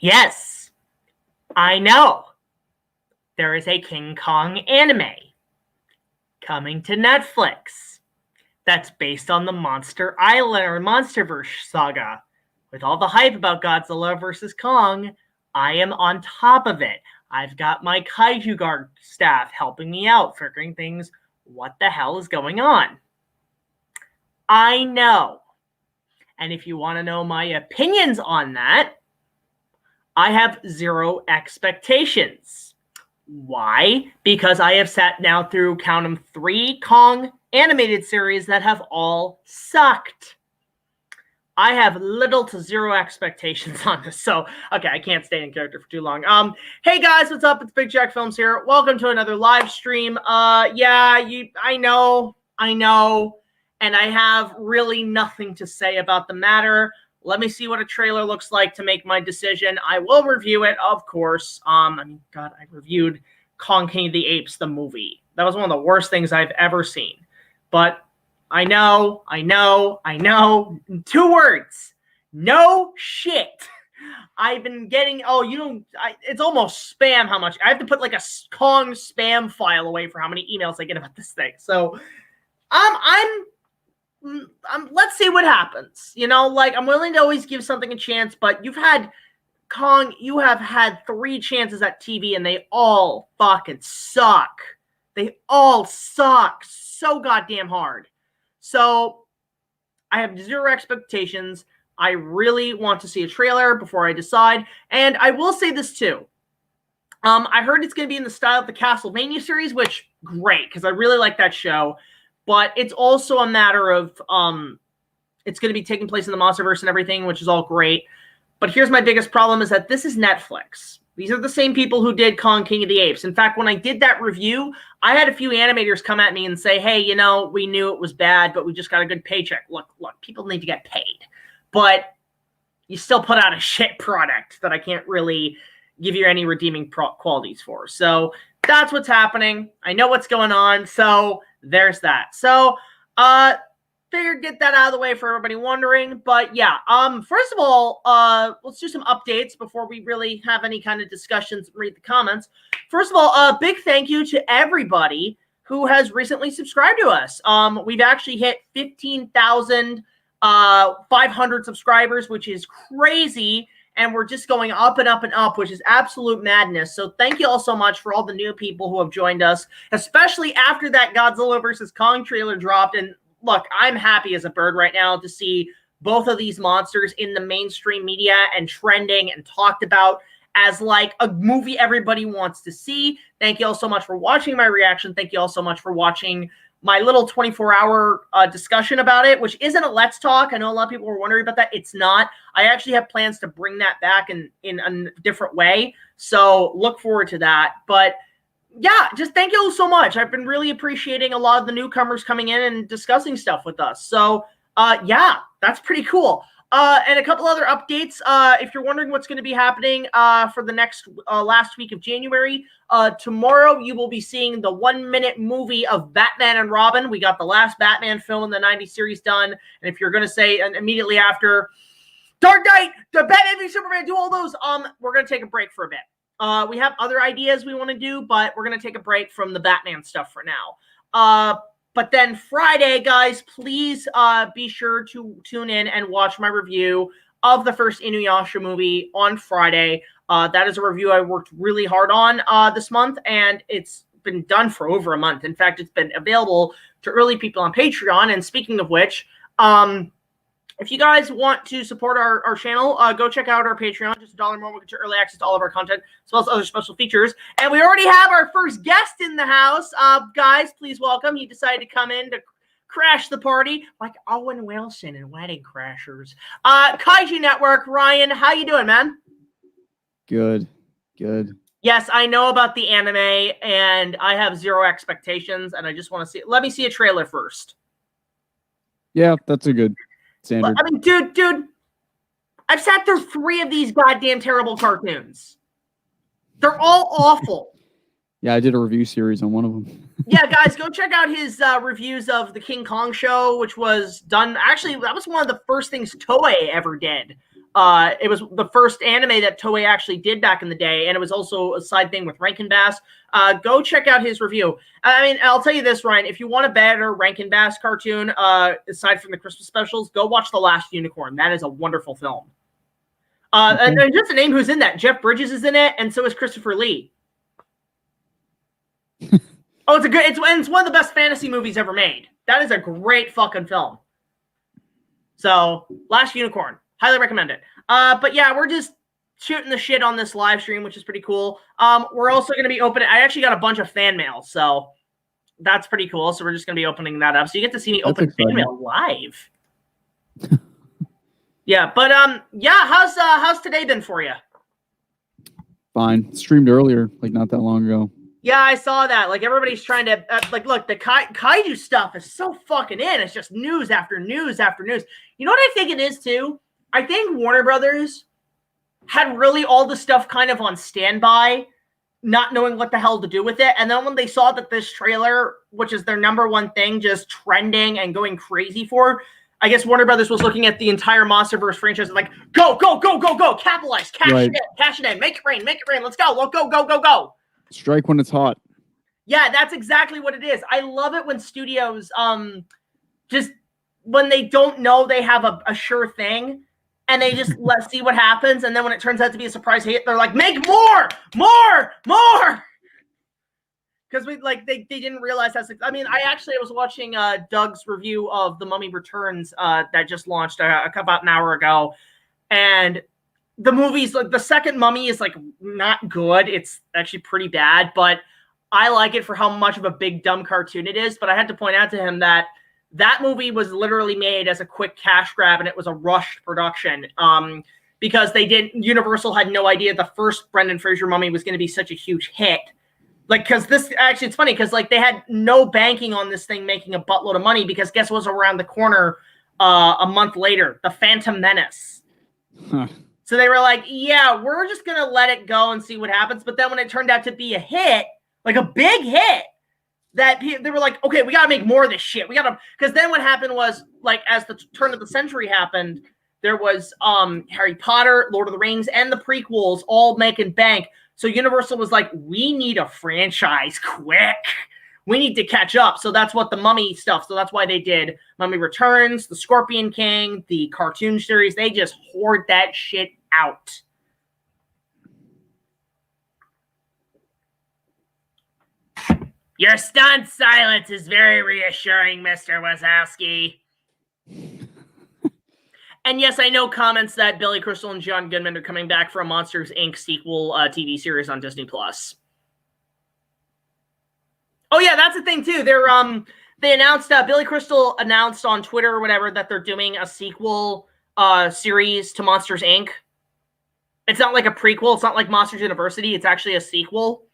Yes, I know. There is a King Kong anime coming to Netflix that's based on the Monster Island or Monsterverse saga. With all the hype about Godzilla versus Kong, I am on top of it. I've got my Kaiju Guard staff helping me out, figuring things, what the hell is going on. I know. And if you want to know my opinions on that, I have zero expectations. Why? Because I have sat now through, count them, 3 Kong animated series that have all sucked. I have little to zero expectations on this. So, okay, I can't stay in character for too long. Hey guys, what's up? It's Big Jack Films here. Welcome to another live stream. I know. And I have really nothing to say about the matter. Let me see what a trailer looks like to make my decision. I will review it, of course. I reviewed Kong King of the Apes, the movie. That was one of the worst things I've ever seen. But I know. 2 words. No shit. I've been getting, it's almost spam how much. I have to put like a Kong spam file away for how many emails I get about this thing. So let's see what happens. You know, like, I'm willing to always give something a chance, but you've had Kong, you have had 3 chances at TV and they all fucking suck. They all suck so goddamn hard. So I have zero expectations. I really want to see a trailer before I decide. And I will say this too. I heard it's going to be in the style of the Castlevania series, which, great, because I really like that show. But it's also a matter of, it's going to be taking place in the Monsterverse and everything, which is all great. But here's my biggest problem is that this is Netflix. These are the same people who did Kong King of the Apes. In fact, when I did that review, I had a few animators come at me and say, hey, you know, we knew it was bad, but we just got a good paycheck. Look, people need to get paid. But you still put out a shit product that I can't really give you any redeeming qualities for. So that's what's happening. I know what's going on. So there's that. So, figured get that out of the way for everybody wondering. But yeah, first of all, let's do some updates before we really have any kind of discussions and read the comments. First of all, big thank you to everybody who has recently subscribed to us. We've actually hit 15,500 subscribers, which is crazy. And we're just going up and up and up, which is absolute madness. So thank you all so much for all the new people who have joined us, especially after that Godzilla versus Kong trailer dropped. And look, I'm happy as a bird right now to see both of these monsters in the mainstream media and trending and talked about as like a movie everybody wants to see. Thank you all so much for watching my reaction. Thank you all so much for watching my little 24-hour discussion about it, which isn't a Let's Talk. I know a lot of people were wondering about that. It's not. I actually have plans to bring that back in a different way. So look forward to that. But yeah, just thank you all so much. I've been really appreciating a lot of the newcomers coming in and discussing stuff with us. So yeah, that's pretty cool. And a couple other updates. If you're wondering what's going to be happening for the next last week of January, tomorrow you will be seeing the 1-minute movie of Batman and Robin. We got the last Batman film in the 90s series done. And if you're going to say immediately after Dark Knight, the Batman v Superman, do all those, we're going to take a break for a bit. We have other ideas we want to do, but we're going to take a break from the Batman stuff for now. But then Friday, guys, please be sure to tune in and watch my review of the first Inuyasha movie on Friday. That is a review I worked really hard on this month, and it's been done for over a month. In fact, it's been available to early people on Patreon. And speaking of which, if you guys want to support our channel, go check out our Patreon. Just $1 more will get you early access to all of our content, as well as other special features. And we already have our first guest in the house. Guys, please welcome. He decided to come in to crash the party like Owen Wilson in Wedding Crashers. Kaiju Network, Ryan, how you doing, man? Good. Yes, I know about the anime, and I have zero expectations, and I just want to see it. Let me see a trailer first. Yeah, that's a good standard. I mean, dude, I've sat through 3 of these goddamn terrible cartoons. They're all awful. Yeah, I did a review series on one of them. Yeah, guys, go check out his reviews of the King Kong show, which was done. Actually, that was one of the first things Toei ever did. It was the first anime that Toei actually did back in the day, and it was also a side thing with Rankin Bass. Go check out his review. I mean, I'll tell you this, Ryan. If you want a better Rankin Bass cartoon, aside from the Christmas specials, go watch The Last Unicorn. That is a wonderful film. And just to name who's in that, Jeff Bridges is in it, and so is Christopher Lee. Oh, it's one of the best fantasy movies ever made. That is a great fucking film. So, Last Unicorn. Highly recommend it. But yeah, we're just shooting the shit on this live stream, which is pretty cool. We're also going to be opening... I actually got a bunch of fan mail, so that's pretty cool. So we're just going to be opening that up. So you get to see me open fan mail live. Yeah, but yeah, how's today been for you? Fine. Streamed earlier, like not that long ago. Yeah, I saw that. Like, everybody's trying to... like, look, the Kaiju stuff is so fucking in. It's just news after news after news. You know what I think it is, too? I think Warner Brothers had really all the stuff kind of on standby, not knowing what the hell to do with it. And then when they saw that this trailer, which is their #1 thing, just trending and going crazy for, I guess Warner Brothers was looking at the entire MonsterVerse franchise and like, go, go, go, go, go, capitalize, cash it in, make it rain, let's go, go, go, go, go. Strike when it's hot. Yeah, that's exactly what it is. I love it when studios, just when they don't know they have a sure thing, and they just let's see what happens, and then when it turns out to be a surprise hit, they're like, make more. Because they didn't realize that's. I mean, I was watching Doug's review of The Mummy Returns that just launched about an hour ago, and the movie's like the second Mummy is like not good. It's actually pretty bad, but I like it for how much of a big dumb cartoon it is. But I had to point out to him that movie was literally made as a quick cash grab, and it was a rushed production because Universal had no idea the first Brendan Fraser Mummy was going to be such a huge hit. Like, because this actually, it's funny because like they had no banking on this thing making a buttload of money because guess what was around the corner a month later? The Phantom Menace. Huh. So they were like, yeah, we're just going to let it go and see what happens. But then when it turned out to be a hit, like a big hit, that they were like, okay, we got to make more of this shit. We got to, because then what happened was, like, as the turn of the century happened, there was Harry Potter, Lord of the Rings, and the prequels all making bank. So Universal was like, we need a franchise quick. We need to catch up. So that's what the Mummy stuff. So that's why they did Mummy Returns, the Scorpion King, the cartoon series. They just hoard that shit out. Your stunned silence is very reassuring, Mr. Wazowski. And yes, I know comments that Billy Crystal and John Goodman are coming back for a Monsters, Inc. sequel TV series on Disney+. Oh yeah, that's the thing too. They announced Billy Crystal announced on Twitter or whatever that they're doing a sequel series to Monsters Inc. It's not like a prequel. It's not like Monsters University. It's actually a sequel,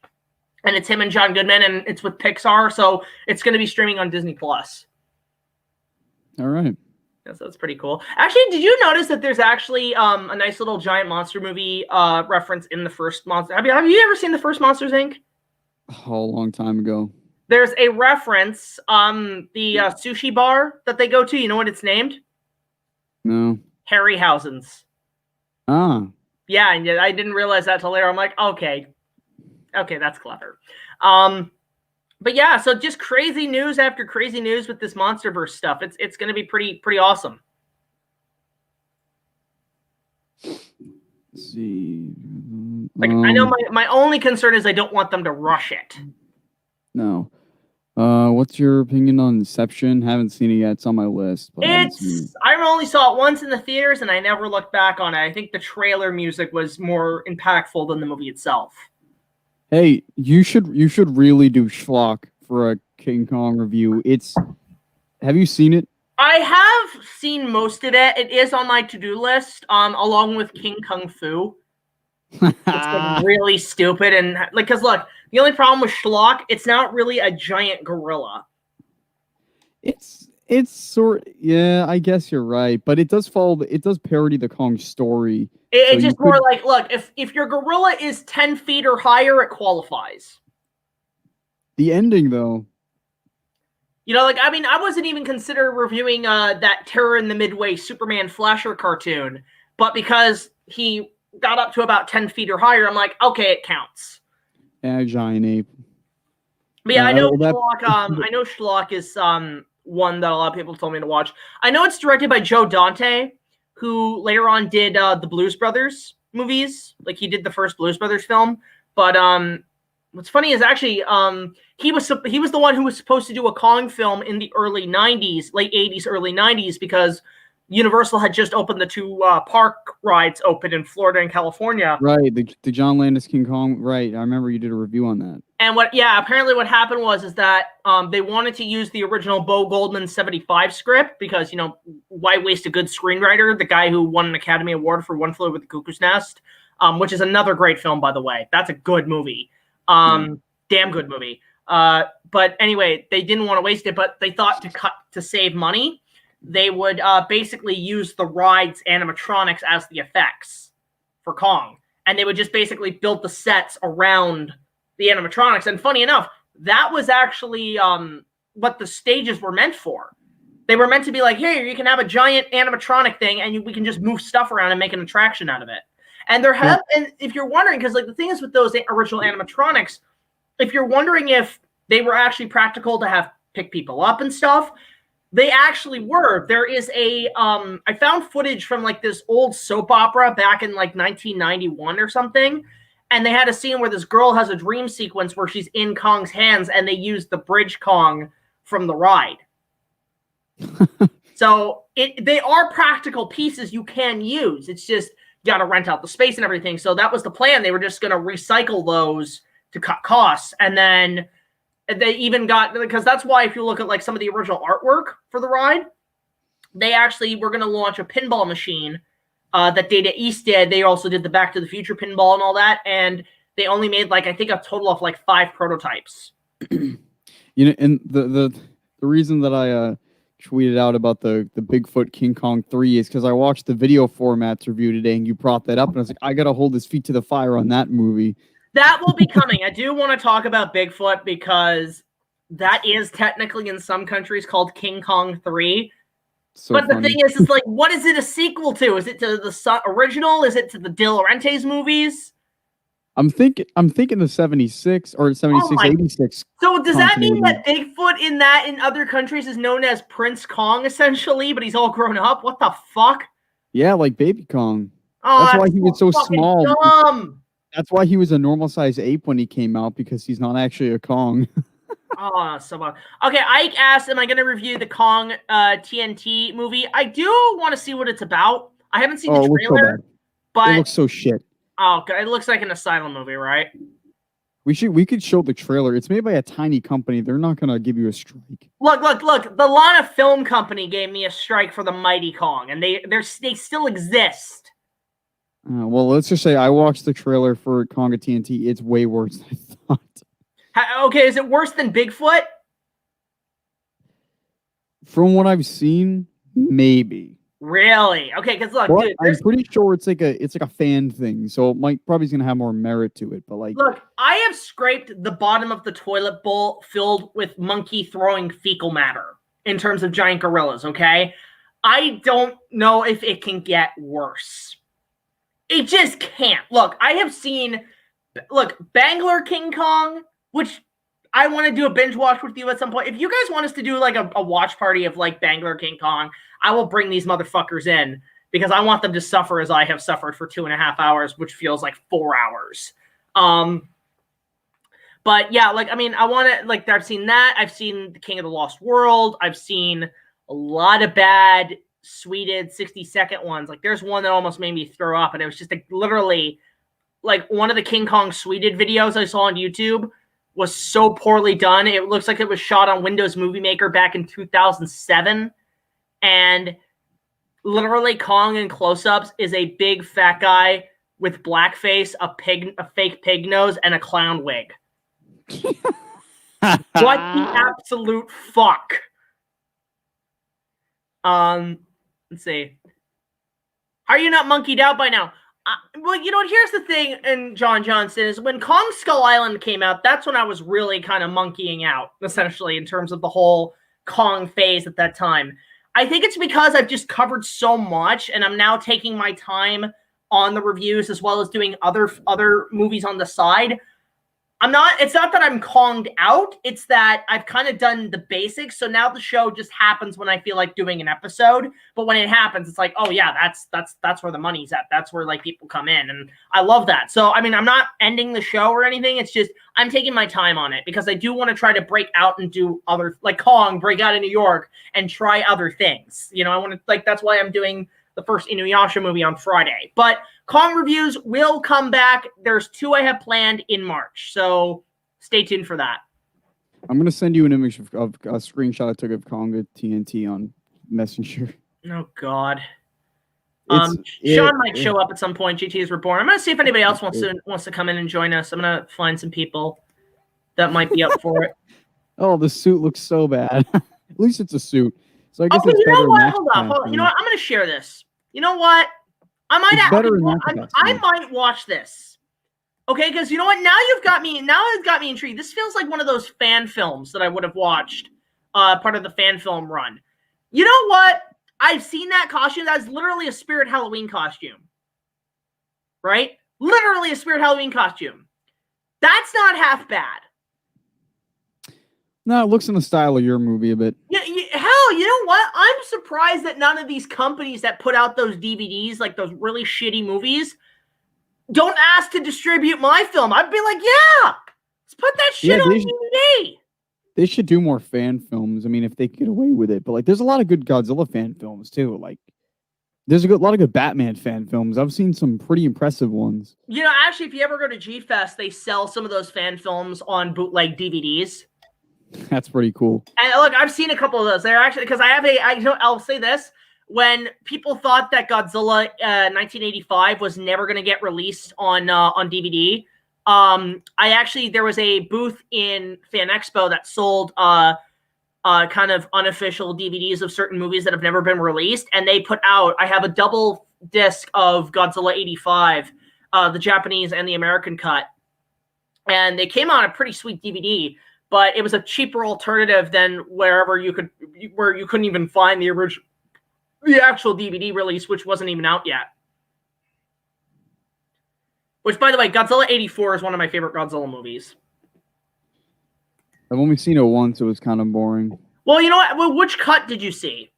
and it's him and John Goodman, and it's with Pixar, so it's going to be streaming on Disney+. All right. Yeah, so that's pretty cool. Actually, did you notice that there's actually a nice little giant monster movie reference in the first Monster? Have you ever seen the first Monsters Inc.? Oh, a long time ago. There's a reference on the sushi bar that they go to. You know what it's named? No. Harryhausen's. Ah. Yeah, and I didn't realize that till later. I'm like, okay, that's clever. But yeah, so just crazy news after crazy news with this MonsterVerse stuff. It's going to be pretty awesome. Let's see. I know my only concern is I don't want them to rush it. No. What's your opinion on Inception? Haven't seen it yet. It's on my list. But I only saw it once in the theaters, and I never looked back on it. I think the trailer music was more impactful than the movie itself. Hey, you should really do Schlock for a King Kong review. Have you seen it? I have seen most of it. It is on my to-do list, along with King Kung Fu. It's like really stupid, and like, cause look, the only problem with Schlock, it's not really a giant gorilla. It's yeah, I guess you're right, but it does parody the Kong story. It's just more like, look, if your gorilla is 10 feet or higher, it qualifies. The ending, though. You know, like, I mean, I wasn't even considering reviewing that Terror in the Midway Superman Flasher cartoon but because he got up to about 10 feet or higher, I'm like, okay, it counts. Yeah, giant ape. But yeah, I know Schlock. I know Schlock is one that a lot of people told me to watch. I know it's directed by Joe Dante, who later on did the Blues Brothers movies. Like he did the first Blues Brothers film. But what's funny is actually he was the one who was supposed to do a Kong film in the early 90s, late 80s, early 90s, because Universal had just opened the two park rides open in Florida and California. Right, the John Landis King Kong. Right, I remember you did a review on that. And apparently what happened is that they wanted to use the original Bo Goldman 75 script because, you know, why waste a good screenwriter? The guy who won an Academy Award for One Flew Over the Cuckoo's Nest, which is another great film, by the way. That's a good movie. Damn good movie. But anyway, they didn't want to waste it, but they thought to save money, they would basically use the ride's animatronics as the effects for Kong. And they would just basically build the sets around the animatronics. And funny enough, that was actually what the stages were meant for. They were meant to be like, hey, you can have a giant animatronic thing and we can just move stuff around and make an attraction out of it. And and if you're wondering, because like the thing is with those original animatronics, if you're wondering if they were actually practical to pick people up and stuff, they actually were. There is I found footage from like this old soap opera back in like 1991 or something. And they had a scene where this girl has a dream sequence where she's in Kong's hands and they used the bridge Kong from the ride. So they are practical pieces you can use. It's just you got to rent out the space and everything. So that was the plan. They were just going to recycle those to cut costs. And then they even got, because that's why if you look at like some of the original artwork for the ride, they actually were going to launch a pinball machine that Data East did. They also did the Back to the Future pinball and all that. And they only made like, I think a total of like 5 prototypes. You know, and the reason that I tweeted out about the Bigfoot King Kong 3 is because I watched the video formats review today and you brought that up and I was like, I got to hold his feet to the fire on that movie. That will be coming. I do want to talk about Bigfoot because that is technically in some countries called King Kong 3. So but funny. The thing is like, what is it a sequel to? Is it to the original? Is it to the De Laurentiis movies? I'm thinking the 76 or 76, 86. So does that mean that Bigfoot in other countries is known as Prince Kong essentially, but he's all grown up? What the fuck? Yeah, like Baby Kong. Oh, that's why he was so small. Dumb. That's why he was a normal size ape when he came out, because he's not actually a Kong. Oh, so bad. Okay, Ike asked, am I going to review the Kong TNT movie? I do want to see what it's about. I haven't seen the trailer, but it looks so shit. Oh, it looks like an asylum movie, right? We could show the trailer. It's made by a tiny company. They're not going to give you a strike. Look. The Lana Film Company gave me a strike for the Mighty Kong, and they still exist. Well, let's just say I watched the trailer for Kong at TNT. It's way worse than I thought. Okay, is it worse than Bigfoot? From what I've seen, maybe. Really? Okay, because look, dude, I'm pretty sure it's like a fan thing, so it probably is gonna have more merit to it. But like, look, I have scraped the bottom of the toilet bowl filled with monkey throwing fecal matter in terms of giant gorillas. Okay, I don't know if it can get worse. It just can't. Look, I have seen, Bangor King Kong, which I want to do a binge watch with you at some point. If you guys want us to do like a watch party of like Bangor King Kong, I will bring these motherfuckers in because I want them to suffer as I have suffered for 2.5 hours, which feels like 4 hours. But yeah, like, I mean, I want to, like, I've seen that. I've seen The King of the Lost World. I've seen a lot of bad sweeted 60-second ones. Like, there's one that almost made me throw up, and it was just like literally like one of the King Kong sweeted videos I saw on YouTube was so poorly done. It looks like it was shot on Windows Movie Maker back in 2007. And literally Kong in close-ups is a big fat guy with blackface, a fake pig nose, and a clown wig. What the absolute fuck? Let's see. How are you not monkeyed out by now? Well, you know, here's the thing, and John Johnson, is when Kong Skull Island came out, that's when I was really kind of monkeying out, essentially, in terms of the whole Kong phase at that time. I think it's because I've just covered so much, and I'm now taking my time on the reviews as well as doing other movies on the side. It's not that I'm conged out, it's that I've kind of done the basics, so now the show just happens when I feel like doing an episode, but when it happens, it's like, oh yeah, that's where the money's at, that's where like people come in, and I love that. So, I mean, I'm not ending the show or anything, it's just, I'm taking my time on it, because I do want to try to break out and do other, like Kong, break out in New York, and try other things, you know, I want to, like, that's why I'm doing the first Inuyasha movie on Friday, but Kong reviews will come back. There's 2 I have planned in March, so stay tuned for that. I'm going to send you an image of a screenshot I took of Kong at TNT on Messenger. Oh, God. Sean might show up at some point. JTISREBORN. I'm going to see if anybody else wants to come in and join us. I'm going to find some people that might be up for it. Oh, the suit looks so bad. At least it's a suit. So I guess okay, it's you know better what? Hold on. You know what? I'm going to share this. You know what? I might watch this. Okay, because you know what? Now you've got me. Now it's got me intrigued. This feels like one of those fan films that I would have watched, part of the fan film run. You know what? I've seen that costume. That's literally a Spirit Halloween costume, right? Literally a Spirit Halloween costume. That's not half bad. No, it looks in the style of your movie a bit. Yeah, hell, you know what? I'm surprised that none of these companies that put out those DVDs, like those really shitty movies, don't ask to distribute my film. I'd be like, yeah, let's put that shit on DVD. They should do more fan films. I mean, if they could get away with it. But like, there's a lot of good Godzilla fan films too. Like, there's a lot of good Batman fan films. I've seen some pretty impressive ones. You know, actually, if you ever go to G-Fest, they sell some of those fan films on bootleg DVDs. That's pretty cool. And look, I've seen a couple of those. They're actually, because I'll say this. When people thought that Godzilla 1985 was never going to get released on DVD, there was a booth in Fan Expo that sold kind of unofficial DVDs of certain movies that have never been released, and they put out, I have a double disc of Godzilla 85, the Japanese and the American cut, and they came on a pretty sweet DVD, but it was a cheaper alternative than where you couldn't even find the actual DVD release, which wasn't even out yet. Which, by the way, Godzilla 84 is one of my favorite Godzilla movies. I've only seen it once. It was kind of boring. Well, you know what? Well, which cut did you see?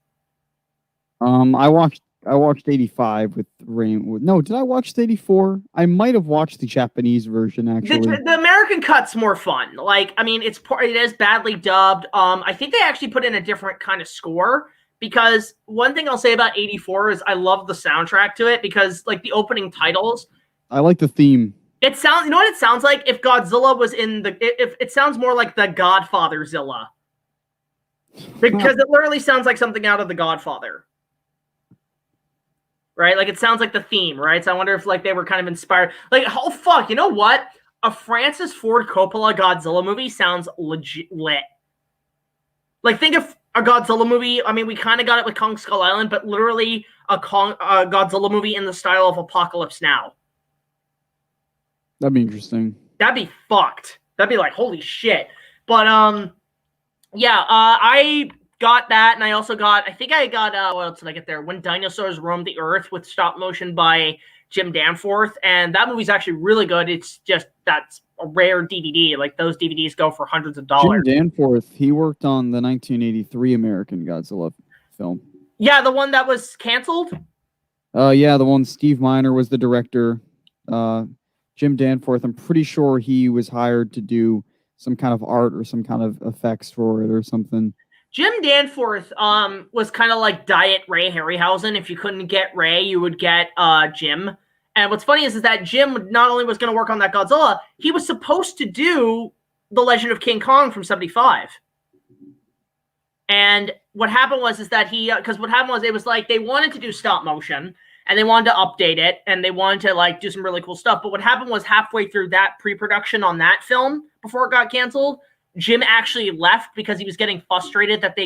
I watched 85 with Rain. No, did I watch 84? I might have watched the Japanese version, actually. The American cut's more fun. Like, I mean, it is badly dubbed. I think they actually put in a different kind of score, because one thing I'll say about 84 is I love the soundtrack to it, because like the opening titles, I like the theme. It sounds, you know what it sounds like? If Godzilla was in if it sounds more like the Godfather Zilla. Because it literally sounds like something out of The Godfather. Right? Like, it sounds like the theme, right? So I wonder if, like, they were kind of inspired. Like, oh, fuck, you know what? A Francis Ford Coppola Godzilla movie sounds legit lit. Like, think of a Godzilla movie. I mean, we kind of got it with Kong Skull Island, but literally a Godzilla movie in the style of Apocalypse Now. That'd be interesting. That'd be fucked. That'd be like, holy shit. But, yeah, I got that, and I also got, I think I got, what else did I get there? When Dinosaurs Roamed the Earth with stop motion by Jim Danforth, and that movie's actually really good. It's just, that's a rare DVD. Like, those DVDs go for hundreds of dollars. Jim Danforth, he worked on the 1983 American Godzilla film. Yeah, the one that was canceled? Yeah, the one Steve Miner was the director. Jim Danforth, I'm pretty sure he was hired to do some kind of art or some kind of effects for it or something. Jim Danforth was kind of like Diet Ray Harryhausen. If you couldn't get Ray, you would get Jim. And what's funny is that Jim not only was going to work on that Godzilla, he was supposed to do The Legend of King Kong from 75. And what happened was that because what happened was, it was like they wanted to do stop motion, and they wanted to update it, and they wanted to like do some really cool stuff. But what happened was, halfway through that pre-production on that film, before it got canceled, Jim actually left because he was getting frustrated that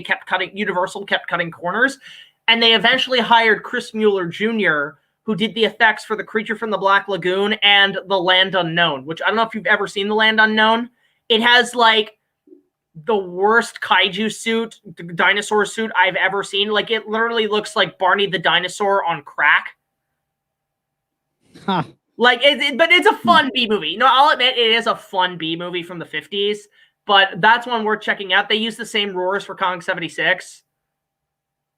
Universal kept cutting corners. And they eventually hired Chris Mueller Jr., who did the effects for The Creature from the Black Lagoon and The Land Unknown, which I don't know if you've ever seen The Land Unknown. It has like the worst kaiju suit, dinosaur suit I've ever seen. Like, it literally looks like Barney the dinosaur on crack. Huh. Like, but it's a fun B movie. No, I'll admit it is a fun B movie from the 50s, but that's one worth checking out. They use the same roars for Kong 76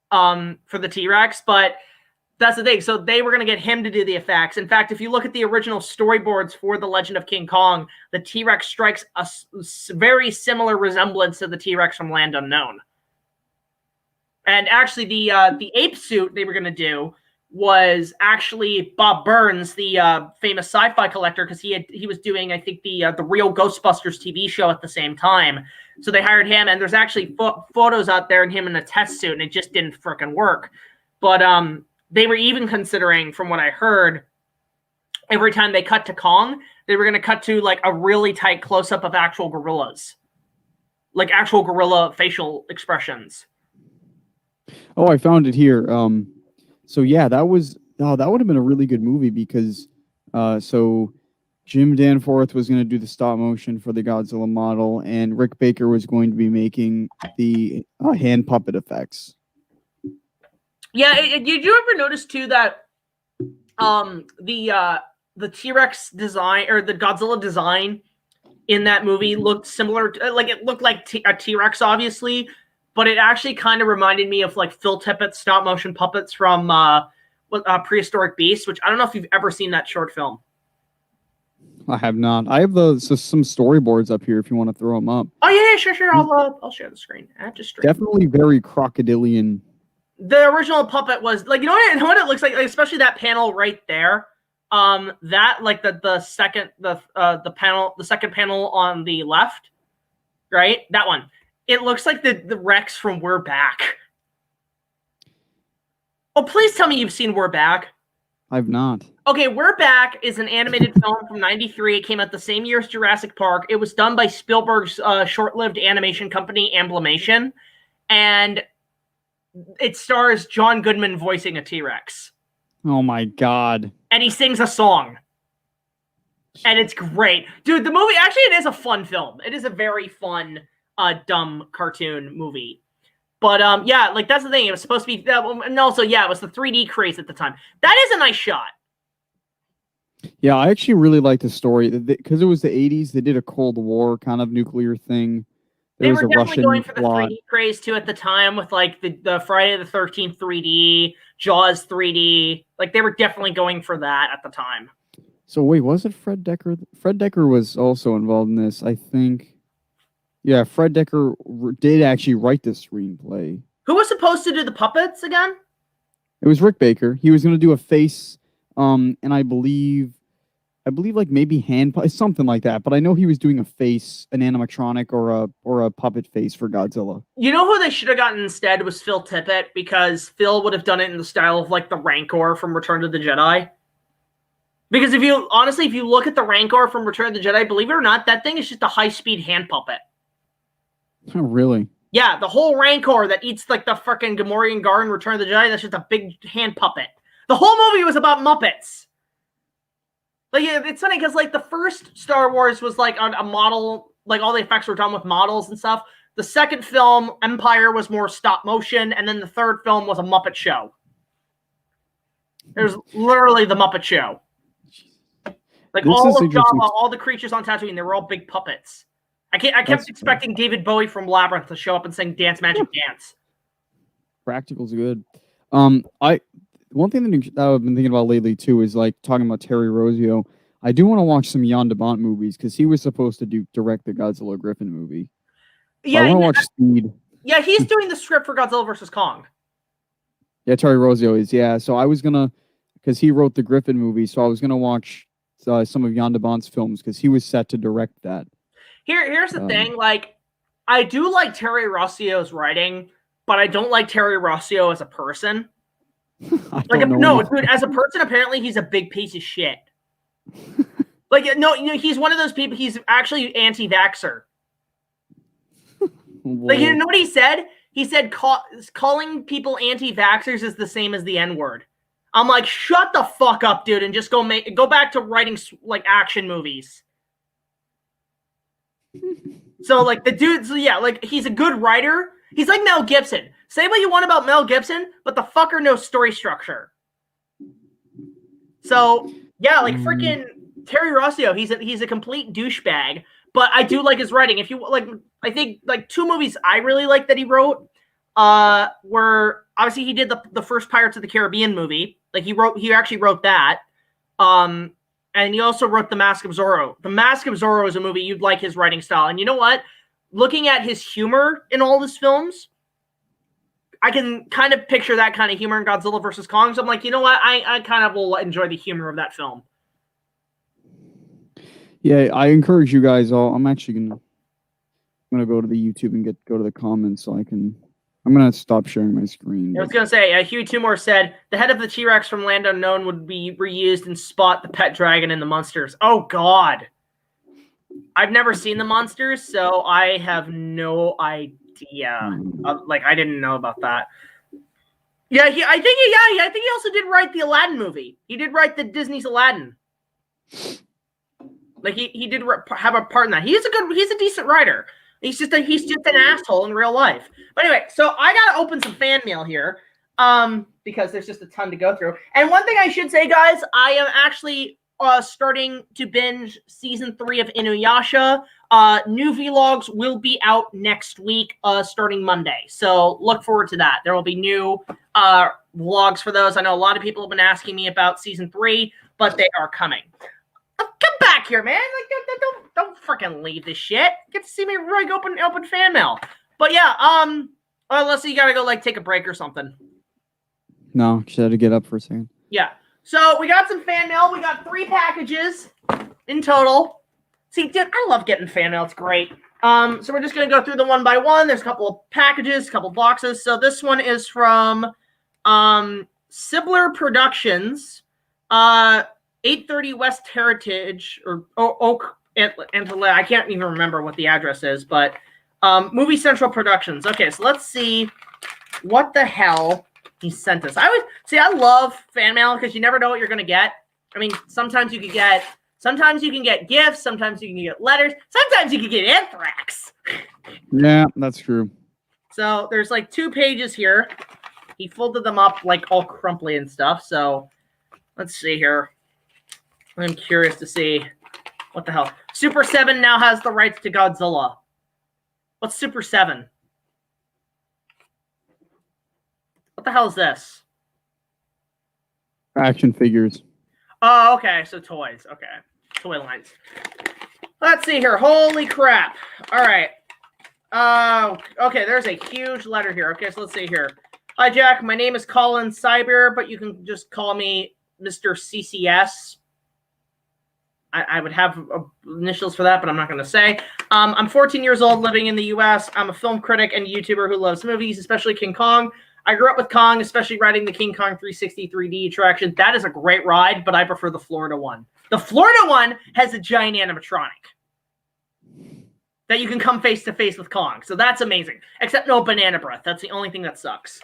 for the T-Rex, but that's the thing. So they were going to get him to do the effects. In fact, if you look at the original storyboards for The Legend of King Kong, the T-Rex strikes a very similar resemblance to the T-Rex from Land Unknown. And actually, the ape suit they were going to do was actually Bob Burns, the famous sci-fi collector, because he was doing, I think, the real Ghostbusters TV show at the same time. So they hired him, and there's actually photos out there of him in a test suit, and it just didn't freaking work. But they were even considering, from what I heard, every time they cut to Kong, they were going to cut to like a really tight close-up of actual gorillas, like actual gorilla facial expressions. Oh, I found it here. So yeah, that would have been a really good movie because so Jim Danforth was going to do the stop motion for the Godzilla model, and Rick Baker was going to be making the hand puppet effects. Yeah, did you ever notice too that the T-Rex design or the Godzilla design in that movie looked similar to, like, it looked like a T-Rex obviously, but it actually kind of reminded me of like Phil Tippett's stop motion puppets from Prehistoric Beasts, which I don't know if you've ever seen that short film. I have not. I have some storyboards up here if you want to throw them up. Oh yeah, sure. I'll share the screen. Definitely very crocodilian. The original puppet was like, you know what it looks like, especially that panel right there. That like the second panel on the left, right? That one. It looks like the Rex from We're Back. Oh, please tell me you've seen We're Back. I've not. Okay, We're Back is an animated film from '93. It came out the same year as Jurassic Park. It was done by Spielberg's short-lived animation company, Amblimation, and it stars John Goodman voicing a T-Rex. Oh my god. And he sings a song. And it's great. Dude, the movie, actually, it is a fun film. It is a very fun, dumb cartoon movie. But, yeah, like, that's the thing. It was supposed to be, and also, yeah, it was the 3D craze at the time. That is a nice shot. Yeah, I actually really like the story. Because it was the 80s, they did a Cold War kind of nuclear thing. They were definitely going for the 3D craze, too, at the time, with, like, the Friday the 13th 3D, Jaws 3D. Like, they were definitely going for that at the time. So, wait, was it Fred Decker? Fred Decker was also involved in this, I think. Yeah, Fred Decker did actually write this screenplay. Who was supposed to do the puppets again? It was Rick Baker. He was going to do a face, and I believe like maybe something like that. But I know he was doing a face, an animatronic or a puppet face for Godzilla. You know who they should have gotten instead was Phil Tippett, because Phil would have done it in the style of like the Rancor from Return of the Jedi. Because if you look at the Rancor from Return of the Jedi, believe it or not, that thing is just a high-speed hand puppet. Oh, really? Yeah, the whole Rancor that eats like the freaking Gamorrean guard in Return of the Jedi, that's just a big hand puppet. The whole movie was about Muppets. Like, it's funny because like the first Star Wars was like a model, like all the effects were done with models and stuff. The second film, Empire, was more stop motion, and then the third film was a Muppet show. There's literally the Muppet Show. Like all of Java, all the creatures on Tatooine, they were all big puppets. I kept expecting David Bowie from Labyrinth to show up and sing Dance Magic Dance. Practical's good. One thing that I've been thinking about lately too is like talking about Terry Rossio. I do want to watch some Jan de Bont movies because he was supposed to direct the Godzilla Griffin movie. Yeah, I want to watch Speed. Yeah, he's doing the script for Godzilla vs. Kong. Yeah, Terry Rossio is. Yeah, so I was gonna, because he wrote the Griffin movie, so I was gonna watch some of Jan de Bont's films because he was set to direct that. Here's the thing, like, I do like Terry Rossio's writing, but I don't like Terry Rossio as a person. Dude, as a person, apparently he's a big piece of shit. Like, no, he's one of those people. He's actually anti-vaxxer. Like, you know what he said? He said calling people anti-vaxxers is the same as the N-word. I'm like, shut the fuck up, dude, and just go back to writing like action movies. So like the dude, so yeah, like he's a good writer. He's like Mel Gibson. Say what you want about Mel Gibson, but the fucker knows story structure. So yeah, like freaking Terry Rossio, he's a complete douchebag, but I do like his writing. If you like, I think like 2 movies I really like that he wrote were obviously he did the first Pirates of the Caribbean movie. Like he actually wrote that. And he also wrote The Mask of Zorro. The Mask of Zorro is a movie you'd like his writing style. And you know what? Looking at his humor in all his films, I can kind of picture that kind of humor in Godzilla vs. Kong. So I'm like, you know what? I kind of will enjoy the humor of that film. Yeah, I encourage you guys all. I'm actually gonna go to the YouTube and go to the comments so I can. I'm gonna stop sharing my screen. I was gonna say, Hewy Toonmore said the head of the T-Rex from Land Unknown would be reused in Spot the Pet Dragon in the Monsters. Oh God, I've never seen the Monsters, so I have no idea. Like I didn't know about that. Yeah, I think he also did write the Aladdin movie. He did write the Disney's Aladdin. Like he did have a part in that. He's a decent writer. He's just an asshole in real life. But anyway, so I gotta open some fan mail here, because there's just a ton to go through. And one thing I should say, guys, I am actually starting to binge season 3 of Inuyasha. New vlogs will be out next week, starting Monday. So look forward to that. There will be new vlogs for those. I know a lot of people have been asking me about season 3, but they are coming. Come back here, man! Like, don't freaking leave this shit. Get to see me like open fan mail. But yeah, unless you gotta go like take a break or something. No, just had to get up for a second. Yeah. So we got some fan mail. We got 3 packages in total. See, dude, I love getting fan mail. It's great. So we're just gonna go through them one by one. There's a couple of packages, a couple of boxes. So this one is from SCRYE Productions. 830 West Heritage or Oak Antilla. I can't even remember what the address is, but Movie Central Productions. Okay, so let's see what the hell he sent us. I love fan mail because you never know what you're gonna get. I mean, sometimes you can get gifts, sometimes you can get letters, sometimes you can get anthrax. Yeah, that's true. So there's like 2 pages here. He folded them up like all crumply and stuff. So let's see here. I'm curious to see what the hell. Super 7 now has the rights to Godzilla. What's Super 7? What the hell is this? Action figures. Oh, okay. So toys. Okay. Toy lines. Let's see here. Holy crap. All right. Okay, there's a huge letter here. Okay, so let's see here. Hi, Jack. My name is Colin Cyber, but you can just call me Mr. CCS. I would have initials for that, but I'm not going to say. I'm 14 years old, living in the U.S. I'm a film critic and YouTuber who loves movies, especially King Kong. I grew up with Kong, especially riding the King Kong 360 3D attraction. That is a great ride, but I prefer the Florida one. The Florida one has a giant animatronic that you can come face to face with Kong. So that's amazing. Except no banana breath. That's the only thing that sucks.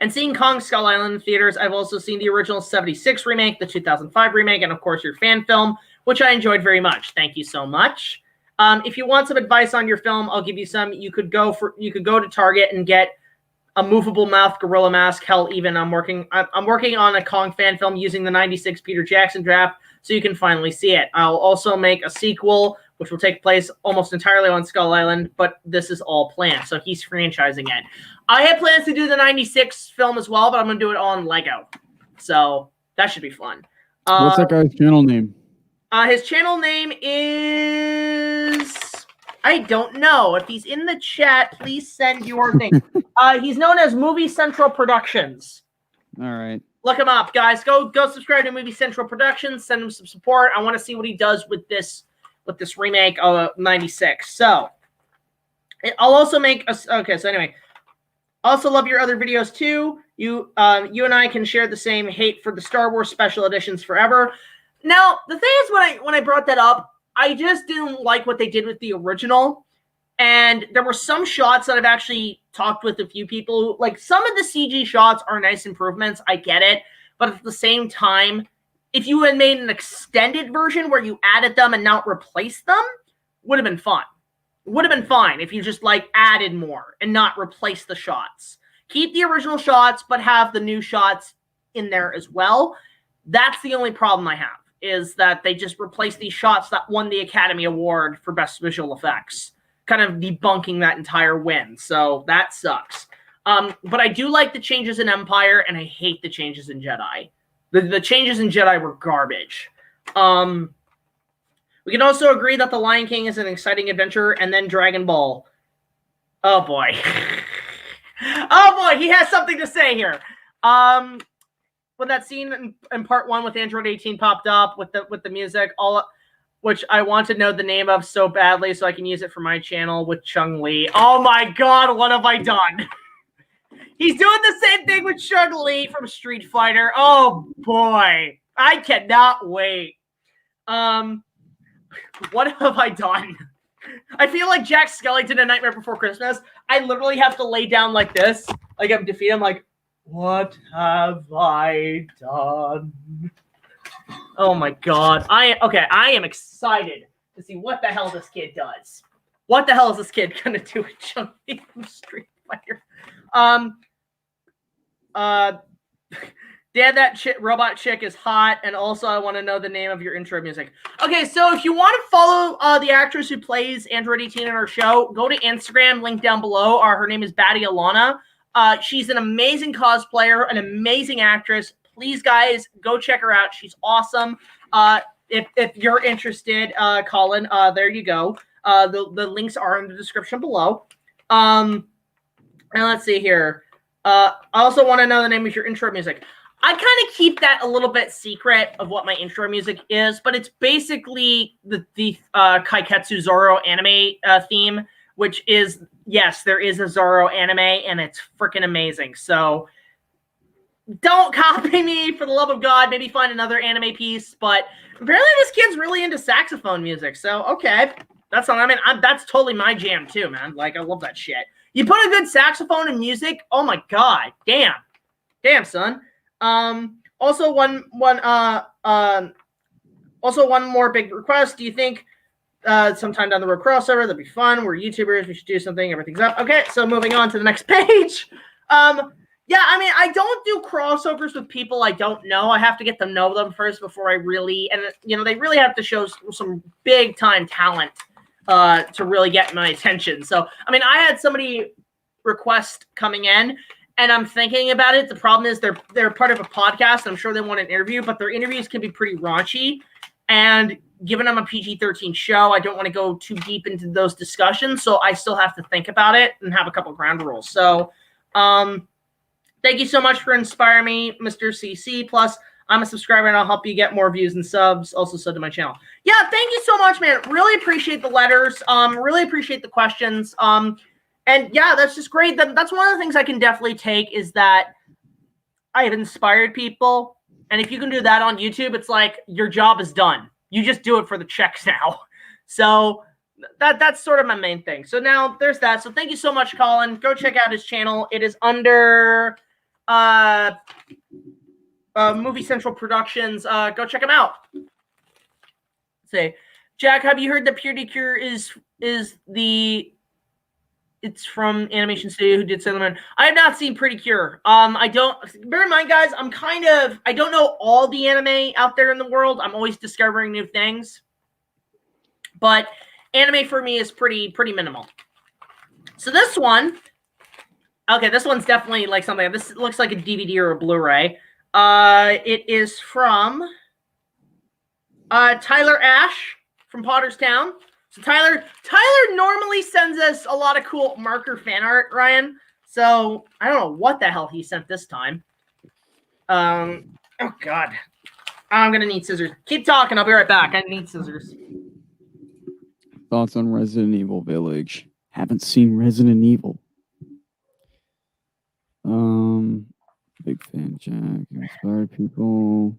And seeing Kong Skull Island in theaters, I've also seen the original 76 remake, the 2005 remake, and of course your fan film, which I enjoyed very much. Thank you so much. If you want some advice on your film, I'll give you some. You could go to Target and get a movable mouth gorilla mask. Hell, even I'm working on a Kong fan film using the 96 Peter Jackson draft, so you can finally see it. I'll also make a sequel, which will take place almost entirely on Skull Island, but this is all planned, so he's franchising it. I had plans to do the 96 film as well, but I'm going to do it on Lego. So that should be fun. What's that guy's channel name? His channel name is... I don't know. If he's in the chat, please send your name. He's known as Movie Central Productions. All right. Look him up, guys. Go subscribe to Movie Central Productions. Send him some support. I want to see what he does with this remake of 96. So I'll also make a... Okay, so anyway... Also love your other videos too. You and I can share the same hate for the Star Wars special editions forever. Now, the thing is, when I brought that up, I just didn't like what they did with the original. And there were some shots that I've actually talked with a few people who, like, some of the CG shots are nice improvements. I get it. But at the same time, if you had made an extended version where you added them and not replaced them, would have been fun. Would have been fine if you just like added more and not replace the shots. Keep the original shots, but have the new shots in there as well. That's the only problem I have, is that they just replaced these shots that won the Academy Award for Best Visual Effects, kind of debunking that entire win. So that sucks. But I do like the changes in Empire, and I hate the changes in Jedi. The changes in Jedi were garbage. We can also agree that The Lion King is an exciting adventure, and then Dragon Ball. Oh boy. Oh boy, he has something to say here. When that scene in part 1 with Android 18 popped up with the music, which I want to know the name of so badly so I can use it for my channel with Chun-Li. Oh my god, what have I done? He's doing the same thing with Chun-Li from Street Fighter. Oh boy, I cannot wait. What have I done? I feel like Jack Skellington in A Nightmare Before Christmas. I literally have to lay down like this, like I'm defeated. I'm like, what have I done? Oh my god. I am excited to see what the hell this kid does. What the hell is this kid gonna do with Chun-Li from Street Fighter? Dad, that robot chick is hot, and also I want to know the name of your intro music. Okay, so if you want to follow the actress who plays Android 18 in our show, go to Instagram, link down below. Her name is BATTYALANA. She's an amazing cosplayer, an amazing actress. Please, guys, go check her out. She's awesome. If you're interested, Colin, there you go. The links are in the description below. And let's see here. I also want to know the name of your intro music. I kind of keep that a little bit secret of what my intro music is, but it's basically the Kaiketsu Zoro anime theme, which is, yes, there is a Zoro anime, and it's freaking amazing. So don't copy me, for the love of God. Maybe find another anime piece, but apparently this kid's really into saxophone music. So, okay, that's all. I mean, that's totally my jam too, man. Like, I love that shit. You put a good saxophone in music, oh my god, damn, son. Also one more big request. Do you think sometime down the road crossover that'd be fun? We're YouTubers, we should do something. Everything's up. Okay, so moving on to the next page. Yeah, I mean, I don't do crossovers with people I don't know. I have to get to know them first before I really, and you know, they really have to show some big time talent to really get my attention. So, I mean, I had somebody request coming in, and I'm thinking about it. The problem is they're part of a podcast. I'm sure they want an interview, but their interviews can be pretty raunchy. And given I'm a PG-13 show, I don't want to go too deep into those discussions. So I still have to think about it and have a couple ground rules. So thank you so much for inspiring me, Mr. CC. Plus, I'm a subscriber, and I'll help you get more views and subs. Also, sub to my channel. Yeah, thank you so much, man. Really appreciate the letters. Really appreciate the questions. And yeah, that's just great. That's one of the things I can definitely take, is that I have inspired people. And if you can do that on YouTube, it's like your job is done. You just do it for the checks now. So that's sort of my main thing. So now there's that. So thank you so much, Colin. Go check out his channel. It is under Movie Central Productions. Go check him out. Let's see. Jack, have you heard that Purity Cure is it's from Animation Studio who did Sailor Moon? I have not seen Pretty Cure. I don't, bear in mind, guys, I don't know all the anime out there in the world. I'm always discovering new things. But anime for me is pretty minimal. So this one, okay, this one's definitely like something. This looks like a DVD or a Blu-ray. It is from Tyler Ash from Potterstown. So Tyler normally sends us a lot of cool marker fan art, Ryan. So I don't know what the hell he sent this time. Oh god. I'm gonna need scissors. Keep talking, I'll be right back. I need scissors. Thoughts on Resident Evil Village? Haven't seen Resident Evil. Big fan, Jack. Inspired people.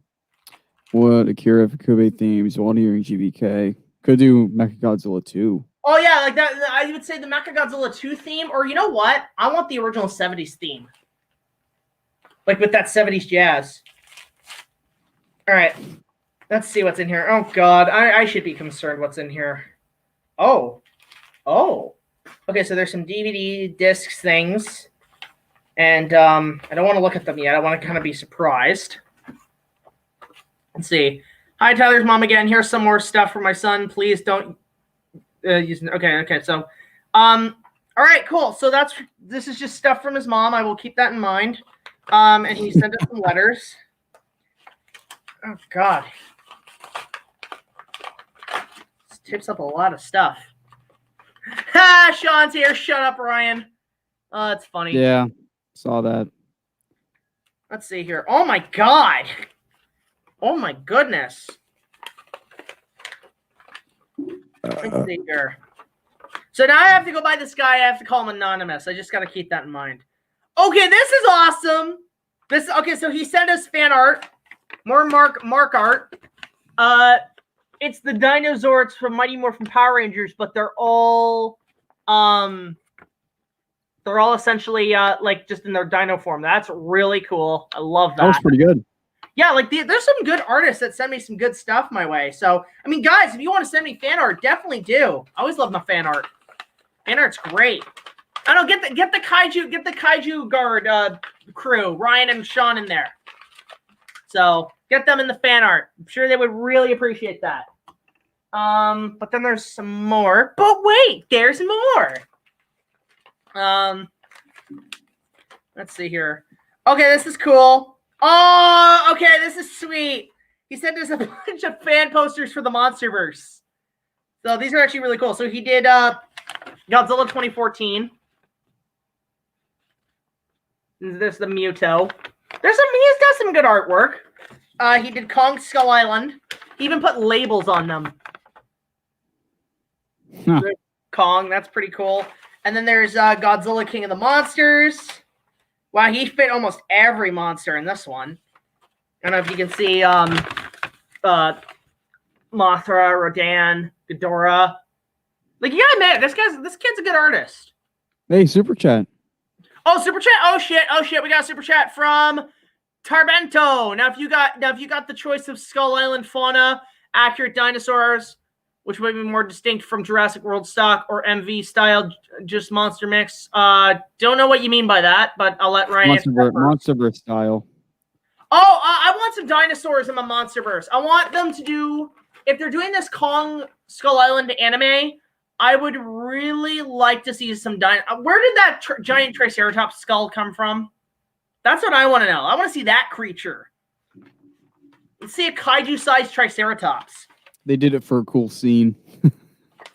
What Akira Ifukube themes while hearing GBK. Could do Mechagodzilla 2. Oh yeah, like that. I would say the Mechagodzilla 2 theme, or you know what? I want the original 70s theme. Like with that 70s jazz. All right. Let's see what's in here. Oh god, I should be concerned what's in here. Oh. Okay, so there's some DVD discs things. And I don't want to look at them yet. I want to kind of be surprised. Let's see. Hi, Tyler's mom again. Here's some more stuff for my son. Please don't use. Okay. So, all right, cool. So this is just stuff from his mom. I will keep that in mind. And he sent us some letters. Oh God, this tips up a lot of stuff. Ha! Sean's here. Shut up, Ryan. Oh, it's funny. Yeah, saw that. Let's see here. Oh my God. Oh my goodness. Let's see here. So now I have to go by this guy. I have to call him anonymous. I just got to keep that in mind. Okay, this is awesome. Okay, so he sent us fan art. More Mark art. It's the dinosaurs from Mighty Morphin Power Rangers, but they're all essentially like just in their dino form. That's really cool. I love that. That was pretty good. Yeah, like there's some good artists that send me some good stuff my way. So, I mean, guys, if you want to send me fan art, definitely do. I always love my fan art. Fan art's great. I don't get the Kaiju guard crew, Ryan and Sean in there. So get them in the fan art. I'm sure they would really appreciate that. But then there's some more. But wait, there's more. Let's see here. Okay, this is cool. Oh, okay, this is sweet. He sent us a bunch of fan posters for the Monsterverse. So these are actually really cool. So he did Godzilla 2014. There's the Muto. He's got some good artwork. He did Kong Skull Island. He even put labels on them. Huh. Kong, that's pretty cool. And then there's Godzilla King of the Monsters. Wow, he fit almost every monster in this one. I don't know if you can see Mothra, Rodan, Ghidorah. Like, you gotta admit, this kid's a good artist. Hey, super chat. Oh, super chat! Oh shit! We got a super chat from Tarbento. Now, if you got the choice of Skull Island fauna, accurate dinosaurs, which would be more distinct from Jurassic World stock or MV style, just monster mix. Don't know what you mean by that, but I'll let Ryan answer. Monsterverse style. Oh, I want some dinosaurs in my Monsterverse. I want them to do, if they're doing this Kong Skull Island anime, I would really like to see some where did that giant Triceratops skull come from? That's what I want to know. I want to see that creature. Let's see a kaiju-sized Triceratops. They did it for a cool scene.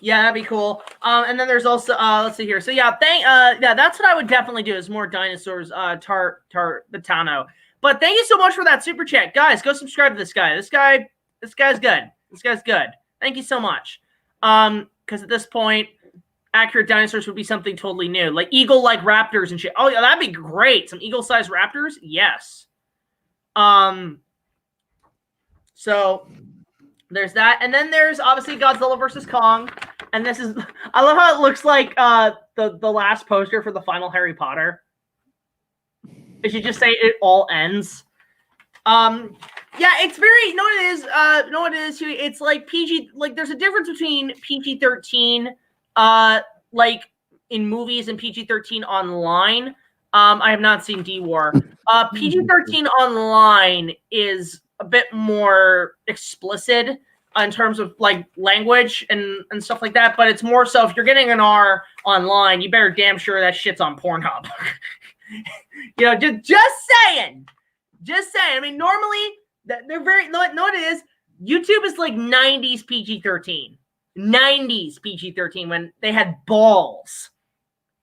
Yeah, that'd be cool. And then there's also let's see here. So yeah, that's what I would definitely do is more dinosaurs. Batano. But thank you so much for that super chat, guys. Go subscribe to this guy. This guy's good. This guy's good. Thank you so much. Because at this point, accurate dinosaurs would be something totally new, like eagle-like raptors and shit. Oh yeah, that'd be great. Some eagle-sized raptors, yes. So there's that, and then there's obviously Godzilla versus Kong, and this is, I love how it looks like the last poster for the final Harry Potter. It should just say it all ends. Yeah, it's very, you know what it is? It's like PG, like there's a difference between PG-13, like in movies and PG-13 online. I have not seen D-War. PG-13 online is a bit more explicit in terms of like language and stuff like that, but it's more so if you're getting an R online, you better damn sure that shit's on Pornhub. You know, just saying. I mean, normally they're very, know what it is? YouTube is like 90s PG-13. 90s PG-13 when they had balls.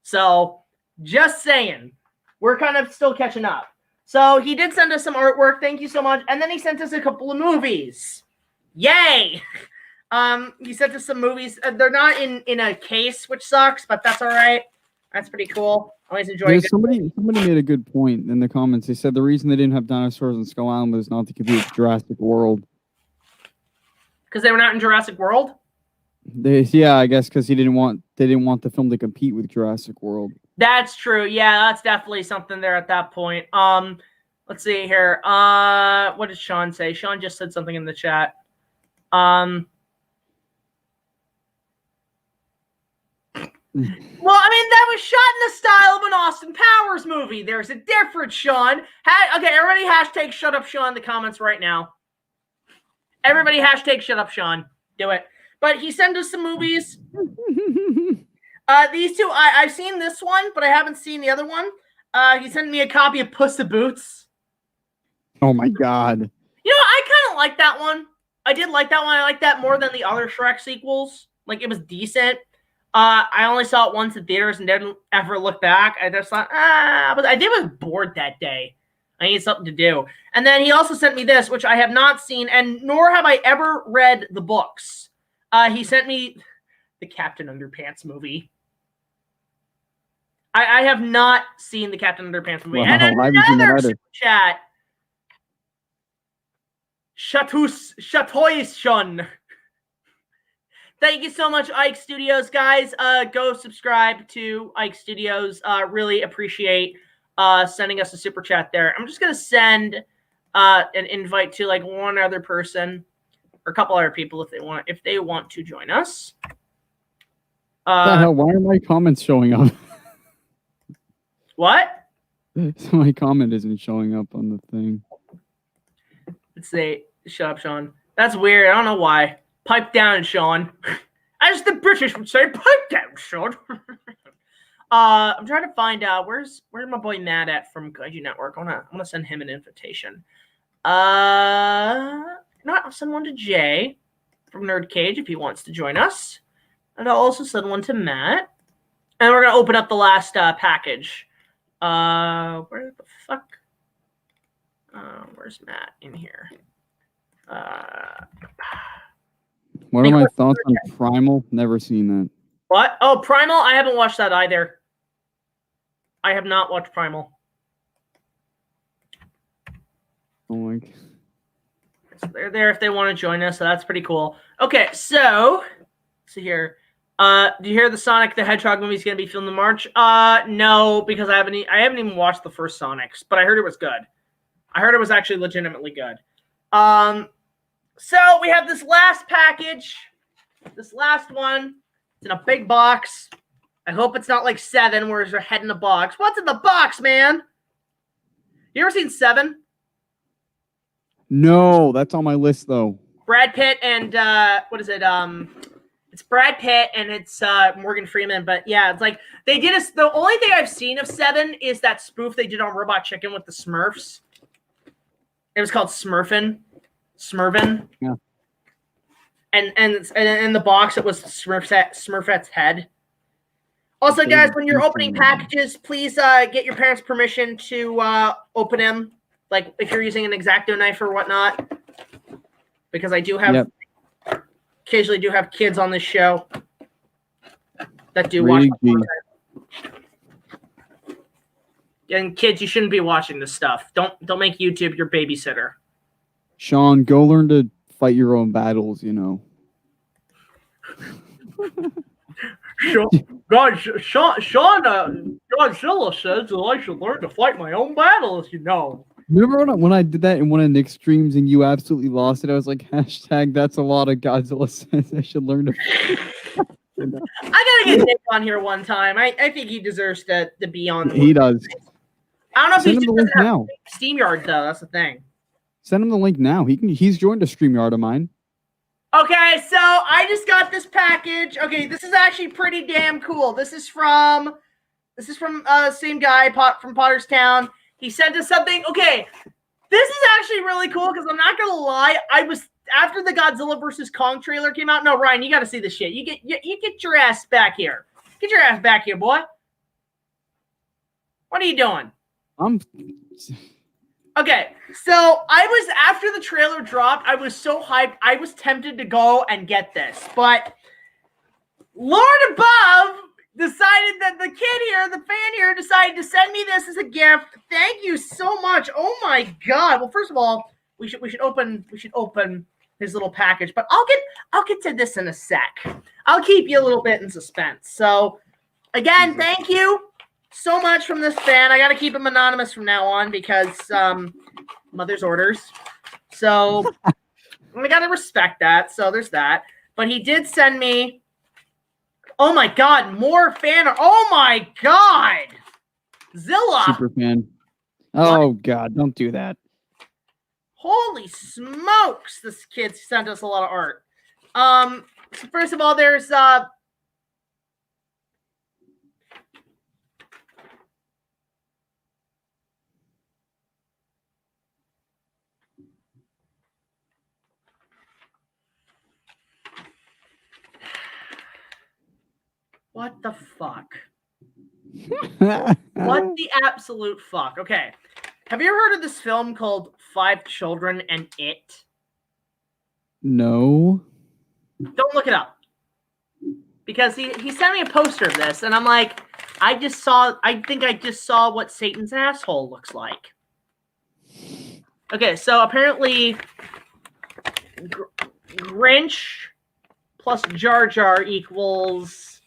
So, just saying. We're kind of still catching up. So, he did send us some artwork. Thank you so much. And then he sent us a couple of movies. Yay! He sent us some movies. They're not in a case, which sucks, but that's all right. That's pretty cool. Always enjoy it. Somebody made a good point in the comments. They said the reason they didn't have dinosaurs in Skull Island was not to compete with Jurassic World. Because they were not in Jurassic World? Yeah, I guess because they didn't want the film to compete with Jurassic World. That's true. Yeah, that's definitely something there at that point. Let's see here. What did Sean say? Sean just said something in the chat. Well, I mean, that was shot in the style of an Austin Powers movie. There's a difference, Sean. Okay, everybody hashtag shut up Sean in the comments right now. Everybody hashtag shut up Sean. Do it. But he sent us some movies. These two, I've seen this one, but I haven't seen the other one. He sent me a copy of Puss in Boots. Oh my God. You know, I kind of like that one. I did like that one. I like that more than the other Shrek sequels. Like, it was decent. I only saw it once in theaters and didn't ever look back. I just thought, but I was bored that day. I needed something to do. And then he also sent me this, which I have not seen, and nor have I ever read the books. He sent me the Captain Underpants movie. I have not seen the Captain Underpants movie. Wow, and another super chat. Shatoyshun. Thank you so much, Ike Studios, guys. Go subscribe to Ike Studios. Really appreciate sending us a super chat there. I'm just gonna send an invite to like one other person or a couple other people if they want to join us. What the hell? Why are my comments showing up? What? So my comment isn't showing up on the thing. Let's say, shut up, Sean. That's weird. I don't know why. Pipe down, Sean. As the British would say, pipe down, Sean. I'm trying to find out where's my boy Matt at from Kaiju Network. I wanna send him an invitation. I'll send one to Jay from Nerd Cage if he wants to join us, and I'll also send one to Matt. And we're gonna open up the last package. Where the fuck? Where's Matt in here? What are my thoughts on Primal? Never seen that. What? Oh, Primal? I haven't watched that either. I have not watched Primal. Oh my God. So they're there if they want to join us, so that's pretty cool. Okay, so let's see here. Do you hear the Sonic the Hedgehog movie is going to be filmed in March? No, because I haven't even watched the first Sonics, but I heard it was good. I heard it was actually legitimately good. So we have this last package. This last one. It's in a big box. I hope it's not like 7 where there's a head in the box. What's in the box, man? You ever seen 7? No, that's on my list though. Brad Pitt and what is it? It's Brad Pitt and it's Morgan Freeman. But yeah, it's like they did the only thing I've seen of 7 is that spoof they did on Robot Chicken with the Smurfs. It was called Smurfin. Yeah. And in the box it was Smurfette's head. Also, guys, when you're opening packages, please get your parents' permission to open them. Like if you're using an X-Acto knife or whatnot, because I do have occasionally do have kids on this show that do watch. And kids, you shouldn't be watching this stuff. Don't make YouTube your babysitter. Sean, go learn to fight your own battles, you know. Godzilla says that I should learn to fight my own battles, you know. Remember when I did that in one of Nick's streams and you absolutely lost it? I was like, hashtag that's a lot of Godzilla says I should learn to fight. I gotta get Nick on here one time. I think he deserves to be on. He does. I don't know if Send he's him the link now. SteamYard though. That's the thing. Send him the link now. He's joined a StreamYard of mine. Okay, so I just got this package. Okay, this is actually pretty damn cool. This is from same guy from Potterstown. He sent us something. Okay, this is actually really cool because I'm not gonna lie. I was after the Godzilla vs. Kong trailer came out. No, Ryan, you got to see this shit. You get your ass back here. Get your ass back here, boy. What are you doing? Okay, so I was, after the trailer dropped, I was so hyped. I was tempted to go and get this, but Lord above decided that the kid here, the fan here, decided to send me this as a gift. Thank you so much. Oh my God. Well, first of all, we should open his little package, but I'll get to this in a sec. I'll keep you a little bit in suspense. So again, thank you so much from this fan. I got to keep him anonymous from now on because mother's orders. So I got to respect that. So there's that. But he did send me Oh my god, more fan art. Oh my god. Zilla. Super fan. Oh god, don't do that. Holy smokes, this kid sent us a lot of art. So first of all, there's what the fuck? What the absolute fuck? Okay. Have you ever heard of this film called 5 Children and It? No. Don't look it up. Because he sent me a poster of this, and I'm like, I think I just saw what Satan's asshole looks like. Okay, so apparently Grinch plus Jar Jar equals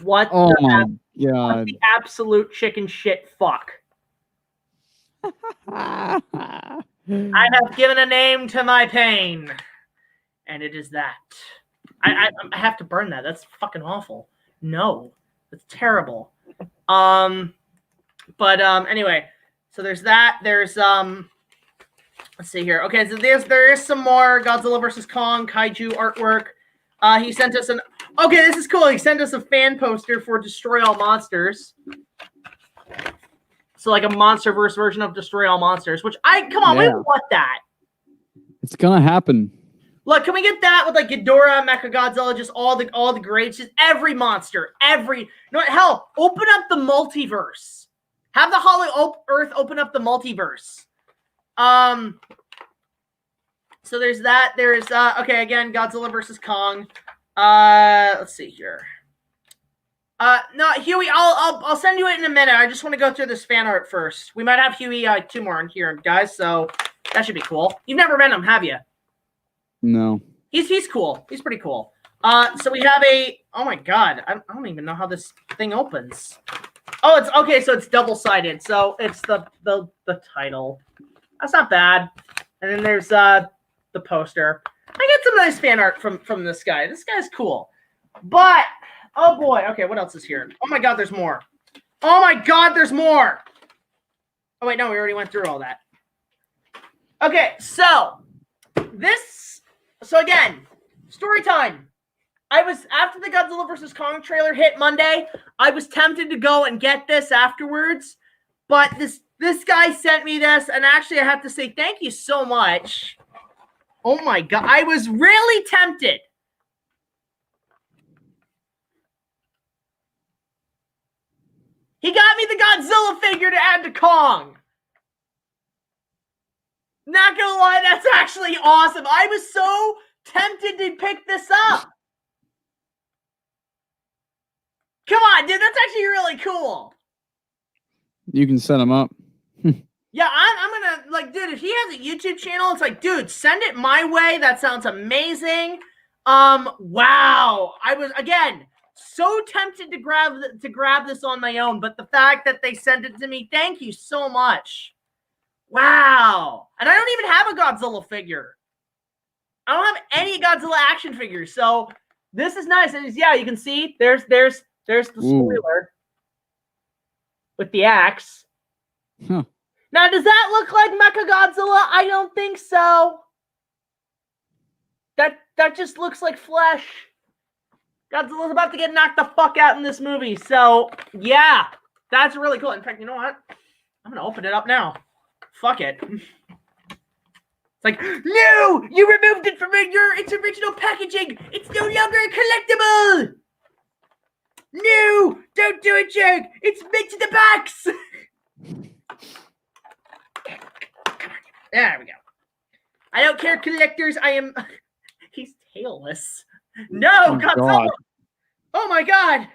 what Oh my what god. the absolute chicken shit fuck. I have given a name to my pain, and it is that. I have to burn that. That's fucking awful. No, that's terrible. Anyway, so there's that. There's let's see here. Okay, so there is some more Godzilla vs. Kong Kaiju artwork. He sent us okay, this is cool. He sent us a fan poster for Destroy All Monsters. So like a MonsterVerse version of Destroy All Monsters, which come on, we want that. It's gonna happen. Look, can we get that with like Ghidorah, Mechagodzilla, just all the greats, just every monster, you know what? Hell, open up the multiverse. Have the Hollow Earth open up the multiverse. So there's that. There's okay, again, Godzilla versus Kong. Let's see here. No, Hewy, I'll send you it in a minute. I just want to go through this fan art first. We might have Hewy Toonmore on here, guys, so that should be cool. You've never met him, have you? No. He's cool. He's pretty cool. So we have oh my god, I don't even know how this thing opens. Oh, it's okay, so it's double-sided. So it's the title. That's not bad. And then there's the poster. I get some nice fan art from this guy. This guy's cool. But oh boy, okay, what else is here? Oh my god, there's more. Oh my god, there's more. Oh wait, no, we already went through all that. Okay, so again, story time. After the Godzilla vs. Kong trailer hit Monday, I was tempted to go and get this afterwards, but this guy sent me this, and actually I have to say thank you so much. Oh my god, I was really tempted. He got me the Godzilla figure to add to Kong. Not gonna lie, that's actually awesome. I was so tempted to pick this up. Come on, dude, that's actually really cool. You can set him up. Yeah, I'm gonna, like, dude, if he has a YouTube channel, it's like, dude, send it my way. That sounds amazing. Wow. I was, again, so tempted to grab this on my own, but the fact that they sent it to me, thank you so much. Wow. And I don't even have a Godzilla figure. I don't have any Godzilla action figures, so this is nice. And yeah, you can see there's the spoiler with the axe. Huh. Now, does that look like Mechagodzilla? I don't think so. That just looks like flesh. Godzilla's about to get knocked the fuck out in this movie. So, yeah, that's really cool. In fact, you know what? I'm going to open it up now. Fuck it. It's like, no! You removed it from its original packaging! It's no longer a collectible! No! Don't do it, Jake! It's meant to the box! There we go. I don't care, collectors. I am... He's tailless. No, Oh, Godzilla! God. Oh my god!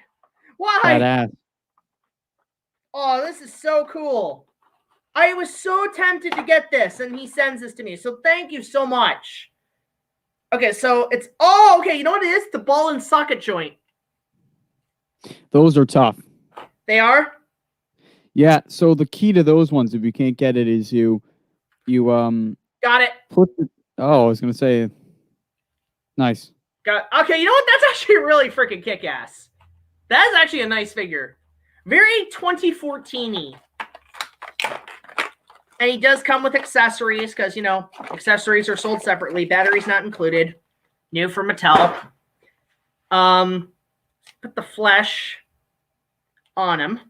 Why? Badass. Oh, this is so cool. I was so tempted to get this, and he sends this to me. So thank you so much. Okay, so it's... Oh, okay, you know what it is? The ball and socket joint. Those are tough. They are? Yeah, so the key to those ones, if you can't get it, is you Got it. put the... Oh, I was going to say... Nice. Okay, you know what? That's actually really freaking kick-ass. That is actually a nice figure. Very 2014-y. And he does come with accessories because, you know, accessories are sold separately. Batteries not included. New from Mattel. Put the flesh on him.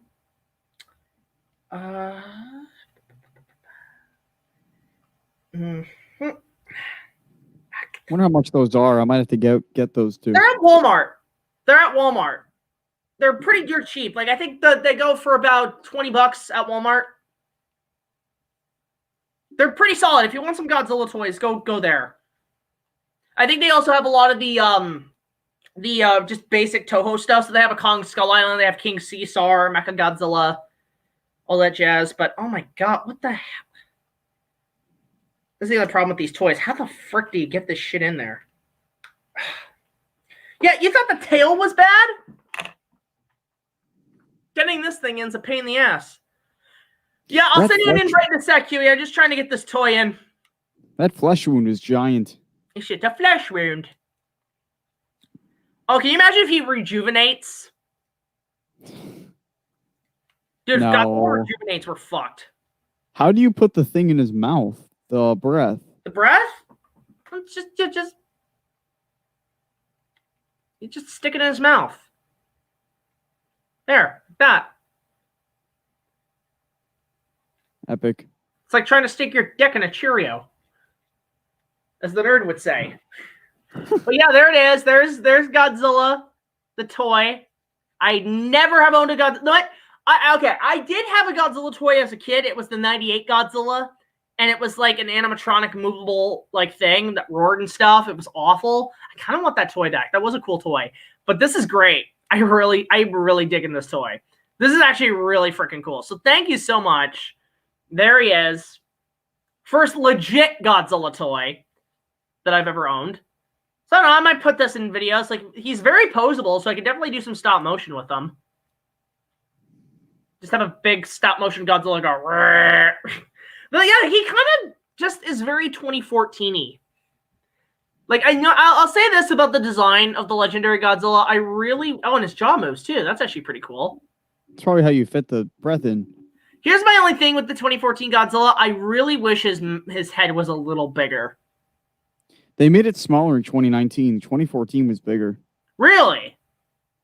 Wonder how much those are. I might have to get those too. They're at Walmart. They're pretty dirt cheap. Like, I think they go for about $20 at Walmart. They're pretty solid. If you want some Godzilla toys, go there. I think they also have a lot of the just basic Toho stuff. So they have a Kong Skull Island, they have King Caesar, Mechagodzilla, all that jazz. But oh my god, what the hell? This is the other problem with these toys. How the frick do you get this shit in there? Yeah, you thought the tail was bad? Getting this thing in's a pain in the ass. Yeah, I'll send you an invite in a sec, Huey. I'm just trying to get this toy in. That flesh wound is giant. It's just a flesh wound. Oh, can you imagine if he rejuvenates? Dude, if No. Godzilla rejuvenates, we're fucked. How do you put the thing in his mouth? The breath. The breath? You just stick it in his mouth. There, like that. Epic. It's like trying to stick your dick in a Cheerio, as the nerd would say. But yeah, there it is. There's Godzilla, the toy. I never have owned a Godzilla. No, okay, I did have a Godzilla toy as a kid. It was the '98 Godzilla, and it was like an animatronic movable like thing that roared and stuff. It was awful. I kind of want that toy back. That was a cool toy. But this is great. I'm really digging this toy. This is actually really freaking cool. So thank you so much. There he is. First legit Godzilla toy that I've ever owned. So I don't know, I might put this in videos. Like, he's very posable, so I could definitely do some stop motion with him. Just have a big stop motion Godzilla go. But yeah, he kind of just is very 2014-y. Like, I know, I'll say this about the design of the legendary Godzilla. Oh, and his jaw moves too. That's actually pretty cool. That's probably how you fit the breath in. Here's my only thing with the 2014 Godzilla. I really wish his head was a little bigger. They made it smaller in 2019. 2014 was bigger. Really?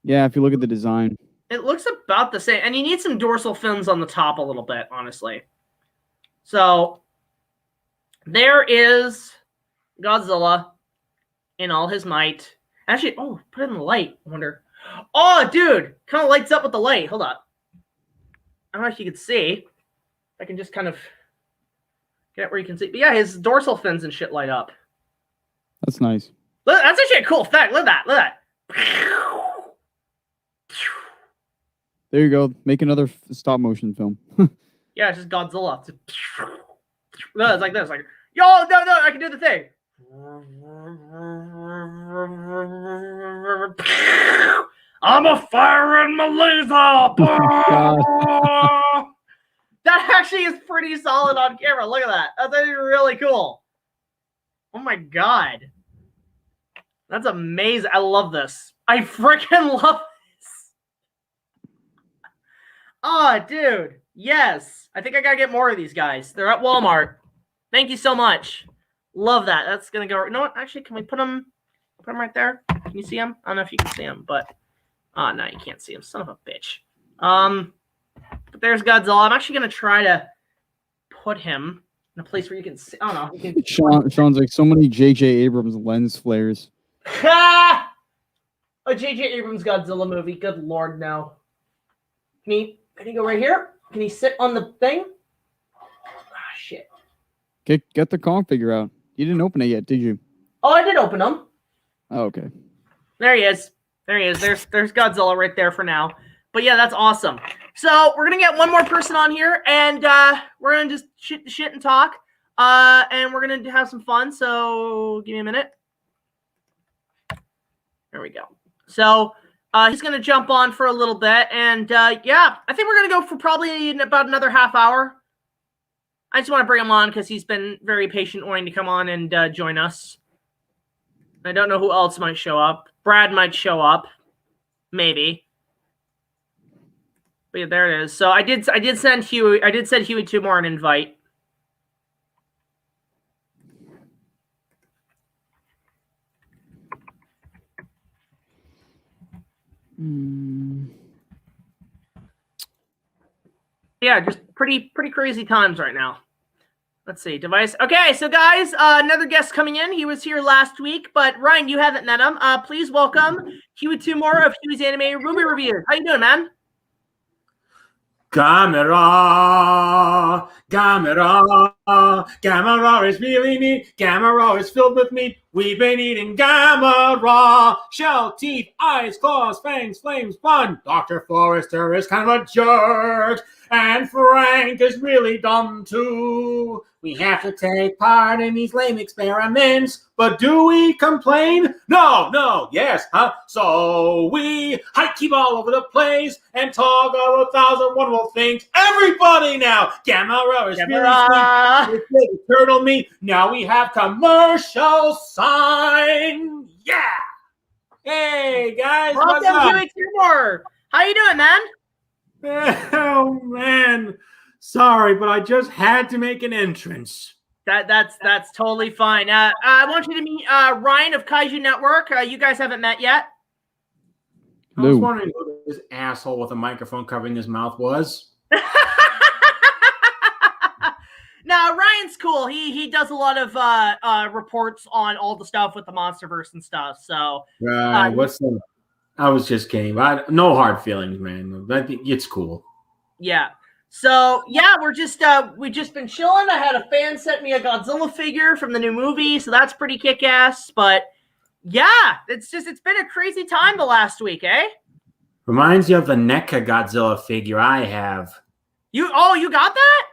Yeah, if you look at the design. It looks about the same. And you need some dorsal fins on the top a little bit, honestly. So, there is Godzilla in all his might. Actually, oh, put it in the light. I wonder. Oh, dude! Kind of lights up with the light. Hold on. I don't know if you can see. I can just kind of get where you can see. But yeah, his dorsal fins and shit light up. That's nice. Look, that's actually a cool effect. Look at that. Look at that. There you go. Make another stop motion film. Yeah, it's just Godzilla. No, it's like this. Like, yo, no, I can do the thing. I'm a firing my laser. That actually is pretty solid on camera. Look at that. That's actually really cool. Oh my god. That's amazing. I love this. I freaking love this. Oh, dude. Yes. I think I gotta get more of these guys. They're at Walmart. Thank you so much. Love that. That's gonna go. You know what? Actually, can we put them right there? Can you see them? I don't know if you can see them, but no, you can't see them. Son of a bitch. But there's Godzilla. I'm actually gonna try to put him in a place where you can see. Oh no. Sean's like so many J.J. Abrams lens flares. Ha! A J.J. Abrams Godzilla movie. Good lord, no. Can he go right here? Can he sit on the thing? Ah, shit. Get the Kong figure out. You didn't open it yet, did you? Oh, I did open them. Oh, okay. There he is. There he is. There's Godzilla right there for now. But yeah, that's awesome. So we're gonna get one more person on here, and we're gonna just shoot the shit and talk, and we're gonna have some fun. So give me a minute. There we go. So he's gonna jump on for a little bit, and yeah, I think we're gonna go for probably about another half hour. I just want to bring him on because he's been very patient wanting to come on and join us. I don't know who else might show up. Brad might show up, maybe. But yeah, there it is. So I did send Hewy. I did send Hewy Toonmore an invite. Yeah, just pretty crazy times right now. Let's see, device. Okay, so guys, another guest coming in. He was here last week, but Ryan, you haven't met him. Please welcome Hewy Toonmore of Hewy's Anime Movie Reviews. How you doing, man? Camera is really neat. Camera is filled with meat. We've been eating Gamera. Shell, teeth, eyes, claws, fangs, flames, fun. Dr. Forrester is kind of a jerk. And Frank is really dumb too. We have to take part in these lame experiments, but do we complain? No, yes, huh? So we keep all over the place and talk of 1,000 wonderful things. Everybody now, Gamera is really sweet. It's turtle meat. Now we have commercial sign. Yeah. Hey guys, welcome, Hewy Toonmore. How you doing, man? Oh man, sorry, but I just had to make an entrance. That's totally fine. I want you to meet Ryan of Kaiju Network. You guys haven't met yet. I was wondering who this asshole with a microphone covering his mouth was. No, Ryan's cool. He does a lot of reports on all the stuff with the MonsterVerse and stuff. So what's the? I was just kidding. No hard feelings, man. I think it's cool. Yeah. So yeah, we've just been chilling. I had a fan sent me a Godzilla figure from the new movie, so that's pretty kick-ass. But yeah, it's been a crazy time the last week, eh? Reminds you of the NECA Godzilla figure I have. You got that?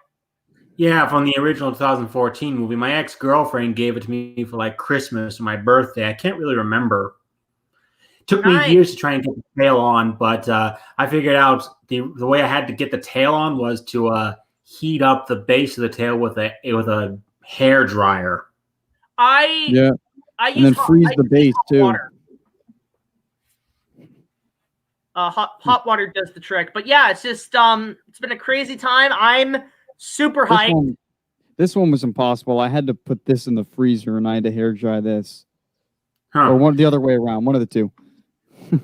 Yeah, from the original 2014 movie. My ex-girlfriend gave it to me for like Christmas or my birthday. I can't really remember. Took me years to try and get the tail on, but I figured out the way I had to get the tail on was to heat up the base of the tail with a hair dryer. I use and then freeze the base too. Water. Hot water does the trick, but yeah, it's just it's been a crazy time. I'm super hyped. This one was impossible. I had to put this in the freezer and I had to hair dry this, or the other way around. One of the two.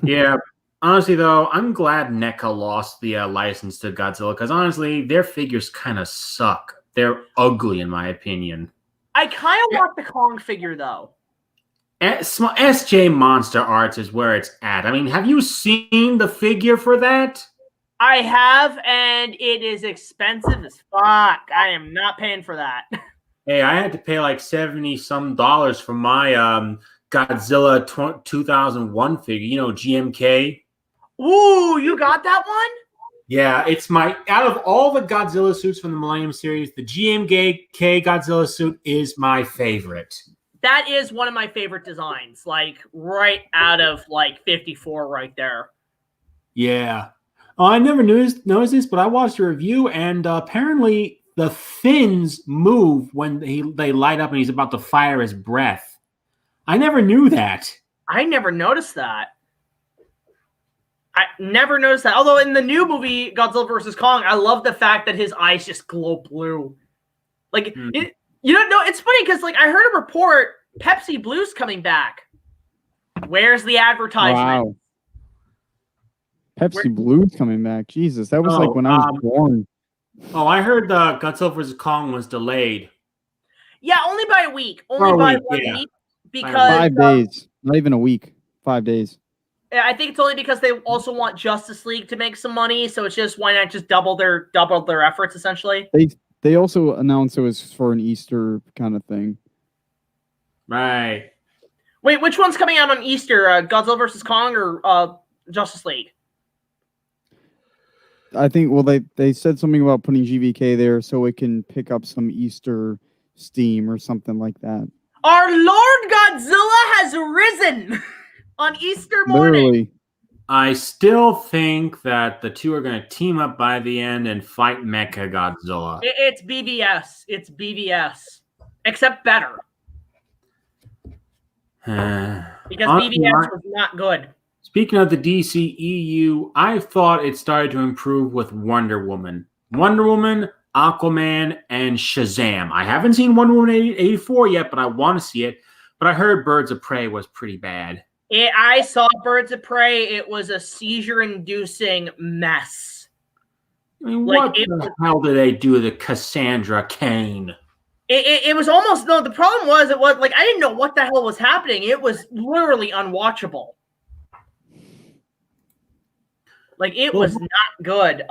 Yeah, honestly though, I'm glad NECA lost the license to Godzilla because honestly, their figures kind of suck. They're ugly in my opinion. I kind of want the Kong figure though. SJ Monster Arts is where it's at. I mean, have you seen the figure for that? I have, and it is expensive as fuck. I am not paying for that. Hey, I had to pay like $70-some for my Godzilla 2001 figure, you know, GMK. Ooh, you got that one? Yeah, it's out of all the Godzilla suits from the Millennium series, the GMK Godzilla suit is my favorite. That is one of my favorite designs, like right out of like 54 right there. Yeah. Oh, I never noticed this, but I watched a review and apparently the fins move when they light up and he's about to fire his breath. I never knew that. I never noticed that. I never noticed that. Although in the new movie, Godzilla vs. Kong, I love the fact that his eyes just glow blue. Like, you don't know. It's funny because, like, I heard a report Pepsi Blue's coming back. Where's the advertisement? Wow. Pepsi Blue's coming back. Jesus, that was like when I was born. Oh, I heard the Godzilla vs. Kong was delayed. Yeah, only by a week. Only by 1 week. Because 5 days, not even a week, 5 days. I think it's only because they also want Justice League to make some money, so it's just why not just double their efforts essentially. They also announced it was for an Easter kind of thing. Right. Wait, which one's coming out on Easter? Godzilla vs. Kong or Justice League? I think they said something about putting GVK there so it can pick up some Easter steam or something like that. Our Lord Godzilla has risen on Easter morning. Literally. I still think that the two are going to team up by the end and fight Mecha Godzilla. It's BBS. It's BBS. Except better. Because Honestly, BVS was not good. Speaking of the DCEU, I thought it started to improve with Wonder Woman. Wonder Woman, Aquaman, and Shazam. I haven't seen Wonder Woman 84 yet, but I want to see it. But I heard Birds of Prey was pretty bad. I saw Birds of Prey. It was a seizure-inducing mess. I mean, what the hell did they do to Cassandra Cain? It was almost, no, the problem was, it was like, I didn't know what the hell was happening. It was literally unwatchable. Like, it was not good.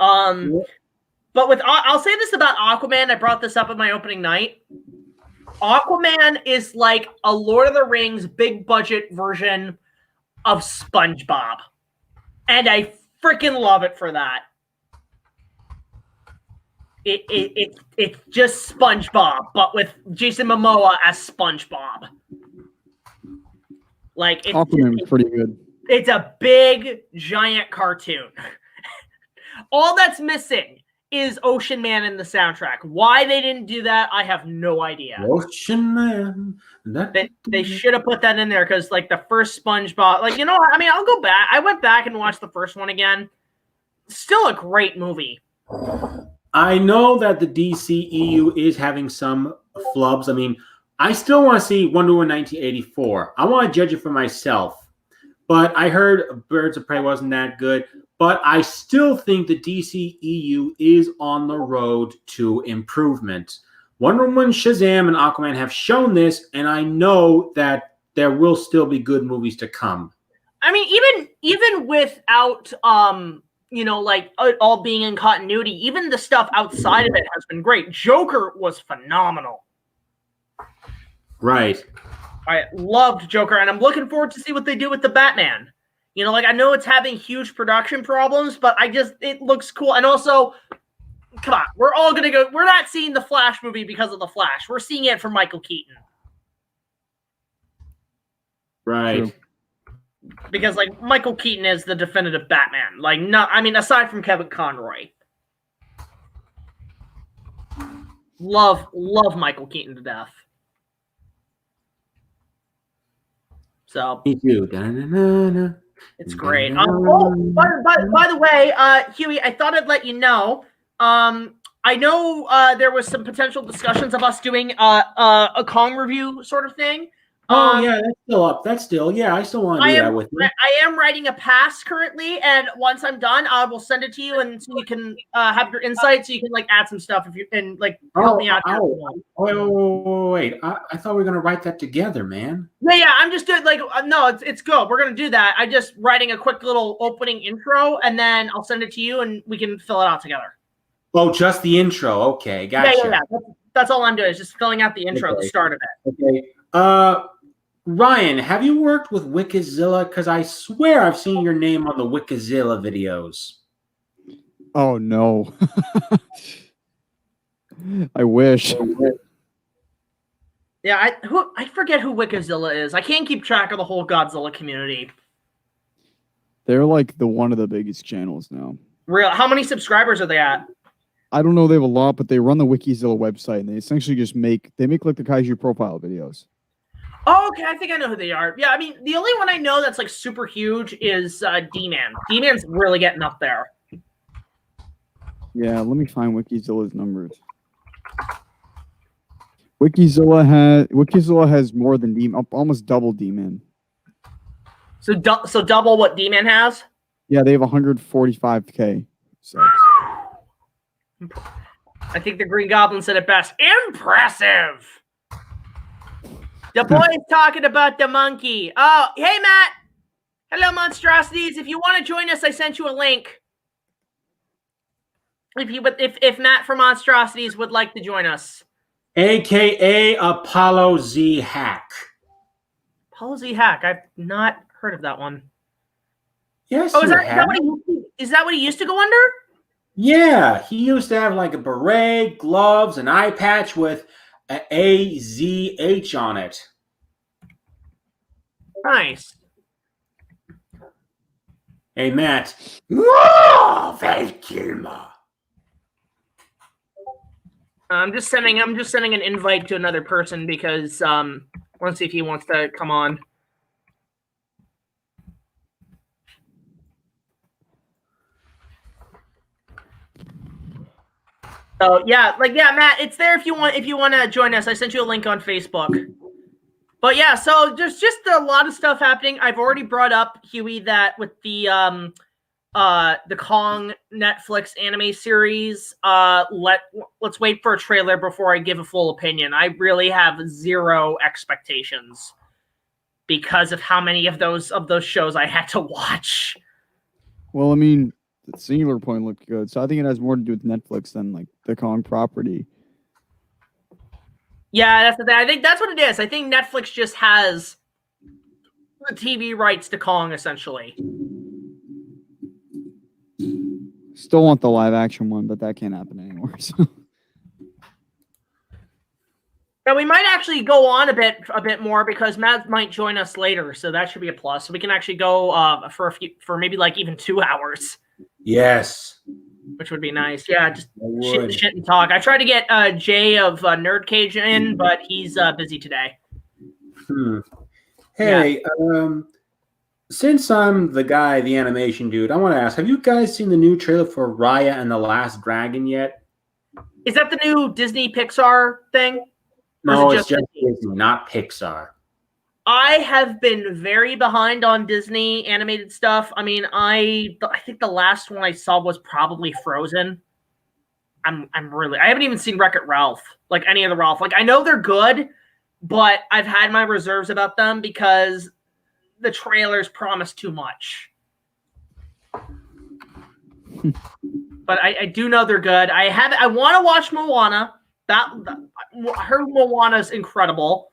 But with, I'll say this about Aquaman. I brought this up at my opening night. Aquaman is like a Lord of the Rings big budget version of SpongeBob. And I freaking love it for that. It's just SpongeBob, but with Jason Momoa as SpongeBob. Like, Aquaman was pretty good. It's a big, giant cartoon. All that's missing is Ocean Man in the soundtrack. Why they didn't do that, I have no idea. Ocean Man. They should have put that in there because, like, the first SpongeBob, like, you know, I mean, I'll go back. I went back and watched the first one again. Still a great movie. I know that the DCEU is having some flubs. I mean, I still want to see Wonder Woman 1984. I want to judge it for myself. But I heard Birds of Prey wasn't that good. But I still think the DCEU is on the road to improvement. Wonder Woman, Shazam, and Aquaman have shown this, and I know that there will still be good movies to come. I mean, even without you know, like, all being in continuity, even the stuff outside of it has been great. Joker was phenomenal. Right. I loved Joker, and I'm looking forward to see what they do with the Batman. You know, like, I know it's having huge production problems, but it looks cool. And also, come on, we're all going to go, we're not seeing the Flash movie because of the Flash. We're seeing it for Michael Keaton. Right. True. Because, like, Michael Keaton is the definitive Batman. Like, no, I mean, aside from Kevin Conroy. Love Michael Keaton to death. So Me too. Da-na-na-na. it's great. By the way, Hewy, I thought I'd let you know. I know there was some potential discussions of us doing a Kong review sort of thing. Oh, yeah, that's still up. That's still, yeah, I still want to do that with you. I am writing a pass currently, and once I'm done, I will send it to you, and so you can have your insights, so you can, like, add some stuff if you and, like, help me out. Wait. I thought we were going to write that together, man. Yeah, I'm just doing, like, no, it's good. We're going to do that. I'm just writing a quick little opening intro, and then I'll send it to you, and we can fill it out together. Oh, just the intro. Okay, gotcha. Yeah. That's all I'm doing is just filling out the intro at the start of it. Okay. Ryan, have you worked with Wikizilla? Because I swear I've seen your name on the Wikizilla videos. Oh, no. I wish. Yeah, I forget who Wikizilla is. I can't keep track of the whole Godzilla community. They're like one of the biggest channels now. Real? How many subscribers are they at? I don't know. They have a lot, but they run the Wikizilla website, and they essentially just make like the Kaiju profile videos. Oh, okay. I think I know who they are. Yeah, I mean, the only one I know that's, like, super huge is D-Man. D-Man's really getting up there. Yeah, let me find Wikizilla's numbers. Wikizilla has more than D-Man, almost double D-Man. So double what D-Man has? Yeah, they have 145K subs. I think the Green Goblin said it best. Impressive! The boy's talking about the monkey. Oh, hey, Matt. Hello, Monstrosities. If you want to join us, I sent you a link. If Matt from Monstrosities would like to join us. AKA Apollo Z Hack. Apollo Z Hack. I've not heard of that one. Yes, is that what he used to go under? Yeah, he used to have, like, a beret, gloves, an eye patch with AZH on it. Nice. Hey, Matt. Whoa, I'm just sending an invite to another person because I want to see if he wants to come on. So yeah, Matt, it's there if you want to join us. I sent you a link on Facebook. But yeah, so there's just a lot of stuff happening. I've already brought up, Hewy, that with the Kong Netflix anime series, let's wait for a trailer before I give a full opinion. I really have zero expectations because of how many of those shows I had to watch. Well, I mean, the Singular Point looked good, so I think it has more to do with Netflix than like the Kong property. Yeah, that's the thing. I think that's what it is. I think Netflix just has the TV rights to Kong, essentially. Still want the live action one, but that can't happen anymore. So. Now, we might actually go on a bit more because Matt might join us later, so that should be a plus. So we can actually go for maybe like even 2 hours. Yes. Which would be nice. Yeah, just shit and talk. I tried to get Jay of Nerd Cage in, but he's busy today. Hey, since I'm the animation dude, I want to ask, have you guys seen the new trailer for Raya and the Last Dragon yet? Is that the new Disney Pixar thing? No, it's just Disney, not Pixar. I have been very behind on Disney animated stuff. I mean, I think the last one I saw was probably Frozen. I haven't even seen Wreck-It Ralph, like any of the Ralph. Like I know they're good, but I've had my reserves about them because the trailers promise too much. But I do know they're good. I want to watch Moana. I heard Moana's incredible,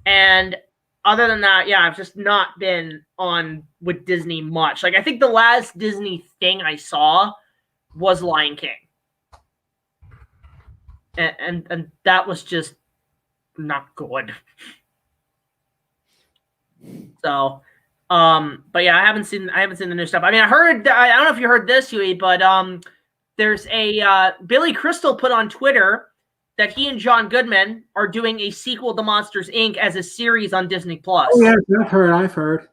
and other than that, yeah, I've just not been on with Disney much. Like, I think the last Disney thing I saw was Lion King. And that was just not good. So, but yeah, I haven't seen the new stuff. I mean, I don't know if you heard this, Huey, but there's a Billy Crystal put on Twitter that he and John Goodman are doing a sequel to Monsters, Inc. as a series on Disney+. Oh, yeah, I've heard.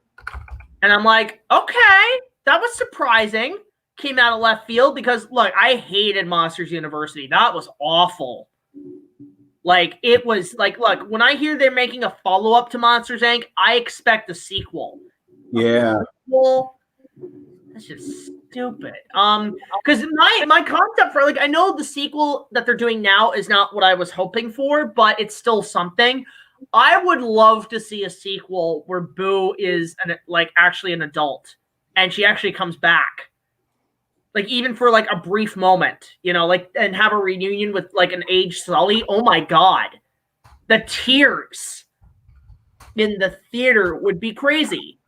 And I'm like, okay, that was surprising. Came out of left field because, look, I hated Monsters University. That was awful. Like, it was, like, look, when I hear they're making a follow-up to Monsters, Inc., I expect a sequel. Yeah. That's just stupid. Because my concept for, like, I know the sequel that they're doing now is not what I was hoping for, but it's still something. I would love to see a sequel where Boo is actually an adult and she actually comes back, like even for like a brief moment, you know, like, and have a reunion with like an aged Sully. Oh my God, the tears in the theater would be crazy.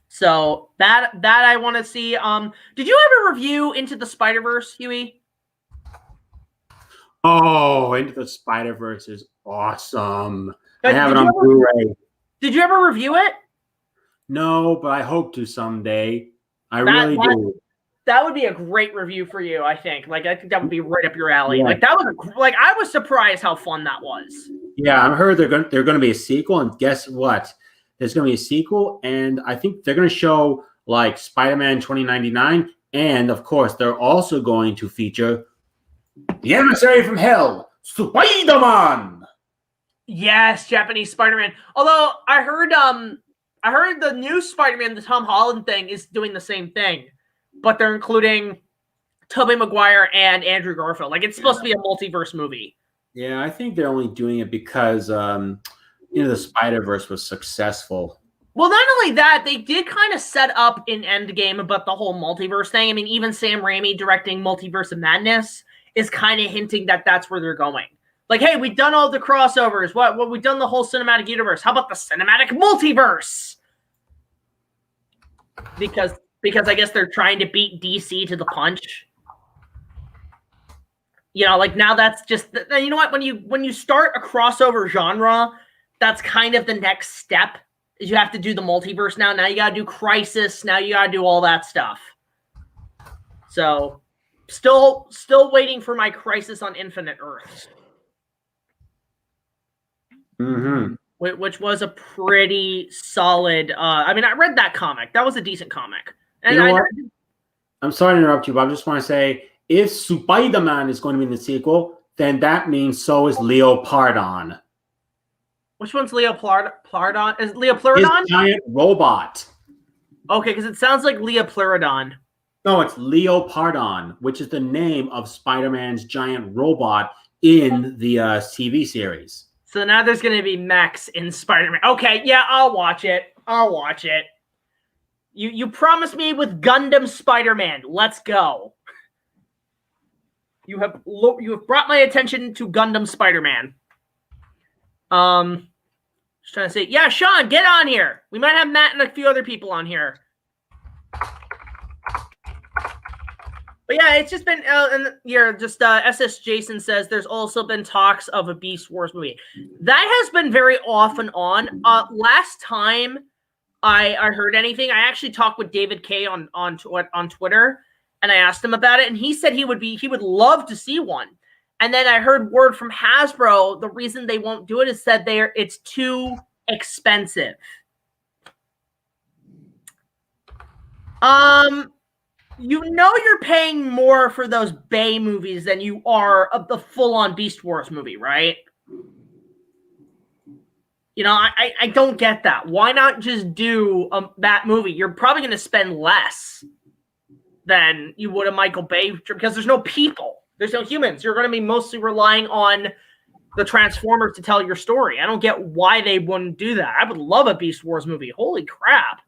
So that I want to see. Did you ever review Into the Spider-Verse, Huey? Oh, Into the Spider-Verse is awesome. I have it on Blu-ray. Did you ever review it? No, but I hope to someday. I really do. That would be a great review for you, I think. Like, I think that would be right up your alley. Yeah. Like, that was I was surprised how fun that was. Yeah, I heard they're going to be a sequel, and guess what? There's going to be a sequel, and I think they're going to show like Spider-Man 2099, and of course, they're also going to feature the emissary from hell, Spider-Man. Yes, Japanese Spider-Man. Although I heard the new Spider-Man, the Tom Holland thing, is doing the same thing, but they're including Tobey Maguire and Andrew Garfield. Like, it's supposed to be a multiverse movie. Yeah, I think they're only doing it because the Spider-Verse was successful. Well, not only that, they did kind of set up in Endgame about the whole multiverse thing. I mean, even Sam Raimi directing Multiverse of Madness is kind of hinting that that's where they're going. Like, hey, we've done all the crossovers. What we've done the whole cinematic universe. How about the cinematic multiverse? Because I guess they're trying to beat DC to the punch. You know, like, now that's just, you know what? When you start a crossover genre, that's kind of the next step, is you have to do the multiverse now. Now you got to do Crisis. Now you got to do all that stuff. So, still waiting for my Crisis on Infinite Earths. Mm-hmm. Which was a pretty solid. I mean, I read that comic. That was a decent comic. And you know what? I'm sorry to interrupt you, but I just want to say if Spider-Man is going to be in the sequel, then that means so is Leopardon. Which one's Leopardon? Is His Leopardon? giant robot. Okay, because it sounds like Leopardon. No, it's Leopardon, which is the name of Spider-Man's giant robot in the TV series. So now there's going to be mechs in Spider-Man. Okay, yeah, I'll watch it. I'll watch it. You promised me with Gundam Spider-Man. Let's go. You have brought my attention to Gundam Spider-Man. Just trying to say, yeah, Sean, get on here. We might have Matt and a few other people on here. But yeah, it's just been, and here, just SS Jason says there's also been talks of a Beast Wars movie. That has been very off and on. Last time I heard anything, I actually talked with David K on Twitter, and I asked him about it, and he said he would love to see one. And then I heard word from Hasbro, the reason they won't do it is that it's too expensive. You know you're paying more for those Bay movies than you are of the full-on Beast Wars movie, right? You know, I don't get that. Why not just do that movie? You're probably going to spend less than you would a Michael Bay, because there's no people. There's no humans. You're going to be mostly relying on the Transformers to tell your story. I don't get why they wouldn't do that. I would love a Beast Wars movie. Holy crap.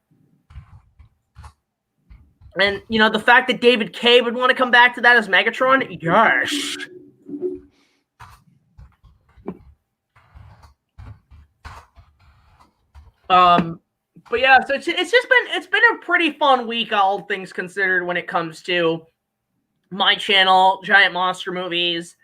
And, you know, the fact that David K would want to come back to that as Megatron, yes. But yeah, so it's been a pretty fun week, all things considered, when it comes to my channel, Giant Monster Movies,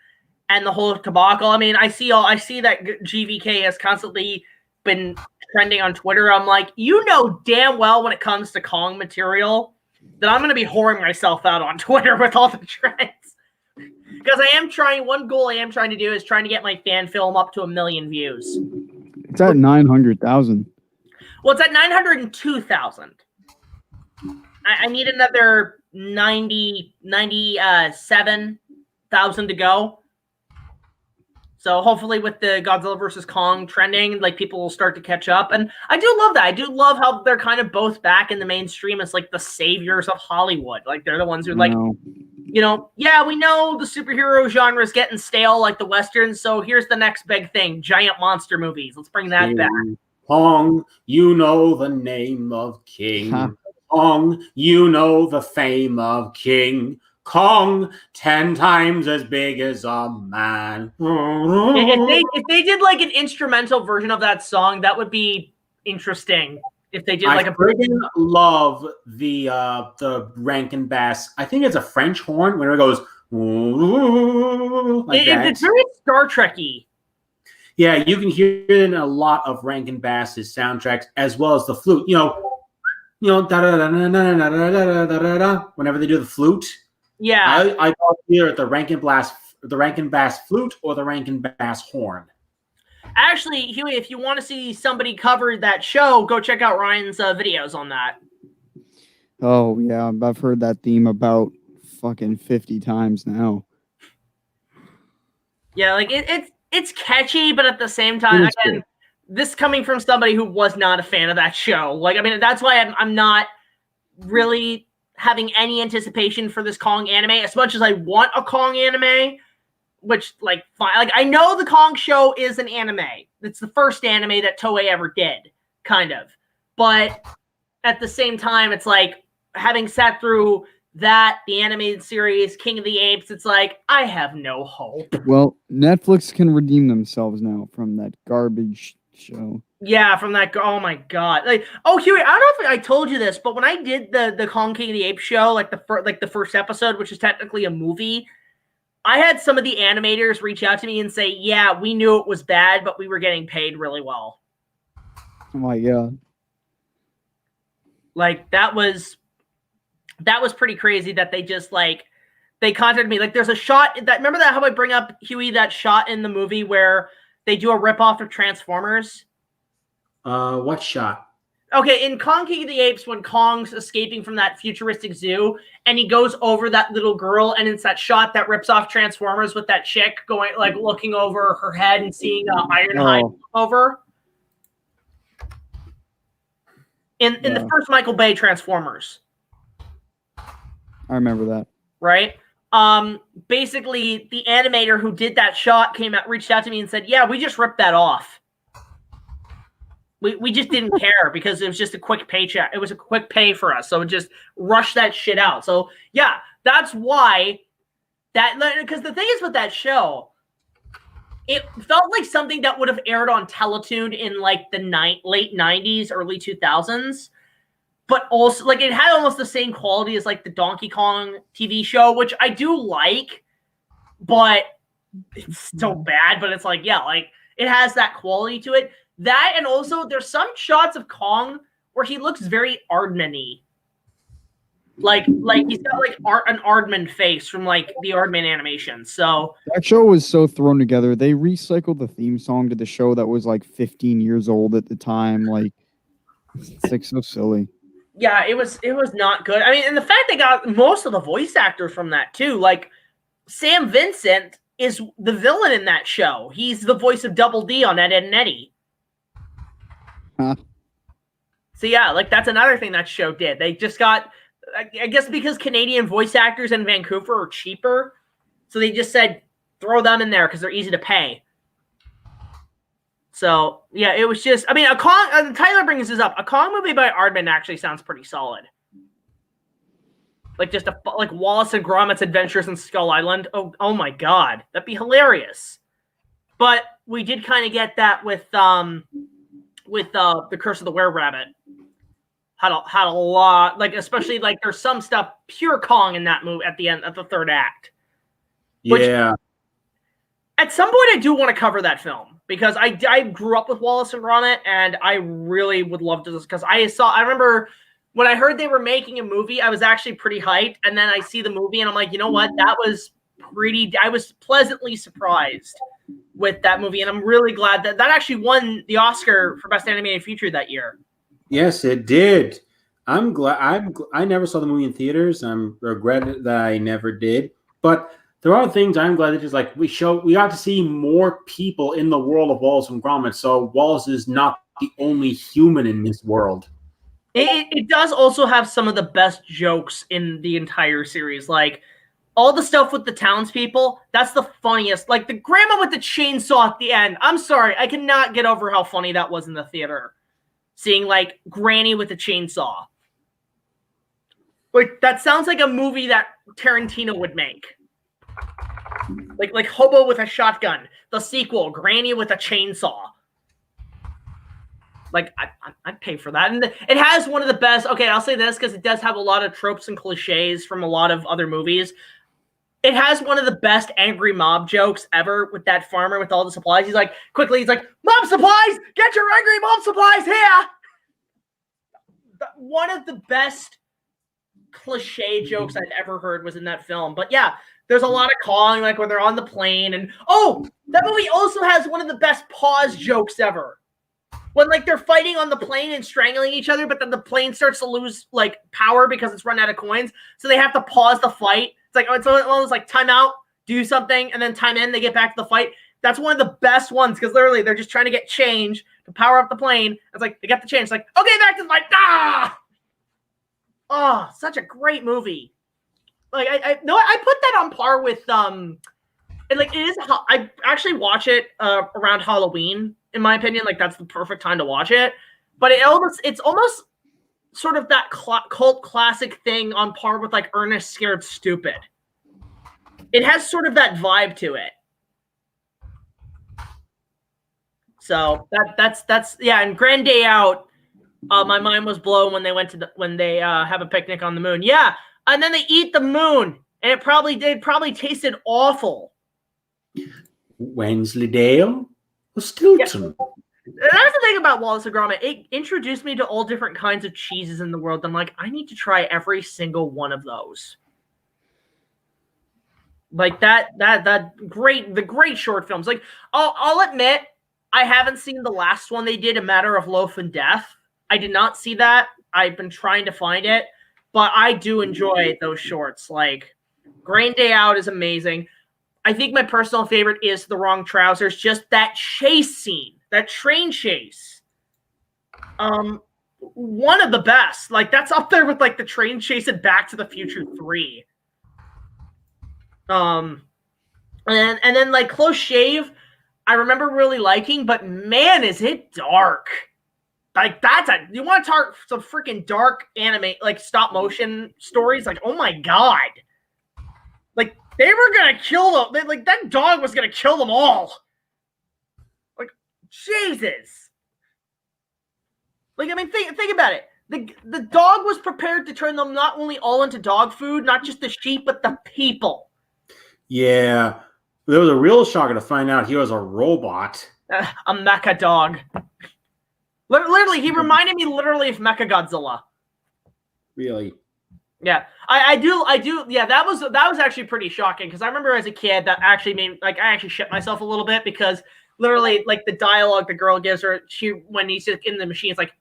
and the whole debacle. I mean, I see that GVK has constantly been trending on Twitter. I'm like, you know damn well when it comes to Kong material that I'm going to be whoring myself out on Twitter with all the trends. Because one goal I am trying to do is trying to get my fan film up to 1 million views. It's at 900,000. Well, it's at 902,000. I need another 97,000 to go. So hopefully with the Godzilla versus Kong trending, like, people will start to catch up. And I do love that. I do love how they're kind of both back in the mainstream as like the saviors of Hollywood. Like, they're the ones who are like, you know, yeah, we know the superhero genre is getting stale like the Westerns. So here's the next big thing. Giant monster movies. Let's bring that back. Kong, you know the name of King. Huh. Kong, you know the fame of King. Kong, 10 times as big as a man. If they did like an instrumental version of that song, that would be interesting. If they did like I friggin' love the Rankin Bass. I think it's a French horn when it goes like that. It's very Star Trek-y. Yeah, you can hear it in a lot of Rankin Bass's soundtracks, as well as the flute. You know, da da da da da da da da da. Whenever they do the flute. Yeah, I call it either the Rankin Bass flute or the Rankin Bass horn. Actually, Huey, if you want to see somebody cover that show, go check out Ryan's videos on that. Oh yeah, I've heard that theme about fucking 50 times now. Yeah, like it's catchy, but at the same time, again, this coming from somebody who was not a fan of that show. Like, I mean, that's why I'm not really having any anticipation for this Kong anime as much as I want a Kong anime, which, like, fine. Like, I know the Kong show is an anime. It's the first anime that Toei ever did, kind of. But at the same time, it's like, having sat through that, the animated series, King of the Apes, it's like, I have no hope. Well, Netflix can redeem themselves now from that garbage show. Yeah, from that. Oh my god! Like, oh, Huey, I don't know if I told you this, but when I did the Kong King of the Apes show, like the first episode, which is technically a movie, I had some of the animators reach out to me and say, "Yeah, we knew it was bad, but we were getting paid really well." Oh my god! Like, that was pretty crazy that they just, like, they contacted me. Like, there's a shot that, remember that, how I bring up, Huey, that shot in the movie where they do a ripoff of Transformers? What shot? Okay, in Kong King of the Apes, when Kong's escaping from that futuristic zoo, and he goes over that little girl, and it's that shot that rips off Transformers with that chick going, like, looking over her head and seeing Ironhide over. In the first Michael Bay Transformers. I remember that. Right? Basically, the animator who did that shot reached out to me and said, yeah, we just ripped that off. We just didn't care because it was just a quick paycheck. It was a quick pay for us. So it just rushed that shit out. So yeah, that's why because the thing is with that show, it felt like something that would have aired on Teletoon in like the late 90s, early 2000s. But also, like, it had almost the same quality as like the Donkey Kong TV show, which I do like, but it's so bad. But it's like, yeah, like it has that quality to it. That, and also there's some shots of Kong where he looks very Aardman-y. Like he's got like an Aardman face from like the Aardman animation. So that show was so thrown together. They recycled the theme song to the show that was like 15 years old at the time. Like, it's like so silly. Yeah, it was not good. I mean, and the fact they got most of the voice actors from that too. Like Sam Vincent is the villain in that show. He's the voice of Double D on Ed, Edd n Eddy. Huh. So yeah, like that's another thing that show did. They just got, I guess because Canadian voice actors in Vancouver are cheaper, so they just said throw them in there because they're easy to pay. So yeah, it was just, I mean, a Kong. Tyler brings this up. A Kong movie by Aardman actually sounds pretty solid. Like just like Wallace and Gromit's Adventures in Skull Island. Oh my God, that'd be hilarious. But we did kind of get that with the Curse of the Were-Rabbit. Had a lot, like, especially like there's some stuff pure Kong in that movie at the end of the third act. Yeah. At some point, I do want to cover that film because I grew up with Wallace and Gromit, and I really would love to, because I remember when I heard they were making a movie, I was actually pretty hyped, and then I see the movie and I'm like, you know what, I was pleasantly surprised with that movie, and I'm really glad that actually won the Oscar for Best Animated Feature that year. Yes, it did. I'm glad. I never saw the movie in theaters. I'm regretting that I never did. But there are things I'm glad that just like we got to see more people in the world of Wallace and Gromit. So Wallace is not the only human in this world. It does also have some of the best jokes in the entire series. Like all the stuff with the townspeople, that's the funniest. Like the grandma with the chainsaw at the end. I'm sorry, I cannot get over how funny that was in the theater. Seeing like Granny with a chainsaw. Like that sounds like a movie that Tarantino would make. Like Hobo with a Shotgun. The sequel, Granny with a Chainsaw. Like I'd pay for that. And it has one of the best. Okay, I'll say this because it does have a lot of tropes and cliches from a lot of other movies. It has one of the best angry mob jokes ever with that farmer with all the supplies. He's like, mob supplies! Get your angry mob supplies here! One of the best cliche jokes I've ever heard was in that film. But yeah, there's a lot of calling, like when they're on the plane. And that movie also has one of the best pause jokes ever. When like they're fighting on the plane and strangling each other, but then the plane starts to lose like power because it's run out of coins. So they have to pause the fight. It's almost like time out, do something, and then time in, they get back to the fight. That's one of the best ones because literally they're just trying to get change to power up the plane. It's like they get the change. It's like, okay, back to the fight. Ah! Oh, such a great movie. Like I put that on par with and like it is. I actually watch it around Halloween, in my opinion. Like that's the perfect time to watch it. But it's almost sort of that cult classic thing on par with like Ernest Scared Stupid. It has sort of that vibe to it. So that's yeah. And Grand Day Out, my mind was blown when they went to when they have a picnic on the moon. Yeah, and then they eat the moon, and it probably tasted awful. Wensleydale or Stilton. Yeah. That's the thing about Wallace and Gromit. It introduced me to all different kinds of cheeses in the world. I'm like, I need to try every single one of those. Like the great short films. Like I'll admit, I haven't seen the last one they did, A Matter of Loaf and Death. I did not see that. I've been trying to find it, but I do enjoy those shorts. Like, Grain Day Out is amazing. I think my personal favorite is The Wrong Trousers. Just that chase scene, that train chase. One of the best. Like, that's up there with like the train chase in Back to the Future 3. And then like Close Shave, I remember really liking, but man, is it dark. Like, you want to talk some freaking dark anime, like stop motion stories? Like, oh my god. Like, they were going to kill them. Like, that dog was going to kill them all. Like, Jesus. Like, I mean, think about it. The dog was prepared to turn them not only all into dog food, not just the sheep, but the people. Yeah. There was a real shocker to find out he was a robot. A mecha dog. Literally, he reminded me literally of Mechagodzilla. Really? Yeah, I do. Yeah, that was actually pretty shocking because I remember as a kid that actually made I actually shit myself a little bit because literally like the dialogue the girl gives her when he's just in the machine, it's like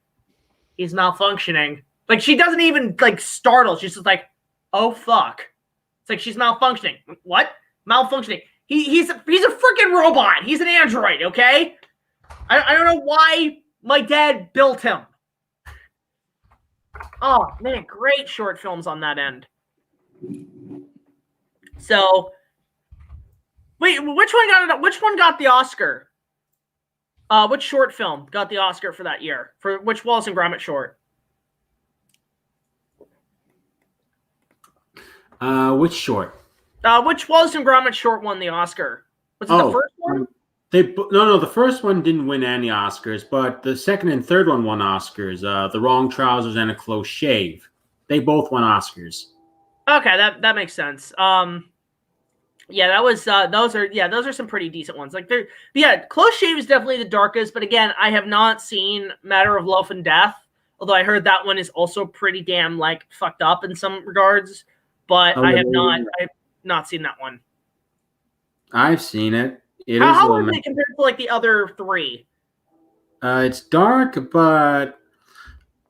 he's malfunctioning. Like she doesn't even like startle. She's just like, oh fuck. It's like she's malfunctioning. What? Malfunctioning. He's a freaking robot. He's an android. Okay. I don't know why my dad built him. Oh man, great short films on that end. So, wait, which one got the Oscar? Which short film got the Oscar for that year? For which Wallace and Gromit short? Which short? Which Wallace and Gromit short won the Oscar? Was it the first one? No, the first one didn't win any Oscars, but the second and third one won Oscars. The Wrong Trousers and A Close Shave. They both won Oscars. Okay, that makes sense. Yeah, that was those are some pretty decent ones. Like Close Shave is definitely the darkest, but again, I have not seen Matter of Loaf and Death, although I heard that one is also pretty damn like fucked up in some regards, but I have not seen that one. I've seen it. How is it compared to like the other three? It's dark, but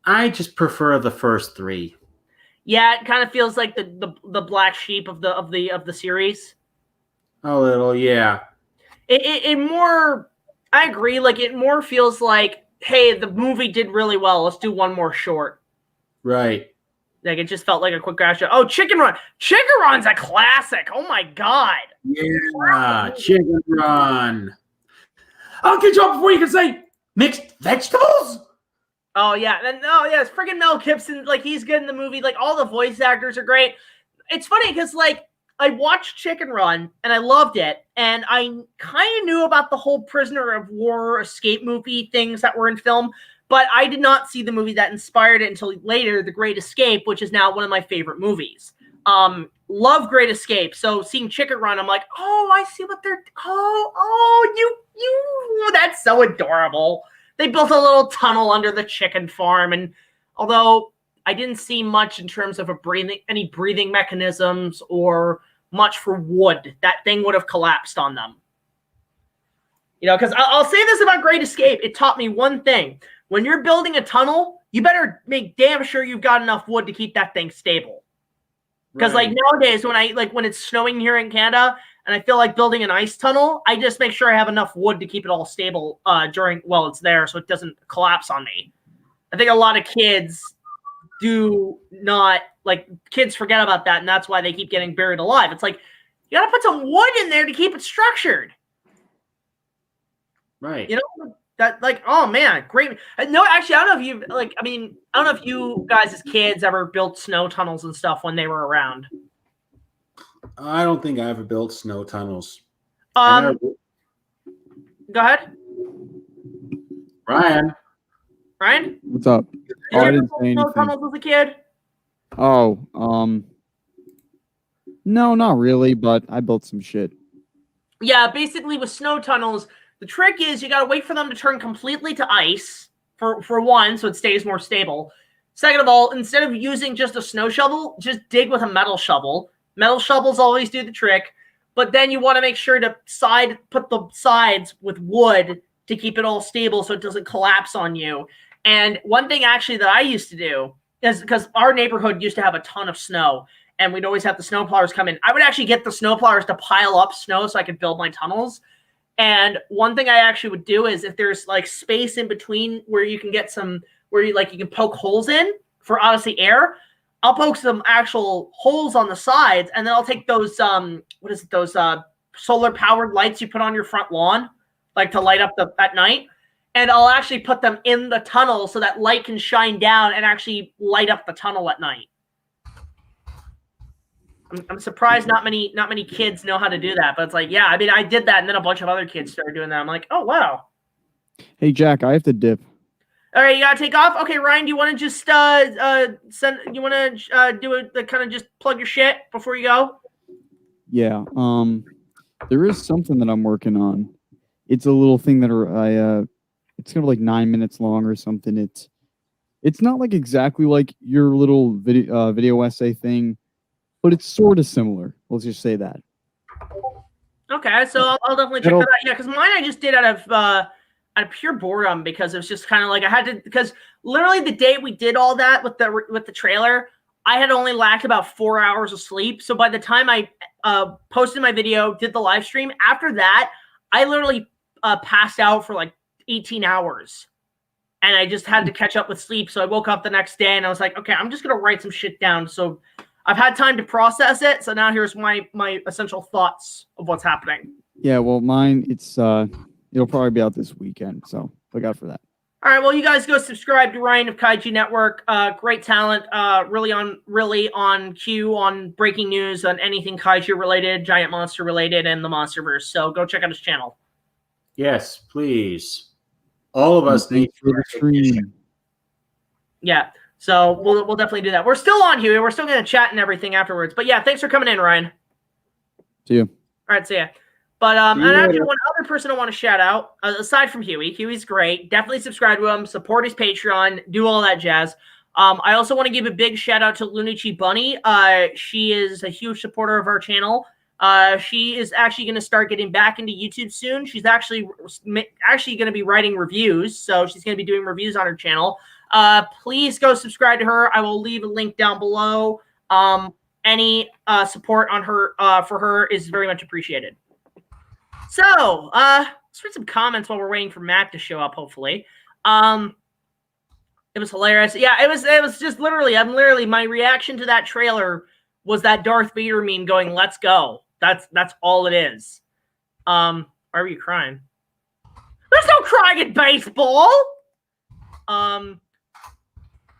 I just prefer the first three. Yeah, it kind of feels like the black sheep of the series. A little, yeah. It more, I agree. Like it more feels like, hey, the movie did really well. Let's do one more short. Right. Like it just felt like a quick crash. Oh, Chicken Run! Chicken Run's a classic. Oh my god. Yeah, Chicken Run. I'll get you up before you can say mixed vegetables. Oh yeah, it's freaking Mel Gibson. Like he's good in the movie. Like all the voice actors are great. It's funny because like I watched Chicken Run and I loved it, and I kind of knew about the whole prisoner of war escape movie things that were in film, but I did not see the movie that inspired it until later, The Great Escape, which is now one of my favorite movies. Love Great Escape. So seeing Chicken Run, I'm like, oh, I see what they're. You. That's so adorable. They built a little tunnel under the chicken farm, and although I didn't see much in terms of any breathing mechanisms or much for wood, that thing would have collapsed on them. You know, because I'll say this about Great Escape. It taught me one thing. When you're building a tunnel, you better make damn sure you've got enough wood to keep that thing stable. Because like nowadays, when it's snowing here in Canada and I feel like building an ice tunnel, I just make sure I have enough wood to keep it all stable while it's there so it doesn't collapse on me. I think a lot of kids kids forget about that, and that's why they keep getting buried alive. It's like, you gotta put some wood in there to keep it structured. Right. You know? That like, oh man, great. No, actually, I don't know if you guys as kids ever built snow tunnels and stuff when they were around. I don't think I ever built snow tunnels. Go ahead. Ryan? What's up? Did you I ever didn't build say snow anything. tunnels as a kid? No, not really, but I built some shit. Yeah, basically with snow tunnels, the trick is you gotta wait for them to turn completely to ice for one, so it stays more stable. Second of all, instead of using just a snow shovel, just dig with a metal shovel. Metal shovels always do the trick, but then you want to make sure to put the sides with wood to keep it all stable so it doesn't collapse on you. And one thing actually that I used to do is because our neighborhood used to have a ton of snow, and we'd always have the snowplowers come in. I would actually get the snowplowers to pile up snow so I could build my tunnels. And one thing I actually would do is if there's like space in between where you can get some, where you can poke holes in for obviously air, I'll poke some actual holes on the sides, and then I'll take those those solar powered lights you put on your front lawn, like to light up at night, and I'll actually put them in the tunnel so that light can shine down and actually light up the tunnel at night. I'm surprised not many kids know how to do that, but it's like, yeah, I mean, I did that, and then a bunch of other kids started doing that. I'm like, oh wow. Hey Jack, I have to dip. All right, you gotta take off. Okay, Ryan, do you want to just send? You want to do it? Kind of just plug your shit before you go. Yeah. There is something that I'm working on. It's a little thing that it's gonna be like 9 minutes long or something. It's not like exactly like your little video essay thing, but it's sort of similar. Let's just say that. Okay, so I'll definitely check that out. Yeah, because mine I just did out of pure boredom, because it was just kind of like I had to, because literally the day we did all that with the trailer, I had only lacked about 4 hours of sleep. So by the time I posted my video, did the live stream, after that, I literally passed out for like 18 hours. And I just had to catch up with sleep. So I woke up the next day and I was like, okay, I'm just going to write some shit down. So I've had time to process it. So now here's my essential thoughts of what's happening. Yeah, well, mine, it'll probably be out this weekend. So look out for that. All right, well, you guys go subscribe to Ryan of Kaiju Network. Great talent, really on cue on breaking news on anything Kaiju related, giant monster related, and the Monsterverse. So go check out his channel. Yes, please. All of us need for the stream. Yeah, so we'll definitely do that. We're still on, Hewy. We're still going to chat and everything afterwards. But yeah, thanks for coming in, Ryan. See you. All right, see ya. But and actually, one other person I want to shout out, aside from Hewy. Hewy's great. Definitely subscribe to him, support his Patreon, do all that jazz. I also want to give a big shout out to LUNACHI Bunny. She is a huge supporter of our channel. She is actually going to start getting back into YouTube soon. She's actually going to be writing reviews, so she's going to be doing reviews on her channel. Please go subscribe to her. I will leave a link down below. Any support on her for her is very much appreciated. So, let's read some comments while we're waiting for Matt to show up, hopefully. It was hilarious. Yeah, it was just literally, my reaction to that trailer was that Darth Vader meme going, "Let's go." That's all it is. Why are you crying? There's no crying in baseball.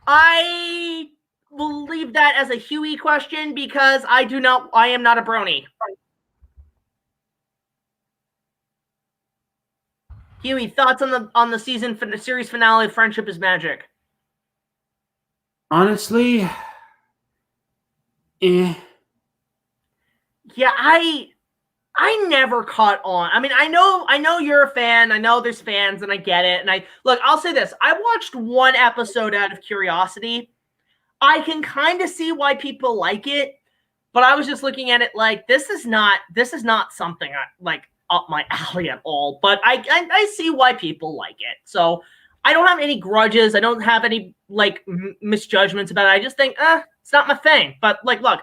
I will leave that as a Hewy question because I am not a brony. Hewy, thoughts on the series finale of Friendship is Magic? Honestly, yeah, I never caught on. I mean, I know you're a fan. I know there's fans, and I get it. And I'll say this: I watched one episode out of curiosity. I can kind of see why people like it, but I was just looking at it like this is not something I like up my alley at all. But I see why people like it. So I don't have any grudges. I don't have any like misjudgments about it. I just think, it's not my thing. But like, look,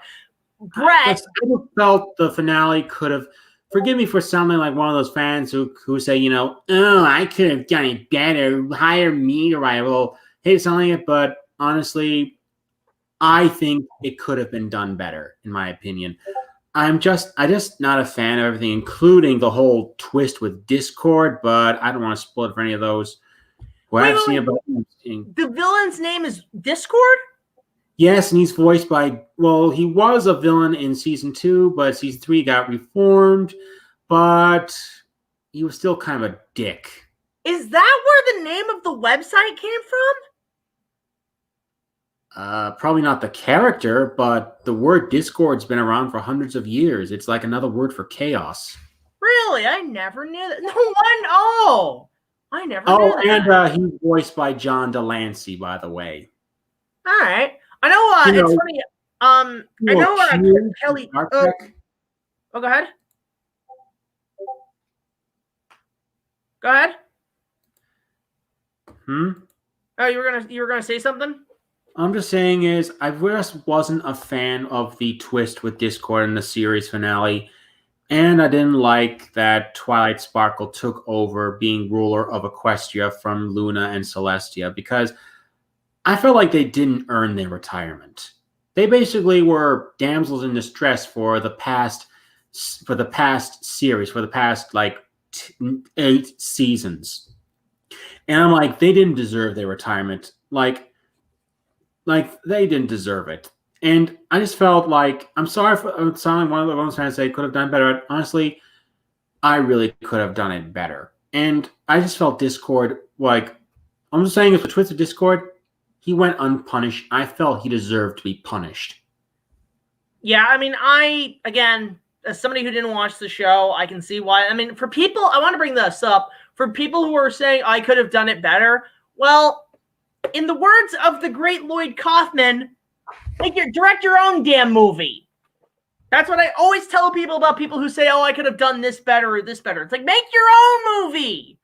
Brett, I felt the finale could have. Forgive me for sounding like one of those fans who say, oh, I could have done it better. Hire me to write. Well, hate selling it, but honestly, I think it could have been done better, in my opinion. I just not a fan of everything, including the whole twist with Discord. But I don't want to spoil it for any of those. The villain's name is Discord? Yes, and he's voiced by, he was a villain in Season 2, but Season 3 got reformed, but he was still kind of a dick. Is that where the name of the website came from? Probably not the character, but the word Discord's been around for hundreds of years. It's like another word for chaos. Really? I never knew that. I never knew that. And he's voiced by John Delancey, by the way. All right. I know, it's funny. I know Kelly. Go ahead. Go ahead. Oh, you were gonna say something? I'm just saying is I just wasn't a fan of the twist with Discord in the series finale, and I didn't like that Twilight Sparkle took over being ruler of Equestria from Luna and Celestia, because I felt like they didn't earn their retirement. They basically were damsels in distress for the past series, for the past like 8 seasons, and I'm like, they didn't deserve their retirement. Like they didn't deserve it. And I just felt like, I'm sorry for sounding one of the ones trying to say could have done better. Honestly, I really could have done it better. And I just felt Discord, like, I'm just saying, if the twist of Discord, he went unpunished. I felt he deserved to be punished. Yeah, I mean, again, as somebody who didn't watch the show, I can see why. I mean, for people, I want to bring this up. For people who are saying I could have done it better, well, in the words of the great Lloyd Kaufman, direct your own damn movie. That's what I always tell people about people who say, oh, I could have done this better or this better. It's like, make your own movie.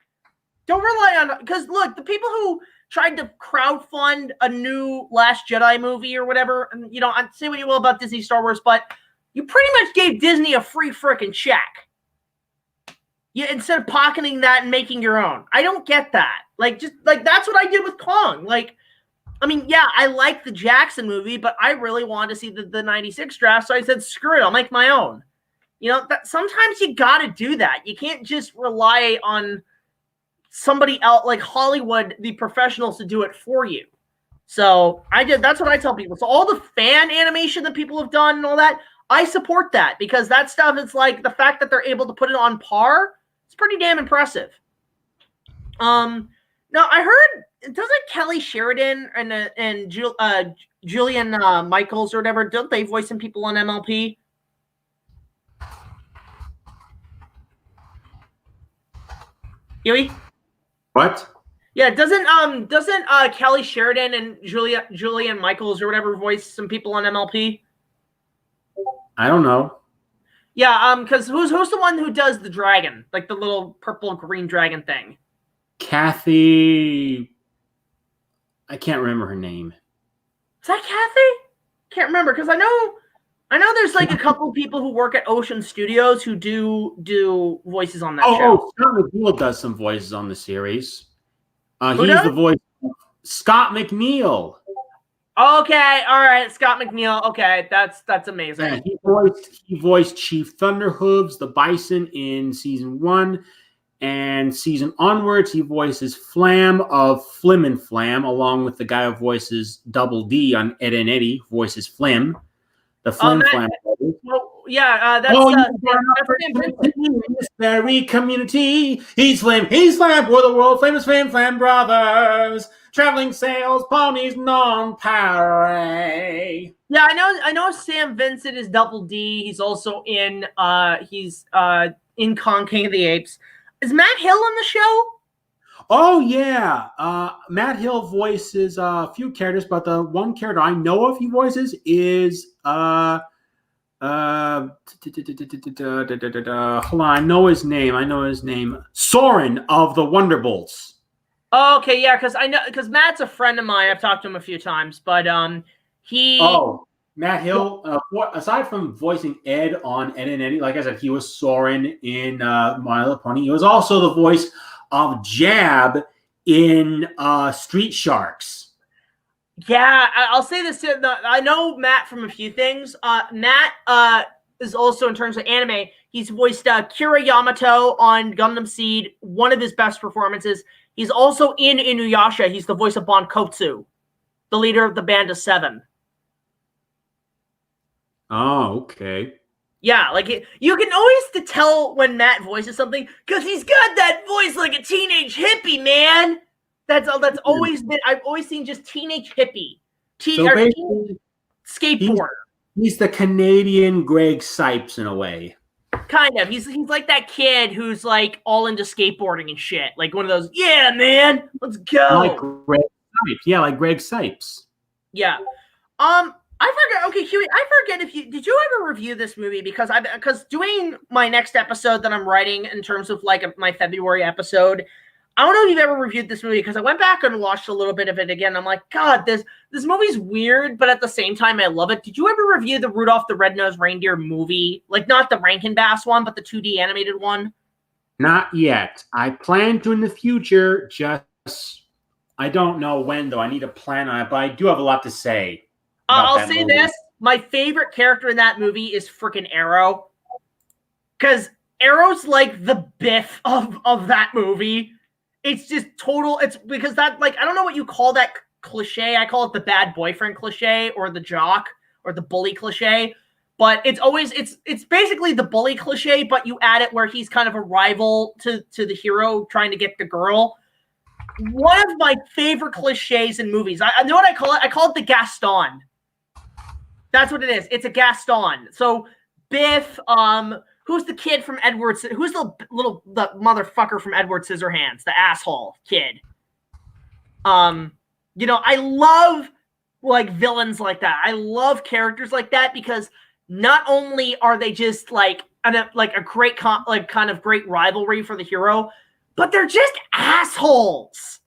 Don't rely on, because look, the people who tried to crowdfund a new Last Jedi movie or whatever, and I say what you will about Disney Star Wars, but you pretty much gave Disney a free frickin' check. Instead of pocketing that and making your own. I don't get that. That's what I did with Kong. I mean, yeah, I like the Jackson movie, but I really wanted to see the 96 draft, so I said, screw it, I'll make my own. Sometimes you gotta do that. You can't just rely on somebody else, like Hollywood, the professionals, to do it for you. So that's what I tell people. So all the fan animation that people have done and all that, I support that, because that stuff is like, the fact that they're able to put it on par, it's pretty damn impressive. Now I heard, doesn't Kelly Sheridan and Julian Michaels or whatever, don't they voice some people on MLP? Hewy? What? Yeah, doesn't Kelly Sheridan and Julian Michaels or whatever voice some people on MLP? I don't know. Yeah, because who's the one who does the dragon, like the little purple green dragon thing? Kathy. I can't remember her name. Is that Kathy? Can't remember, because I know there's like a couple people who work at Ocean Studios who do voices on that show. Oh, Scott McNeil does some voices on the series. Who He's does? the voice of Scott McNeil. Okay, all right, Scott McNeil. Okay, that's amazing. Yeah, he voiced Chief Thunderhooves, the Bison, in season 1, and season onwards he voices Flam of Flim and Flam, along with the guy who voices Double D on Ed and Eddie, voices Flim, the Flim Flam brothers. Well, yeah, that's in this very community. He's Flim, we're the world famous Flam Brothers. Traveling sales, ponies, non-pare. Yeah, I know Sam Vincent is Double D. He's also in Kong King of the Apes. Is Matt Hill on the show? Oh yeah. Matt Hill voices a few characters, but the one character I know of he voices is hold on, I know his name. Soren of the Wonderbolts. Oh, okay, yeah, because Matt's a friend of mine. I've talked to him a few times, but he. Oh, Matt Hill. Aside from voicing Ed on Ed and Eddie, like I said, he was Soren in My Little Pony. He was also the voice of Jab in Street Sharks. Yeah, I'll say this. I know Matt from a few things. Matt is also, in terms of anime, he's voiced Kira Yamato on Gundam Seed, one of his best performances. He's also in Inuyasha. He's the voice of Bonkotsu, the leader of the Band of Seven. Oh, okay. Yeah, like you can always tell when Matt voices something because he's got that voice like a teenage hippie, man. That's always been. I've always seen just teenage hippie, teenage skateboarder. He's the Canadian Greg Sipes in a way. Kind of. He's like that kid who's like all into skateboarding and shit. Like one of those, yeah, man, let's go. Like Greg Sipes. Yeah, like Greg Sipes. Yeah. I forget. Okay, Hewy, I forget if did you ever review this movie? Because doing my next episode that I'm writing in terms of like my February episode, I don't know if you've ever reviewed this movie, because I went back and watched a little bit of it again. I'm like, God, this movie's weird, but at the same time, I love it. Did you ever review the Rudolph the Red-Nosed Reindeer movie? Like, not the Rankin Bass one, but the 2D animated one? Not yet. I plan to in the future, just I don't know when, though. I need to plan on it, but I do have a lot to say. I'll say this. My favorite character in that movie is freaking Arrow. Because Arrow's like the Biff of that movie. It's just total. It's because that, like, I don't know what you call that cliche. I call it the bad boyfriend cliche, or the jock, or the bully cliche. But it's always, it's basically the bully cliche, but you add it where he's kind of a rival to the hero trying to get the girl. One of my favorite cliches in movies. I know what I call it. I call it the Gaston. That's what it is. It's a Gaston. So Biff, who's the kid from Edward? Who's the motherfucker from Edward Scissorhands? The asshole kid. You know, I love like villains like that. I love characters like that, because not only are they just like a great kind of great rivalry for the hero, but they're just assholes.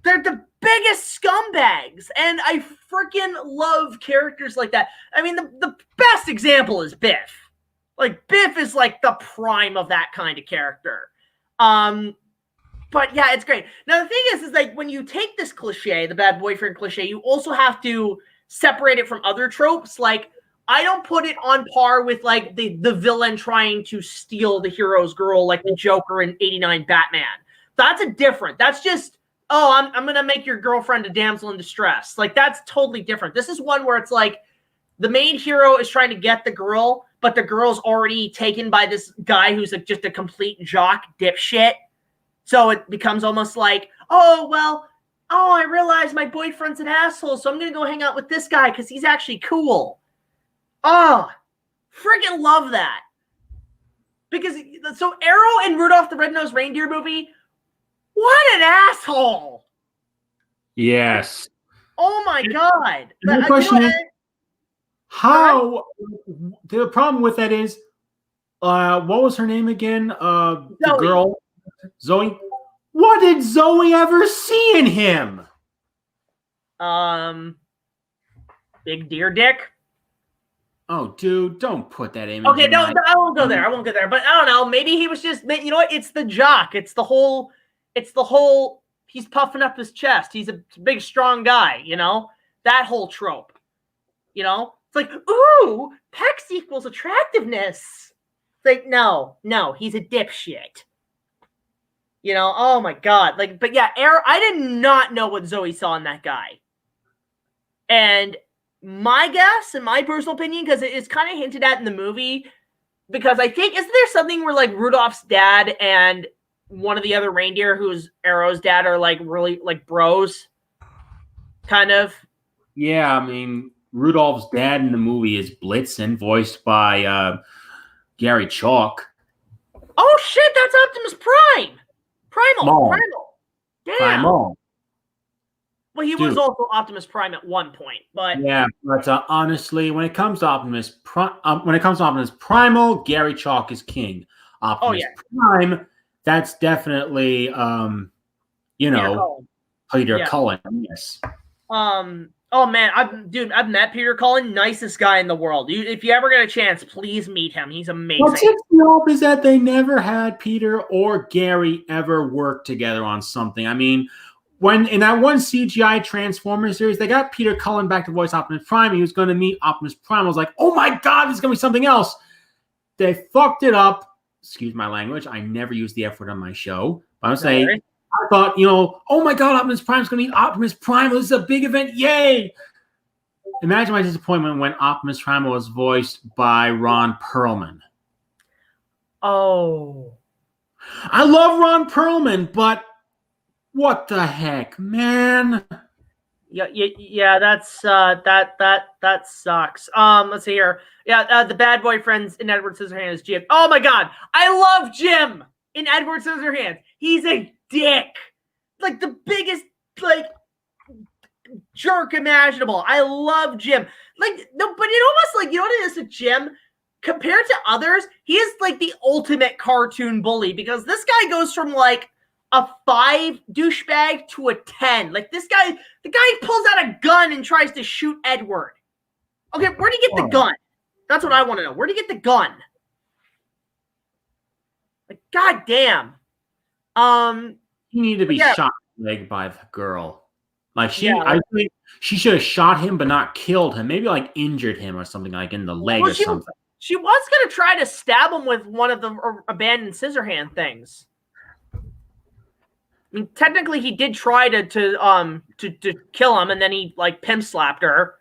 They're the biggest scumbags, and I freaking love characters like that. I mean, the best example is Biff. Like, Biff is like the prime of that kind of character. But yeah, it's great. Now, the thing is like, when you take this cliche, the bad boyfriend cliche, you also have to separate it from other tropes. Like, I don't put it on par with like the villain trying to steal the hero's girl, like the Joker in '89 Batman. That's that's just, oh, I'm going to make your girlfriend a damsel in distress. Like, that's totally different. This is one where it's like, the main hero is trying to get the girl, but the girl's already taken by this guy who's like just a complete jock dipshit. So it becomes almost like, I realize my boyfriend's an asshole, so I'm going to go hang out with this guy because he's actually cool. Oh, freaking love that. Because, so Arrow and Rudolph the Red-Nosed Reindeer movie, what an asshole. Yes. Oh my God. The question is, how, the problem with that is, what was her name again? The girl, Zoe. What did Zoe ever see in him? Big deer dick. Oh, dude, don't put that in. Okay, no, I won't go there. I won't go there. But I don't know. Maybe he was just, you know what? It's the jock. It's the whole, he's puffing up his chest. He's a big, strong guy, you know? That whole trope. You know? It's like, ooh, pecs equals attractiveness. It's like, no, he's a dipshit. You know? Oh my God. Like, but yeah, I did not know what Zoe saw in that guy. And my guess, and my personal opinion, because it's kind of hinted at in the movie, because I think, isn't there something where like Rudolph's dad and one of the other reindeer who's Arrow's dad are like really like bros? Kind of. Yeah, I mean, Rudolph's dad in the movie is Blitzen, voiced by Gary Chalk. Oh shit, that's Optimus Prime. Primal. Damn. Primal. Well, he was also Optimus Prime at one point, but yeah. But honestly, when it comes to Optimus Primal, Gary Chalk is king. Optimus Prime, that's definitely Peter Cullen. Yes. Oh man, I've met Peter Cullen, nicest guy in the world. If you ever get a chance, please meet him. He's amazing. What's it is that they never had Peter or Gary ever work together on something. I mean, when in that one CGI Transformers series, they got Peter Cullen back to voice Optimus Prime. He was going to meet Optimus Prime. I was like, oh my God, this is going to be something else. They fucked it up. Excuse my language. I never use the F word on my show. But I'm saying, I thought, oh my God, Optimus Prime's going to meet Optimus Prime. This is a big event. Yay. Imagine my disappointment when Optimus Prime was voiced by Ron Perlman. Oh. I love Ron Perlman, but what the heck, man? Yeah, that's that sucks. Let's see here. Yeah, the bad boyfriends in Edward Scissorhands, Jim. Oh my God, I love Jim in Edward Scissorhands. He's a dick, like the biggest jerk imaginable. I love Jim. Like, no, but it almost like, you know what it is with Jim? Compared to others, he is like the ultimate cartoon bully, because this guy goes from like a 5 douchebag to a 10. Like this guy, the guy pulls out a gun and tries to shoot Edward. Okay, where'd he get the gun? That's what I want to know. Where'd he get the gun? Like, goddamn. He needed to be shot in the leg by the girl. Like I think she should have shot him, but not killed him. Maybe like injured him or something, like in the leg or something. She was gonna try to stab him with one of the abandoned scissor hand things. I mean, technically, he did try to kill him, and then he like pimp slapped her.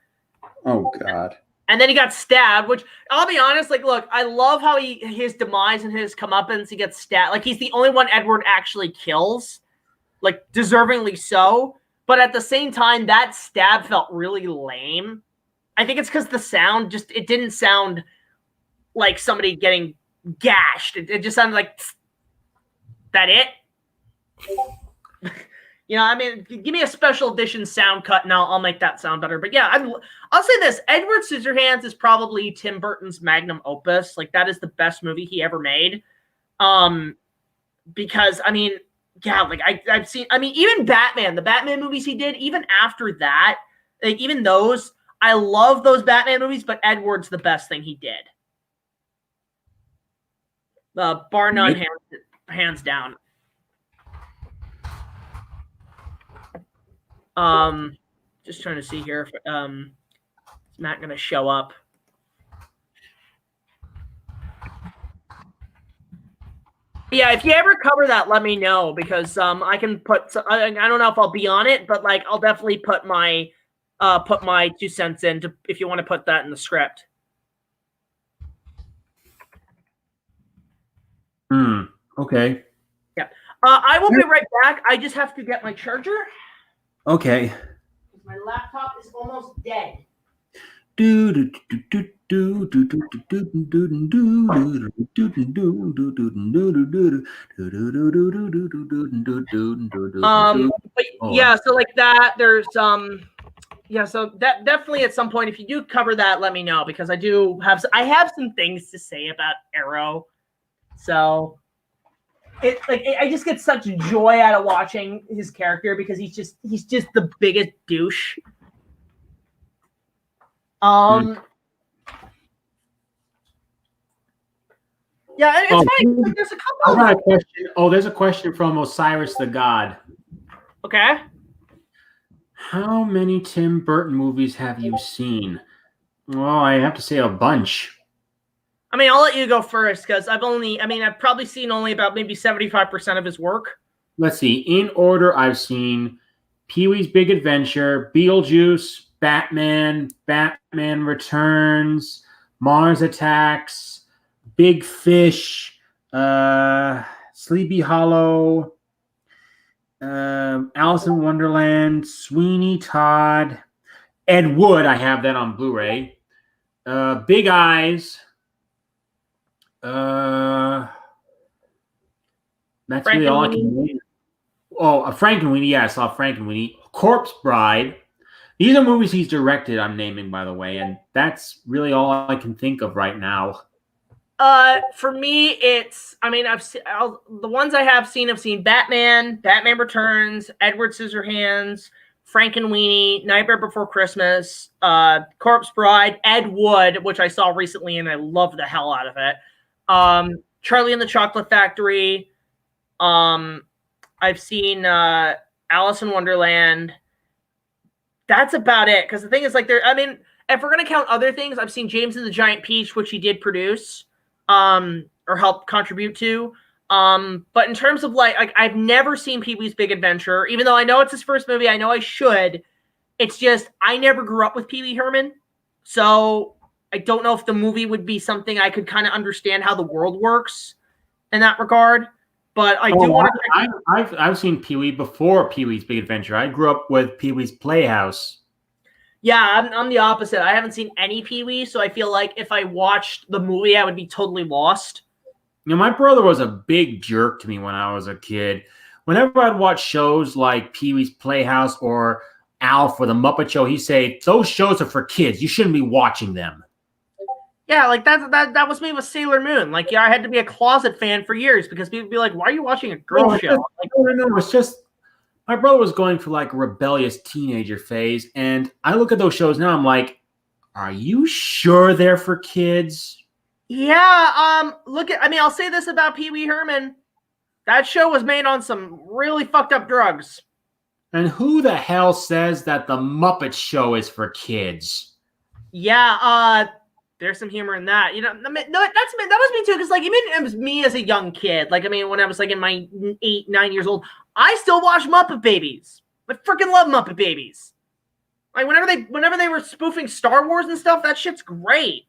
Oh God. And then he got stabbed, which I'll be honest, like, look, I love how his demise and his comeuppance, he gets stabbed. Like, he's the only one Edward actually kills, like, deservingly so. But at the same time, that stab felt really lame. I think it's because the sound it didn't sound like somebody getting gashed. It just sounded like, that it? You know, I mean, give me a special edition sound cut and I'll make that sound better. But yeah, I'll say this. Edward Scissorhands is probably Tim Burton's magnum opus. Like, that is the best movie he ever made. Because, I mean, yeah, like, I've seen, I mean, even Batman, the Batman movies he did, even after that, like, even those, I love those Batman movies, but Edward's the best thing he did. Bar none, hands down. Just trying to see here if is Matt gonna show up. Yeah, if you ever cover that, let me know, because I can put. I don't know if I'll be on it, but like I'll definitely put my 2 cents in if you want to put that in the script. Okay. Yeah. I will be right back. I just have to get my charger. Okay. My laptop is almost dead. But yeah, so like that, there's yeah, so that definitely at some point, if you do cover that, let me know, because I have some things to say about Arrow. So I just get such joy out of watching his character, because he's just the biggest douche. Yeah, it's funny. Like, there's a couple. I got a question. Oh, there's a question from Osiris the God. Okay. How many Tim Burton movies have you seen? Well, I have to say a bunch. I mean, I'll let you go first, because I've probably seen only about maybe 75% of his work. Let's see. In order, I've seen Pee-wee's Big Adventure, Beetlejuice, Batman, Batman Returns, Mars Attacks, Big Fish, Sleepy Hollow, Alice in Wonderland, Sweeney Todd, Ed Wood. I have that on Blu-ray. Big Eyes. That's really all I can name. Oh, Frankenweenie. Yeah, I saw Frankenweenie. Corpse Bride. These are movies he's directed, I'm naming, by the way, and that's really all I can think of right now. For me, it's, I mean, the ones I have seen Batman, Batman Returns, Edward Scissorhands, Frankenweenie, Nightmare Before Christmas, Corpse Bride, Ed Wood, which I saw recently and I love the hell out of it. Charlie and the Chocolate Factory. I've seen Alice in Wonderland. That's about it. Because the thing is, like, if we're gonna count other things, I've seen James and the Giant Peach, which he did produce, or help contribute to. But in terms of like I've never seen Pee-wee's Big Adventure, even though I know it's his first movie. I know I should. It's just I never grew up with Pee-wee Herman, so I don't know if the movie would be something I could kind of understand how the world works in that regard. But I do want to. I've seen Pee-wee before Pee-wee's Big Adventure. I grew up with Pee-wee's Playhouse. Yeah, I'm the opposite. I haven't seen any Pee-wee, so I feel like if I watched the movie, I would be totally lost. You know, my brother was a big jerk to me when I was a kid. Whenever I'd watch shows like Pee-wee's Playhouse or Alf or The Muppet Show, he'd say, "Those shows are for kids. You shouldn't be watching them." Yeah, like that was me with Sailor Moon. Like, yeah, I had to be a closet fan for years because people would be like, "Why are you watching a girl show?" No, it's just my brother was going for like a rebellious teenager phase, and I look at those shows now. I'm like, are you sure they're for kids? Yeah. I'll say this about Pee Wee Herman. That show was made on some really fucked up drugs. And who the hell says that the Muppet Show is for kids? Yeah. There's some humor in that. You know, that was me too. Because like, even it was me as a young kid. Like, I mean, when I was like in my 8, 9 years old, I still watch Muppet Babies. I freaking love Muppet Babies. Like, whenever they were spoofing Star Wars and stuff, that shit's great.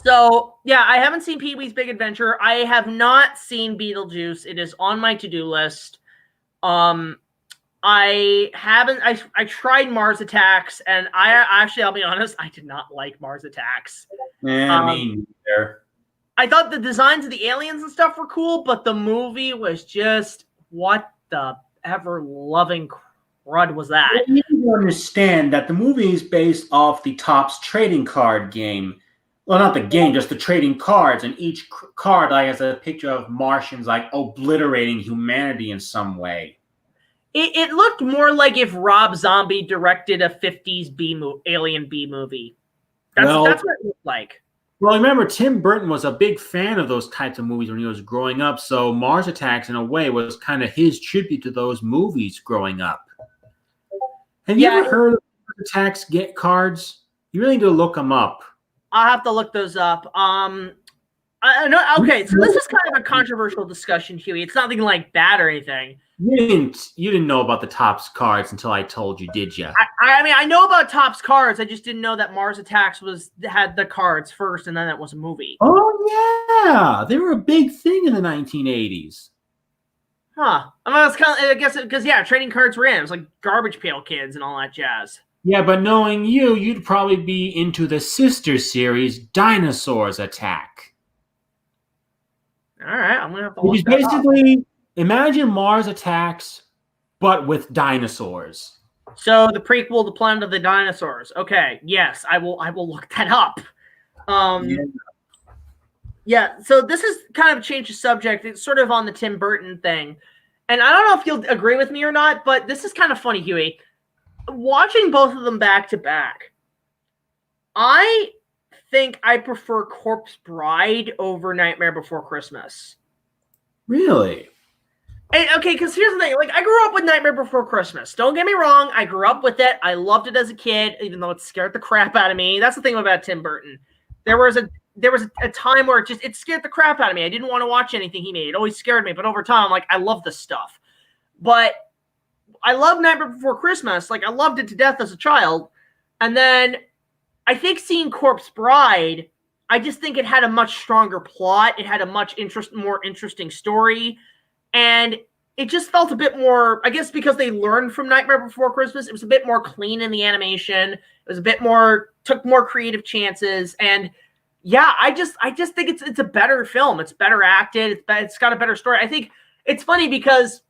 So yeah, I haven't seen Pee-wee's Big Adventure. I have not seen Beetlejuice. It is on my to-do list. I haven't. I tried Mars Attacks, and I'll be honest, I did not like Mars Attacks. I mean, I thought the designs of the aliens and stuff were cool, but the movie was just, what the ever loving crud was that? You need to understand that the movie is based off the Topps trading card game. Well, not the game, just the trading cards, and each card like has a picture of Martians like obliterating humanity in some way. It looked more like if Rob Zombie directed a 50s alien B movie. That's what it looked like. Well, remember, Tim Burton was a big fan of those types of movies when he was growing up, so Mars Attacks, in a way, was kind of his tribute to those movies growing up. Have you ever heard of Mars Attacks get cards? You really need to look them up. I'll have to look those up. I know. Okay, so this is kind of a controversial discussion, Huey. It's nothing like bad or anything. You didn't know about the Topps cards until I told you, did you? I mean, I know about Topps cards. I just didn't know that Mars Attacks had the cards first, and then that was a movie. Oh yeah, they were a big thing in the 1980s. Huh? I mean, it's kind of, I guess, because trading cards were in. It was like Garbage Pail Kids and all that jazz. Yeah, but knowing you, you'd probably be into the sister series, Dinosaurs Attack. All right, I'm gonna have to look that basically up. Imagine Mars Attacks, but with dinosaurs. So the prequel to Planet of the Dinosaurs. Okay, yes, I will look that up. Yeah. So this is kind of a change of subject. It's sort of on the Tim Burton thing, and I don't know if you'll agree with me or not, but this is kind of funny, Huey. Watching both of them back to back, I think I prefer Corpse Bride over Nightmare Before Christmas. Really? And, okay, because here's the thing. Like, I grew up with Nightmare Before Christmas. Don't get me wrong. I grew up with it. I loved it as a kid, even though it scared the crap out of me. That's the thing about Tim Burton. There was a time where it scared the crap out of me. I didn't want to watch anything he made. It always scared me. But over time, I'm like, I love this stuff. But I love Nightmare Before Christmas. Like, I loved it to death as a child. And then I think seeing Corpse Bride, I just think it had a much stronger plot. It had a much more interesting story. And it just felt a bit more, I guess because they learned from Nightmare Before Christmas, it was a bit more clean in the animation. It was a bit more, took more creative chances. And yeah, I just think it's a better film. It's better acted. It's got a better story. I think it's funny because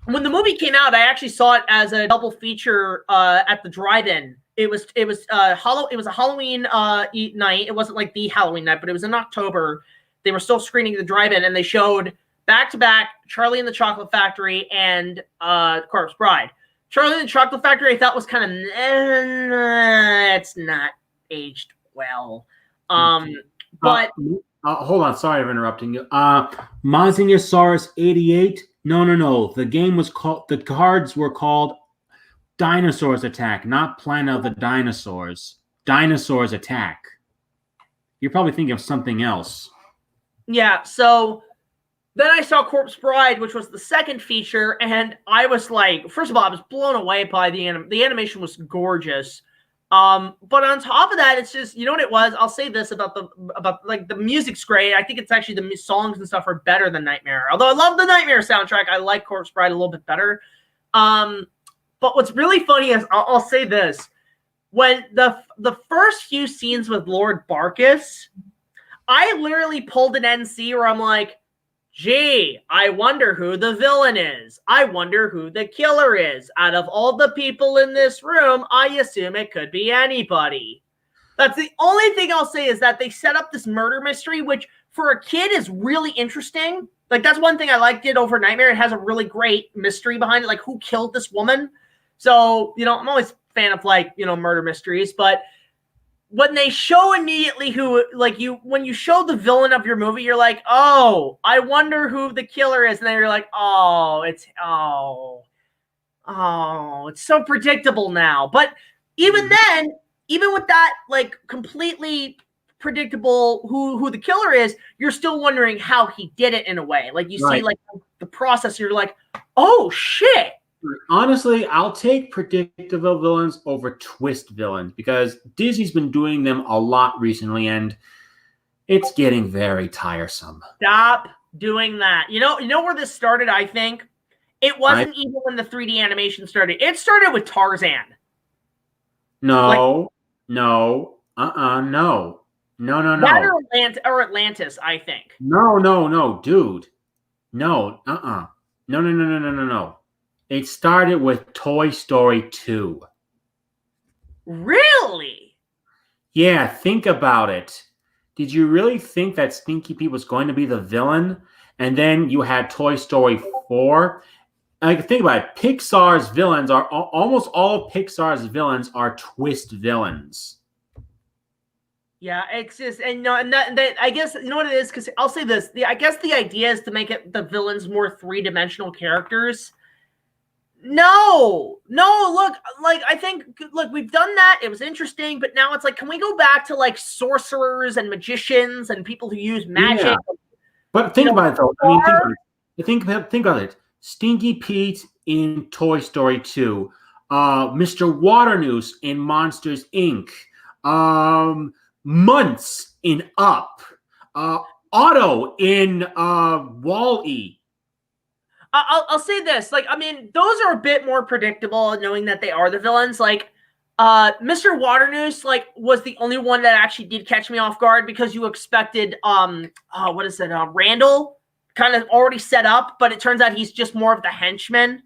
when the movie came out, I actually saw it as a double feature at the drive-in. It was a Halloween night. It wasn't like the Halloween night, but it was in October. They were still screening the drive-in, and they showed back-to-back Charlie and the Chocolate Factory and Corpse Bride. Charlie and the Chocolate Factory I thought was kind of it's not aged well. But hold on, sorry for interrupting you. Monstrosities 88. No. The game was called. The cards were called Dinosaurs Attack, not Planet of the Dinosaurs. Dinosaurs Attack. You're probably thinking of something else. Yeah. So then I saw Corpse Bride, which was the second feature, and I was like, first of all, I was blown away by the animation was gorgeous. But on top of that, it's just, you know what it was? I'll say this about the music's great. I think it's actually the songs and stuff are better than Nightmare. Although I love the Nightmare soundtrack, I like Corpse Bride a little bit better. But what's really funny is I'll say this: when the first few scenes with Lord Barkus, I literally pulled an NC where I'm like, Gee, I wonder who the villain is. I wonder who the killer is. Out of all the people in this room, I assume it could be anybody. That's the only thing I'll say is that they set up this murder mystery, which for a kid is really interesting. Like, that's one thing I liked it over Nightmare. It has a really great mystery behind it, like who killed this woman. So, you know, I'm always a fan of, like, you know, murder mysteries, but when they show immediately who, like, when you show the villain of your movie, you're like, oh, I wonder who the killer is. And then you're like, oh, it's so predictable now. But even then, even with that, like, completely predictable who the killer is, you're still wondering how he did it in a way. Like, you see, like, the process, you're like, oh, shit. Honestly, I'll take predictable villains over twist villains because Disney's been doing them a lot recently, and it's getting very tiresome. Stop doing that. You know where this started, I think? It wasn't even when the 3D animation started. It started with Tarzan. No. That or Atlantis, I think. No, dude. No. No. It started with Toy Story 2. Really? Yeah, think about it. Did you really think that Stinky Pete was going to be the villain? And then you had Toy Story 4. Like, think about it. Pixar's villains are almost all of Pixar's villains are twist villains. Yeah, it's just, and no, and that I guess, you know what it is, because I'll say this: I guess the idea is to make it the villains more three-dimensional characters. No, look, like, I think, look, we've done that. It was interesting, but now it's like, can we go back to, like, sorcerers and magicians and people who use magic? Yeah. But think about it, though. I mean, think about it. Stinky Pete in Toy Story 2, Mr. Waternoose in Monsters Inc., Muntz in Up, Otto in Wall-E. I'll say this, like, I mean, those are a bit more predictable, knowing that they are the villains. Like, Mr. Waternoose, like, was the only one that actually did catch me off guard because you expected, Randall, kind of already set up, but it turns out he's just more of the henchman.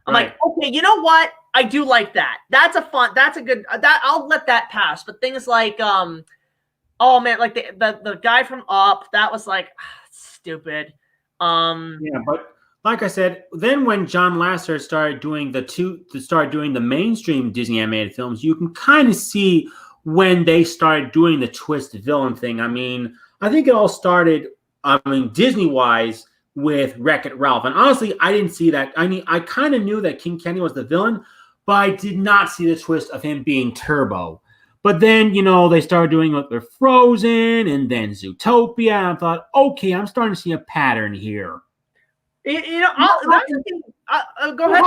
I'm like, okay, you know what? I do like that. That's a good, I'll let that pass. But things like, oh man, like the guy from Up, that was like, stupid. Yeah, but like I said, then when John Lasseter started doing the mainstream Disney animated films, you can kind of see when they started doing the twist villain thing. I mean, I think it all started, Disney-wise, with Wreck-It Ralph. And honestly, I didn't see that. I mean, I kind of knew that King Kenny was the villain, but I did not see the twist of him being Turbo. But then, you know, they started doing it with Frozen and then Zootopia. And I thought, okay, I'm starting to see a pattern here. You know, that's the thing. Go ahead.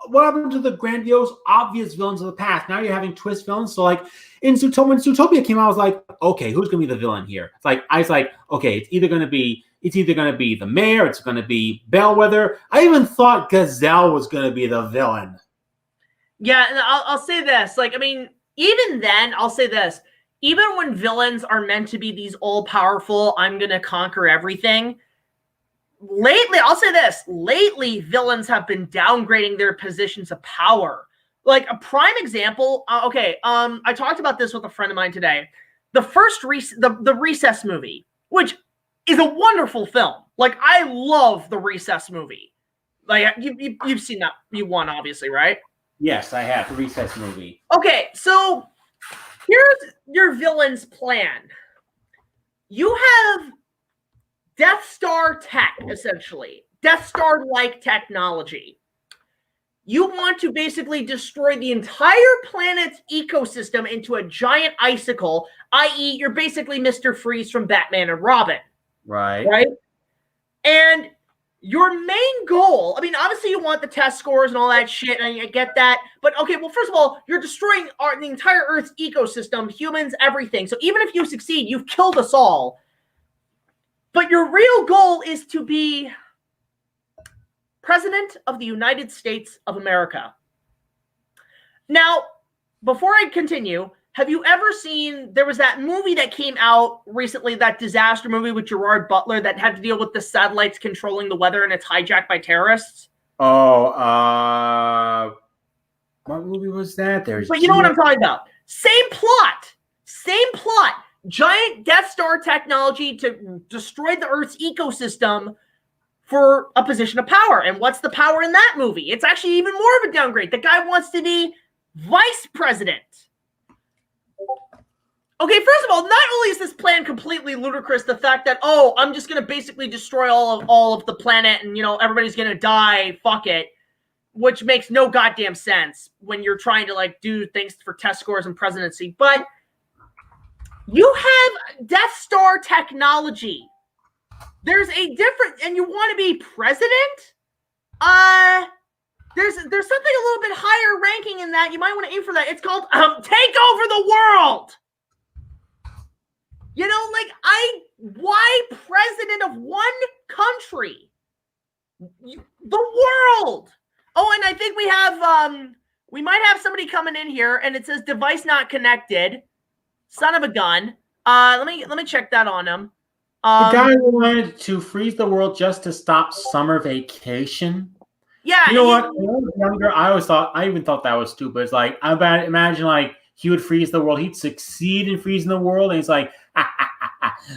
What happened to the grandiose, obvious villains of the past? Now you're having twist villains. So, like, when Zootopia came out, I was like, okay, who's gonna be the villain here? It's like, I was like, okay, it's either gonna be the mayor, it's gonna be Bellwether. I even thought Gazelle was gonna be the villain. Yeah, and I'll say this. Like, I mean, even then, I'll say this. Even when villains are meant to be these all-powerful, I'm gonna conquer everything. Lately, I'll say this. Lately, villains have been downgrading their positions of power. Like, a prime example. I talked about this with a friend of mine today. The first the Recess movie, which is a wonderful film. Like, I love the Recess movie. Like, you've seen that. You won, obviously, right? Yes, I have. The Recess movie. Okay, so here's your villain's plan. You have Death Star tech, essentially. Death Star-like technology. You want to basically destroy the entire planet's ecosystem into a giant icicle, i.e., you're basically Mr. Freeze from Batman and Robin. Right? And your main goal, I mean, obviously you want the test scores and all that shit, and I get that. But, okay, well, first of all, you're destroying the entire Earth's ecosystem, humans, everything. So even if you succeed, you've killed us all. But your real goal is to be President of the United States of America. Now, before I continue, have you ever seen, there was that movie that came out recently, that disaster movie with Gerard Butler that had to deal with the satellites controlling the weather and it's hijacked by terrorists? Oh, what movie was that? But you know what I'm talking about. Same plot. Same plot. Giant Death Star technology to destroy the Earth's ecosystem for a position of power. And what's the power in that movie? It's actually even more of a downgrade. The guy wants to be vice president. Okay, first of all, not only is this plan completely ludicrous, the fact that, oh, I'm just going to basically destroy all of the planet and, you know, everybody's going to die, fuck it, which makes no goddamn sense when you're trying to, like, do things for test scores and presidency. But you have Death Star technology. There's a different, and you want to be president? There's something a little bit higher ranking in that. You might want to aim for that. It's called Take Over the World. You know, like, why president of one country? The world. Oh, and I think we have, we might have somebody coming in here, and it says device not connected. Son of a gun. Let me check that on him. The guy who wanted to freeze the world just to stop summer vacation. Yeah. You know what? When I was younger, I even thought that was stupid. It's like, imagine like he would freeze the world. He'd succeed in freezing the world, and he's like,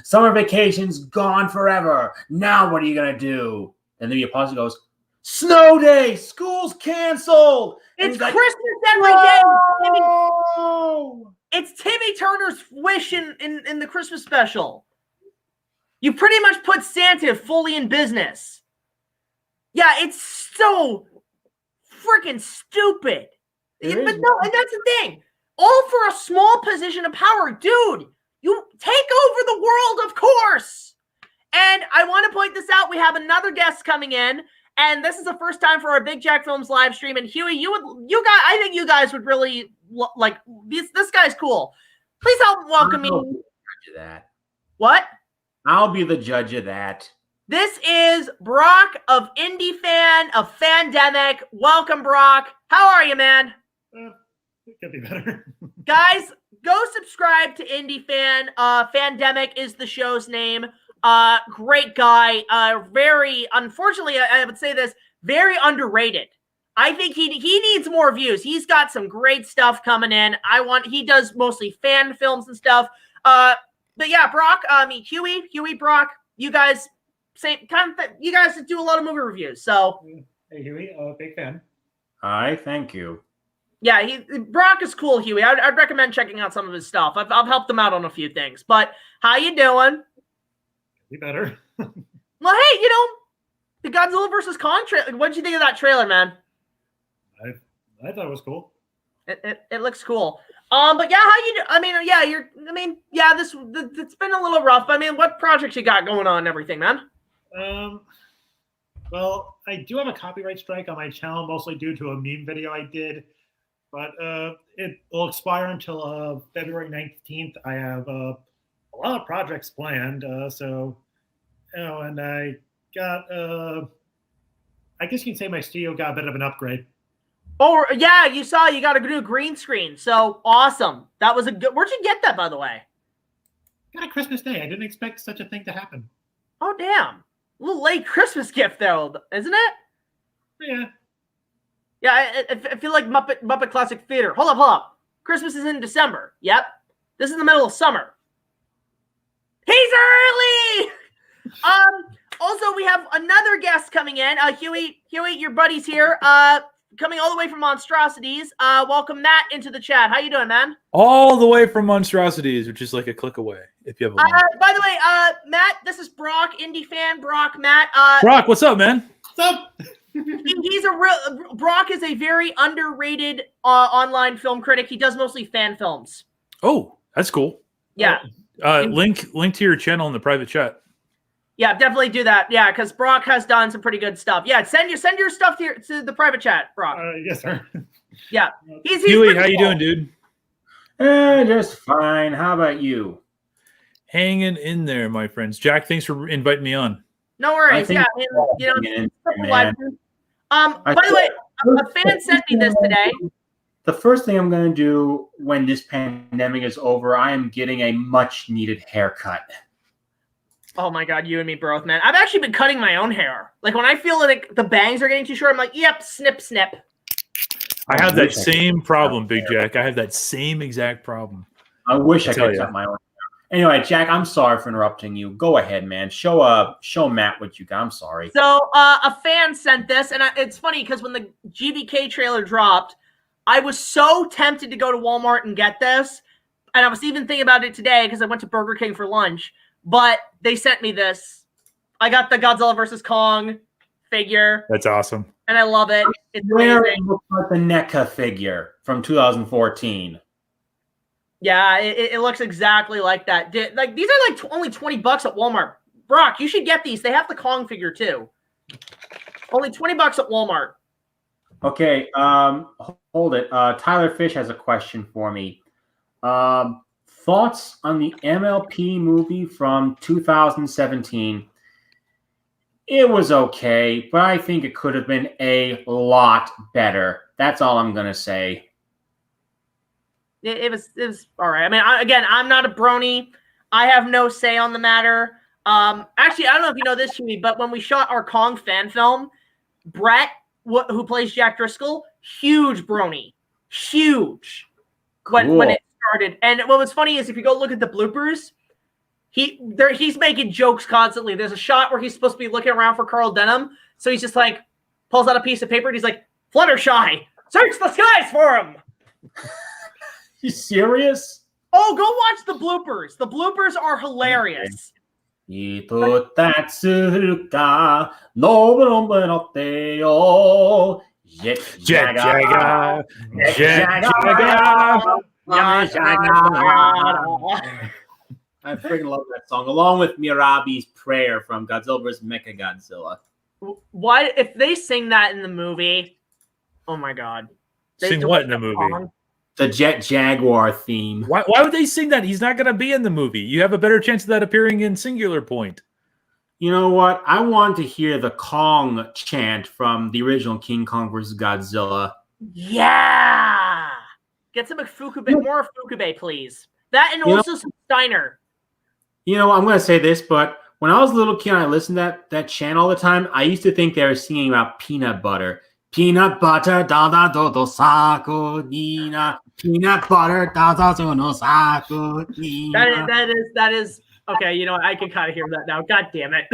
summer vacation's gone forever. Now what are you gonna do? And then he pauses and goes, snow day, school's canceled. It's like, Christmas every day. Whoa! It's Timmy Turner's wish in the Christmas special. You pretty much put Santa fully in business. Yeah, it's so freaking stupid. But no, and that's the thing. All for a small position of power. Dude, you take over the world, of course. And I want to point this out. We have another guest coming in. And this is the first time for our Big Jack Films live stream. And Hewy, I think you guys would really like this guy's cool. Please help welcome me. That. What? I'll be the judge of that. This is Brock of Indi Fan of Fandemic. Welcome, Brock. How are you, man? It could be better. Guys, go subscribe to Indi Fan. Fandemic is the show's name. Great guy. Very, unfortunately, I would say this, very underrated. I think he needs more views. He's got some great stuff coming in. He does mostly fan films and stuff. But yeah, Brock, Hewy, Brock, you guys, same kind of you guys do a lot of movie reviews. So, hey, Hewy, big fan. Hi, thank you. Yeah, Brock is cool, Hewy. I'd recommend checking out some of his stuff. I've helped him out on a few things. But how you doing? Be better. Well, hey, you know, the Godzilla vs. Kong trailer. What did you think of that trailer, man? I thought it was cool. It looks cool. But yeah, how you do? It's been a little rough. I mean, what projects you got going on and everything, man? Well, I do have a copyright strike on my channel, mostly due to a meme video I did, but it will expire until February 19th. I have a lot of projects planned, so, you know, and I got, I guess you can say my studio got a bit of an upgrade. Oh, yeah, you got a new green screen. So awesome. That was a good, where'd you get that, by the way? Got a Christmas Day. I didn't expect such a thing to happen. Oh, damn. A little late Christmas gift there, isn't it? Yeah. Yeah, I feel like Muppet Classic Theater. Hold up. Christmas is in December. Yep. This is the middle of summer. He's early! Also, we have another guest coming in. Hewy, your buddy's here. Coming all the way from Monstrosities. Welcome Matt into the chat. How you doing, man? All the way from Monstrosities, which is like a click away. If you have a by the way, Matt, this is Brock, Indi Fan, Brock, Matt. Brock, what's up, man? What's up? Brock is a very underrated online film critic. He does mostly fan films. Oh, that's cool. Yeah. Link to your channel in the private chat. Yeah, definitely do that. Yeah, because Brock has done some pretty good stuff. Yeah, send your stuff to the private chat, Brock. Yes, sir. Yeah. He's Hewy, how you doing, dude? Just fine. How about you? Hanging in there, my friends. Jack, thanks for inviting me on. No worries. Yeah, you know, by the way, a fan sent me this today. the first thing I'm going to do when this pandemic is over, I am getting a much-needed haircut. Oh my God, you and me both, man. I've actually been cutting my own hair. Like when I feel like the bangs are getting too short, I'm like, yep, snip, snip. I have that same problem, Big Jack. I have that same exact problem. I wish I could cut my own hair. Anyway, Jack, I'm sorry for interrupting you. Go ahead, man. Show Matt what you got. I'm sorry. So a fan sent this, and it's funny because when the GVK trailer dropped, I was so tempted to go to Walmart and get this, and I was even thinking about it today because I went to Burger King for lunch. But they sent me this. I got the Godzilla versus Kong figure. That's awesome. And I love it. It's amazing. It looks like the NECA figure from 2014. Yeah, it looks exactly like that. Like these are like only $20 at Walmart. Brock, you should get these. They have the Kong figure too. Only $20 at Walmart. Okay, hold it. Tyler Fish has a question for me. Thoughts on the MLP movie from 2017? It was okay, but I think it could have been a lot better. That's all I'm gonna say. It was all right. I mean, again, I'm not a brony. I have no say on the matter. Actually, I don't know if you know this, Hewy, but when we shot our Kong fan film, Brett, who plays Jack Driscoll, huge brony, huge. Cool. When it started, and what was funny is if you go look at the bloopers, he's making jokes constantly. There's a shot where he's supposed to be looking around for Carl Denham, so he's just like pulls out a piece of paper and he's like, "Fluttershy, search the skies for him." You serious? Oh, go watch the bloopers. The bloopers are hilarious. I freaking love that song, along with Mirabi's prayer from Godzilla vs. Mechagodzilla. Why, if they sing that in the movie? Oh my God! Sing what in the movie? Song? The Jet Jaguar theme. Why would they sing that? He's not going to be in the movie. You have a better chance of that appearing in Singular Point. You know what? I want to hear the Kong chant from the original King Kong vs. Godzilla. Yeah! Get some Fukube, more Fukube, please. That and also some Steiner. You know, I'm going to say this, but when I was a little kid and I listened to that chant all the time, I used to think they were singing about peanut butter. Peanut butter, da da do do saku nina. Peanut butter, da da do no saku nina. That is okay. You know what? I can kind of hear that now. God damn it!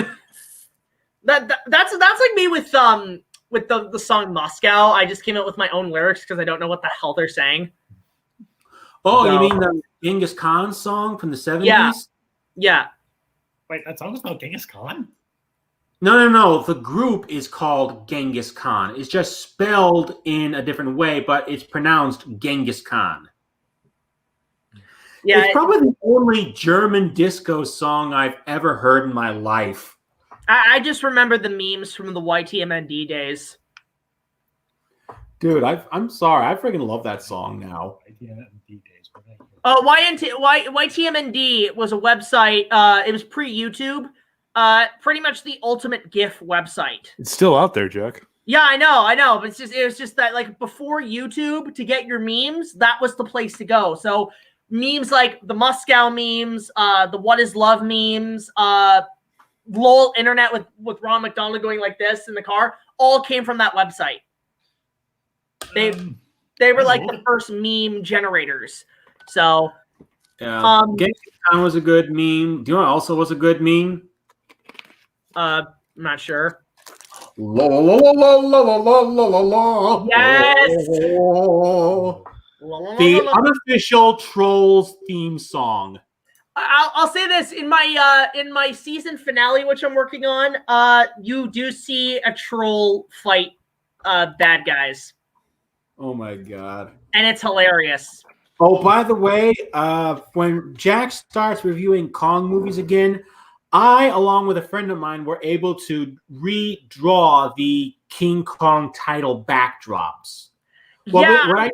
that's like me with the song Moscow. I just came up with my own lyrics because I don't know what the hell they're saying. Oh, so, you mean the Genghis Khan song from the 70s? Yeah. Wait, that song is about Genghis Khan? No. The group is called Genghis Khan. It's just spelled in a different way, but it's pronounced Genghis Khan. Yeah, it's probably the only German disco song I've ever heard in my life. I just remember the memes from the YTMND days. Dude, I'm sorry. I freaking love that song now. YTMND was a website. It was pre-YouTube. Pretty much the ultimate GIF website. It's still out there, Jack. Yeah, I know. But it was just that, like, before YouTube, to get your memes, that was the place to go. So memes like the Moscow memes, the What Is Love memes, LOL internet with Ron McDonald going like this in the car, all came from that website. They were like the first meme generators. So yeah, Genghis Khan was a good meme. Do you know what also was a good meme? I'm not sure. Yes. The unofficial Trolls theme song. I'll say this in my season finale, which I'm working on. You do see a troll fight bad guys. Oh my God! And it's hilarious. Oh, by the way, when Jack starts reviewing Kong movies again, I, along with a friend of mine, were able to redraw the King Kong title backdrops. Well, yeah,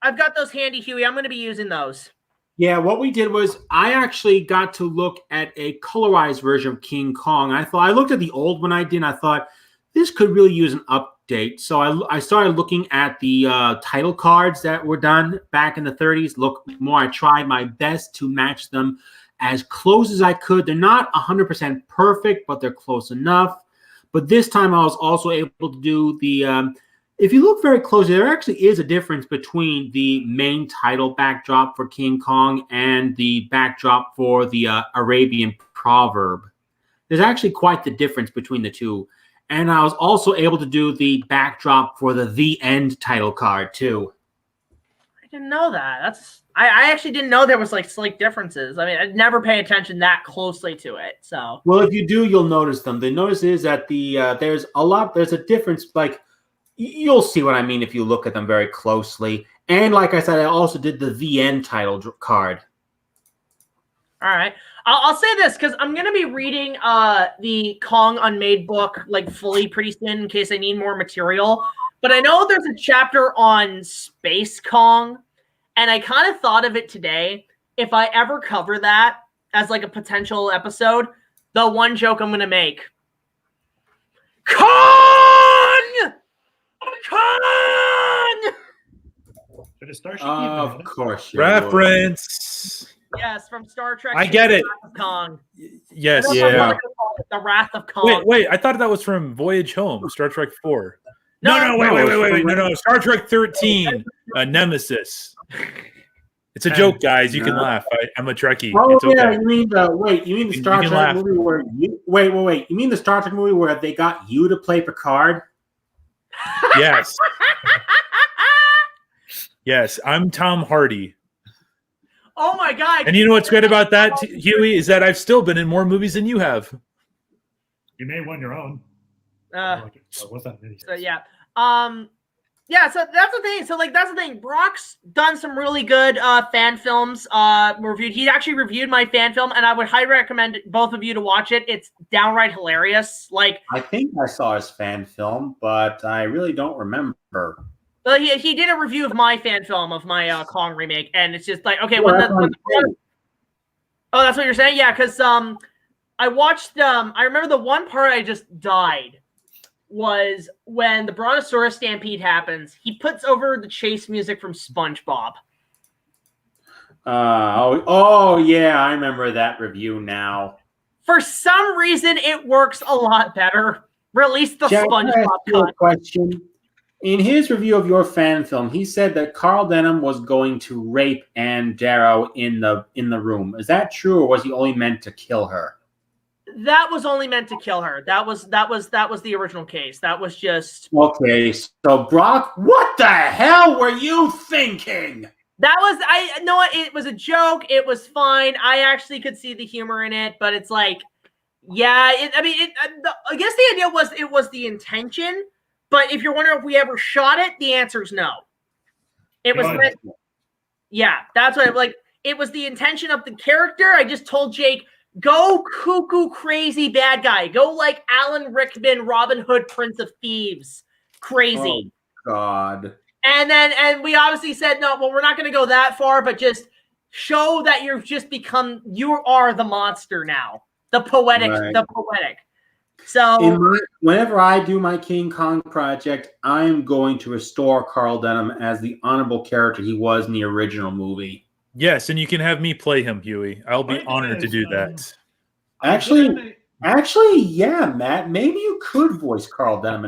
I've got those handy, Hewy. I'm going to be using those. Yeah, what we did was I actually got to look at a colorized version of King Kong. I looked at the old one I did, and I thought, this could really use an update. So I started looking at the title cards that were done back in the 30s. I tried my best to match them as close as I could. They're not 100% perfect, but they're close enough. But this time I was also able to do the, if you look very closely, there actually is a difference between the main title backdrop for King Kong and the backdrop for the Arabian proverb. There's actually quite the difference between the two. And I was also able to do the backdrop for the End title card too. I didn't know that. I actually didn't know there was like slight differences. I mean, I'd never pay attention that closely to it. So well, if you do, you'll notice them. The notice is that there's a difference. Like you'll see what I mean if you look at them very closely. And like I said, I also did the End title card. All right. I'll say this because I'm going to be reading the Kong Unmade book like fully pretty soon in case I need more material. But I know there's a chapter on Space Kong, and I kind of thought of it today. If I ever cover that as like a potential episode, the one joke I'm going to make. Kong! Kong! Of course. Reference. Yes, from Star Trek. I get it. Wrath of Kong. Yes. Yeah. The Wrath of Kong. Wait. I thought that was from Voyage Home, Star Trek 4. No, wait. No. Star Trek 13, Nemesis. It's a joke, guys. You can laugh. I'm a Trekkie. Oh, it's okay. yeah. You mean the Star Trek laugh. movie where wait. You mean the Star Trek movie where they got you to play Picard? Yes. Yes, I'm Tom Hardy. Oh my God! And you know what's great about that, Huey, is that I've still been in more movies than you have. You may have won your own. What's that? So yeah, yeah. So that's the thing. So like that's the thing. Brock's done some really good fan films. Reviewed. He actually reviewed my fan film, and I would highly recommend both of you to watch it. It's downright hilarious. Like I think I saw his fan film, but I really don't remember. Well, he did a review of my fan film of my Kong remake, and it's just like, okay, Oh, that's what you're saying? Yeah, because I watched, I remember the one part I just died was when the Brontosaurus Stampede happens. He puts over the chase music from SpongeBob. Yeah, I remember that review now. For some reason, it works a lot better. Release the Jack, SpongeBob cut. Question. In his review of your fan film, he said that Carl Denham was going to rape Anne Darrow in the room. Is that true, or was he only meant to kill her? That was only meant to kill her. That was the original case. That was just okay. So Brock, what the hell were you thinking? It was a joke. It was fine. I actually could see the humor in it, but it's like, yeah. I guess the idea was it was the intention. But if you're wondering if we ever shot it, the answer is no. It was meant, yeah, that's what it was the intention of the character. I just told Jake, go cuckoo crazy bad guy. Go like Alan Rickman, Robin Hood, Prince of Thieves. Crazy. Oh, God. And we obviously said, no, well, we're not going to go that far, but just show that you are the monster now. The poetic. So whenever I do my King Kong project, I'm going to restore Carl Denham as the honorable character he was in the original movie. Yes, and you can have me play him, Huey. I'll be honored to do that. Actually, yeah, Matt. Maybe you could voice Carl Denham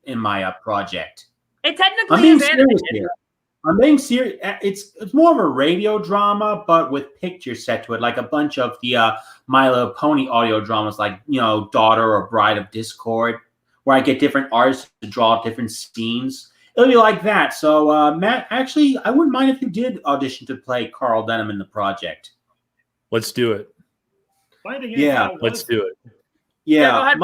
in my project. It technically is animated. Here. I'm being serious. It's more of a radio drama, but with pictures set to it, like a bunch of the My Little Pony audio dramas, like Daughter or Bride of Discord, where I get different artists to draw different scenes. It'll be like that. So, Matt, actually, I wouldn't mind if you did audition to play Carl Denham in the project. Let's do it. Yeah, let's do it. Yeah,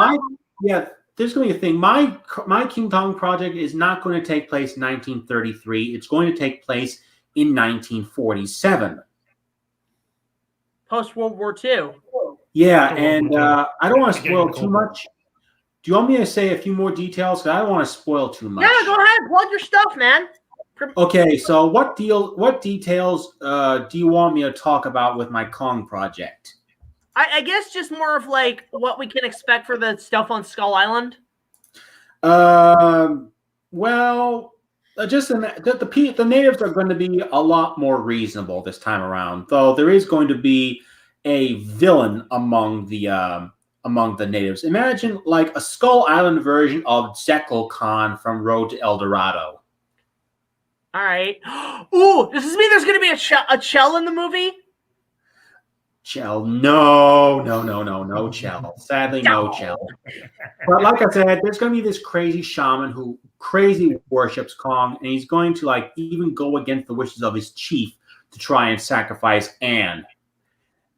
there's going to be a thing. My King Kong project is not going to take place in 1933. It's going to take place in 1947. Post-World War II. Yeah, and I don't want to spoil too much. Do you want me to say a few more details? Because I don't want to spoil too much. Yeah, go ahead. Plug your stuff, man. Okay, so what details do you want me to talk about with my Kong project? I guess just more of like what we can expect for the stuff on Skull Island. Well, the natives are going to be a lot more reasonable this time around, though there is going to be a villain among the natives. Imagine like a Skull Island version of Jekyll Khan from Road to El Dorado. All right. Ooh, does this mean there's going to be a Chell in the movie? Chell, no Chell. Sadly, no Chell. But like I said, there's going to be this crazy shaman who crazy worships Kong, and he's going to like even go against the wishes of his chief to try and sacrifice Anne.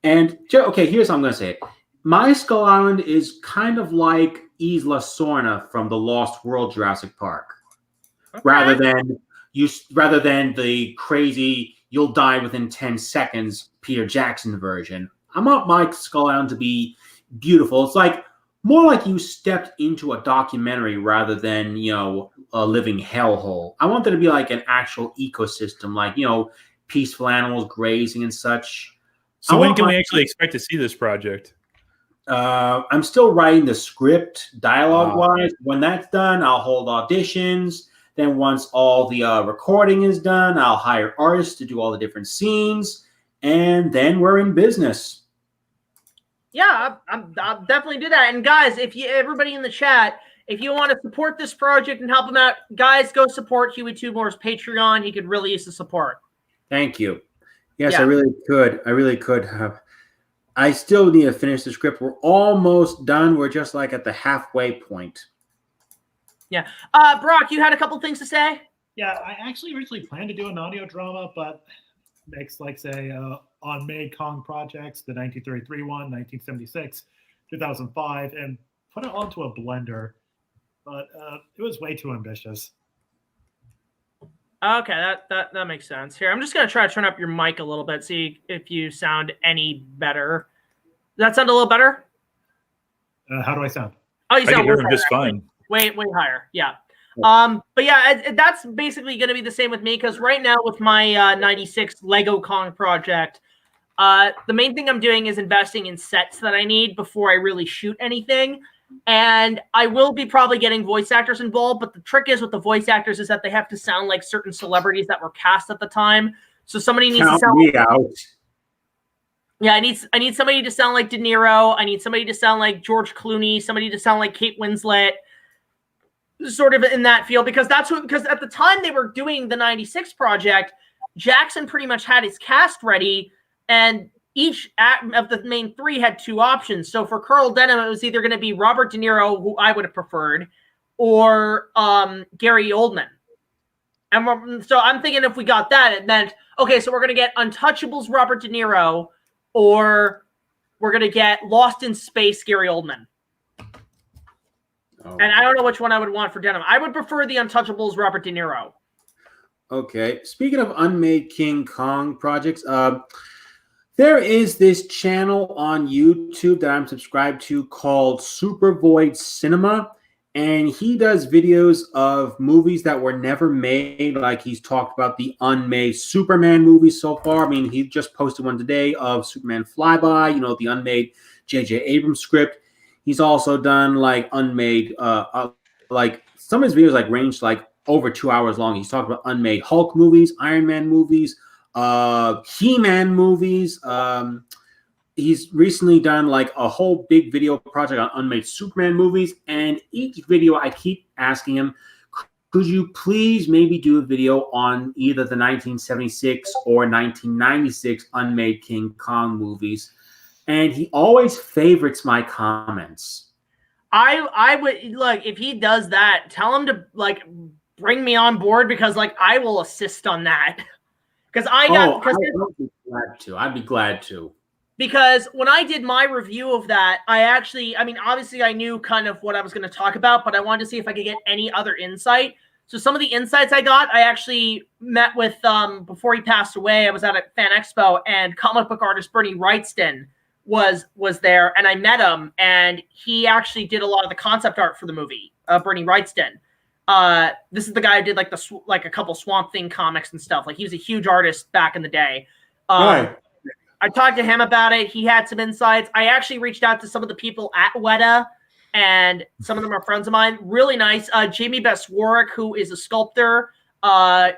And okay, here's how I'm going to say it. My Skull Island is kind of like Isla Sorna from the Lost World Jurassic Park, okay. rather than the crazy you'll die within 10 seconds Peter Jackson version. I want my Skull Island to be beautiful. It's like more like you stepped into a documentary rather than, a living hellhole. I want there to be like an actual ecosystem, like, peaceful animals grazing and such. So when can we actually expect to see this project? I'm still writing the script dialogue-wise. When that's done, I'll hold auditions. Then once all the recording is done, I'll hire artists to do all the different scenes. And then we're in business. Yeah, I'll definitely do that. And guys, everybody in the chat, if you want to support this project and help him out, guys, go support Hewy Toonmore's Patreon. He could really use the support. Thank you. Yes, yeah. I really could. I still need to finish the script. We're almost done. We're just like at the halfway point. Yeah. Brock, you had a couple things to say? Yeah, I actually originally planned to do an audio drama, but makes, like, say, unmade Kong projects, the 1933 one, 1976, 2005, and put it onto a blender. But it was way too ambitious. Okay, that makes sense. Here, I'm just going to try to turn up your mic a little bit, see if you sound any better. Does that sound a little better? How do I sound? Oh, you sound just fine. Way higher, yeah. But yeah, that's basically going to be the same with me, because right now with my 96 Lego Kong project, the main thing I'm doing is investing in sets that I need before I really shoot anything. And I will be probably getting voice actors involved, but the trick is with the voice actors is that they have to sound like certain celebrities that were cast at the time. So somebody needs to sound out. Yeah, I need somebody to sound like De Niro. I need somebody to sound like George Clooney, somebody to sound like Kate Winslet, sort of in that field, because at the time they were doing the 96 project, Jackson pretty much had his cast ready, and each of the main three had two options. So for Carl Denham, it was either going to be Robert De Niro, who I would have preferred, or Gary Oldman. And so I'm thinking if we got that, it meant, okay, so we're going to get Untouchables Robert De Niro, or we're going to get Lost in Space Gary Oldman. Oh. And I don't know which one I would want for Denham. I would prefer the Untouchables Robert De Niro. Okay. Speaking of unmade King Kong projects, there is this channel on YouTube that I'm subscribed to called Super Void Cinema, and he does videos of movies that were never made. Like, he's talked about the unmade Superman movies so far. I mean, he just posted one today of Superman Flyby, the unmade J.J. Abrams script. He's also done like unmade, like some of his videos like range like over 2 hours long. He's talked about unmade Hulk movies, Iron Man movies, He-Man movies. He's recently done like a whole big video project on unmade Superman movies. And each video I keep asking him, could you please maybe do a video on either the 1976 or 1996 unmade King Kong movies? And he always favorites my comments. I would, like, if he does that, tell him to like bring me on board, because like I will assist on that. Because I'd be glad to. Because when I did my review of that, obviously I knew kind of what I was going to talk about, but I wanted to see if I could get any other insight. So some of the insights I got, I actually met with, before he passed away, I was at a fan expo, and comic book artist Bernie Wrightston was there, and I met him, and he actually did a lot of the concept art for the movie, Bernie Wrightston. This is the guy who did like a couple Swamp Thing comics and stuff. Like, he was a huge artist back in the day. Right. I talked to him about it. He had some insights. I actually reached out to some of the people at Weta, and some of them are friends of mine. Really nice. Jamie Beswarwick, who is a sculptor.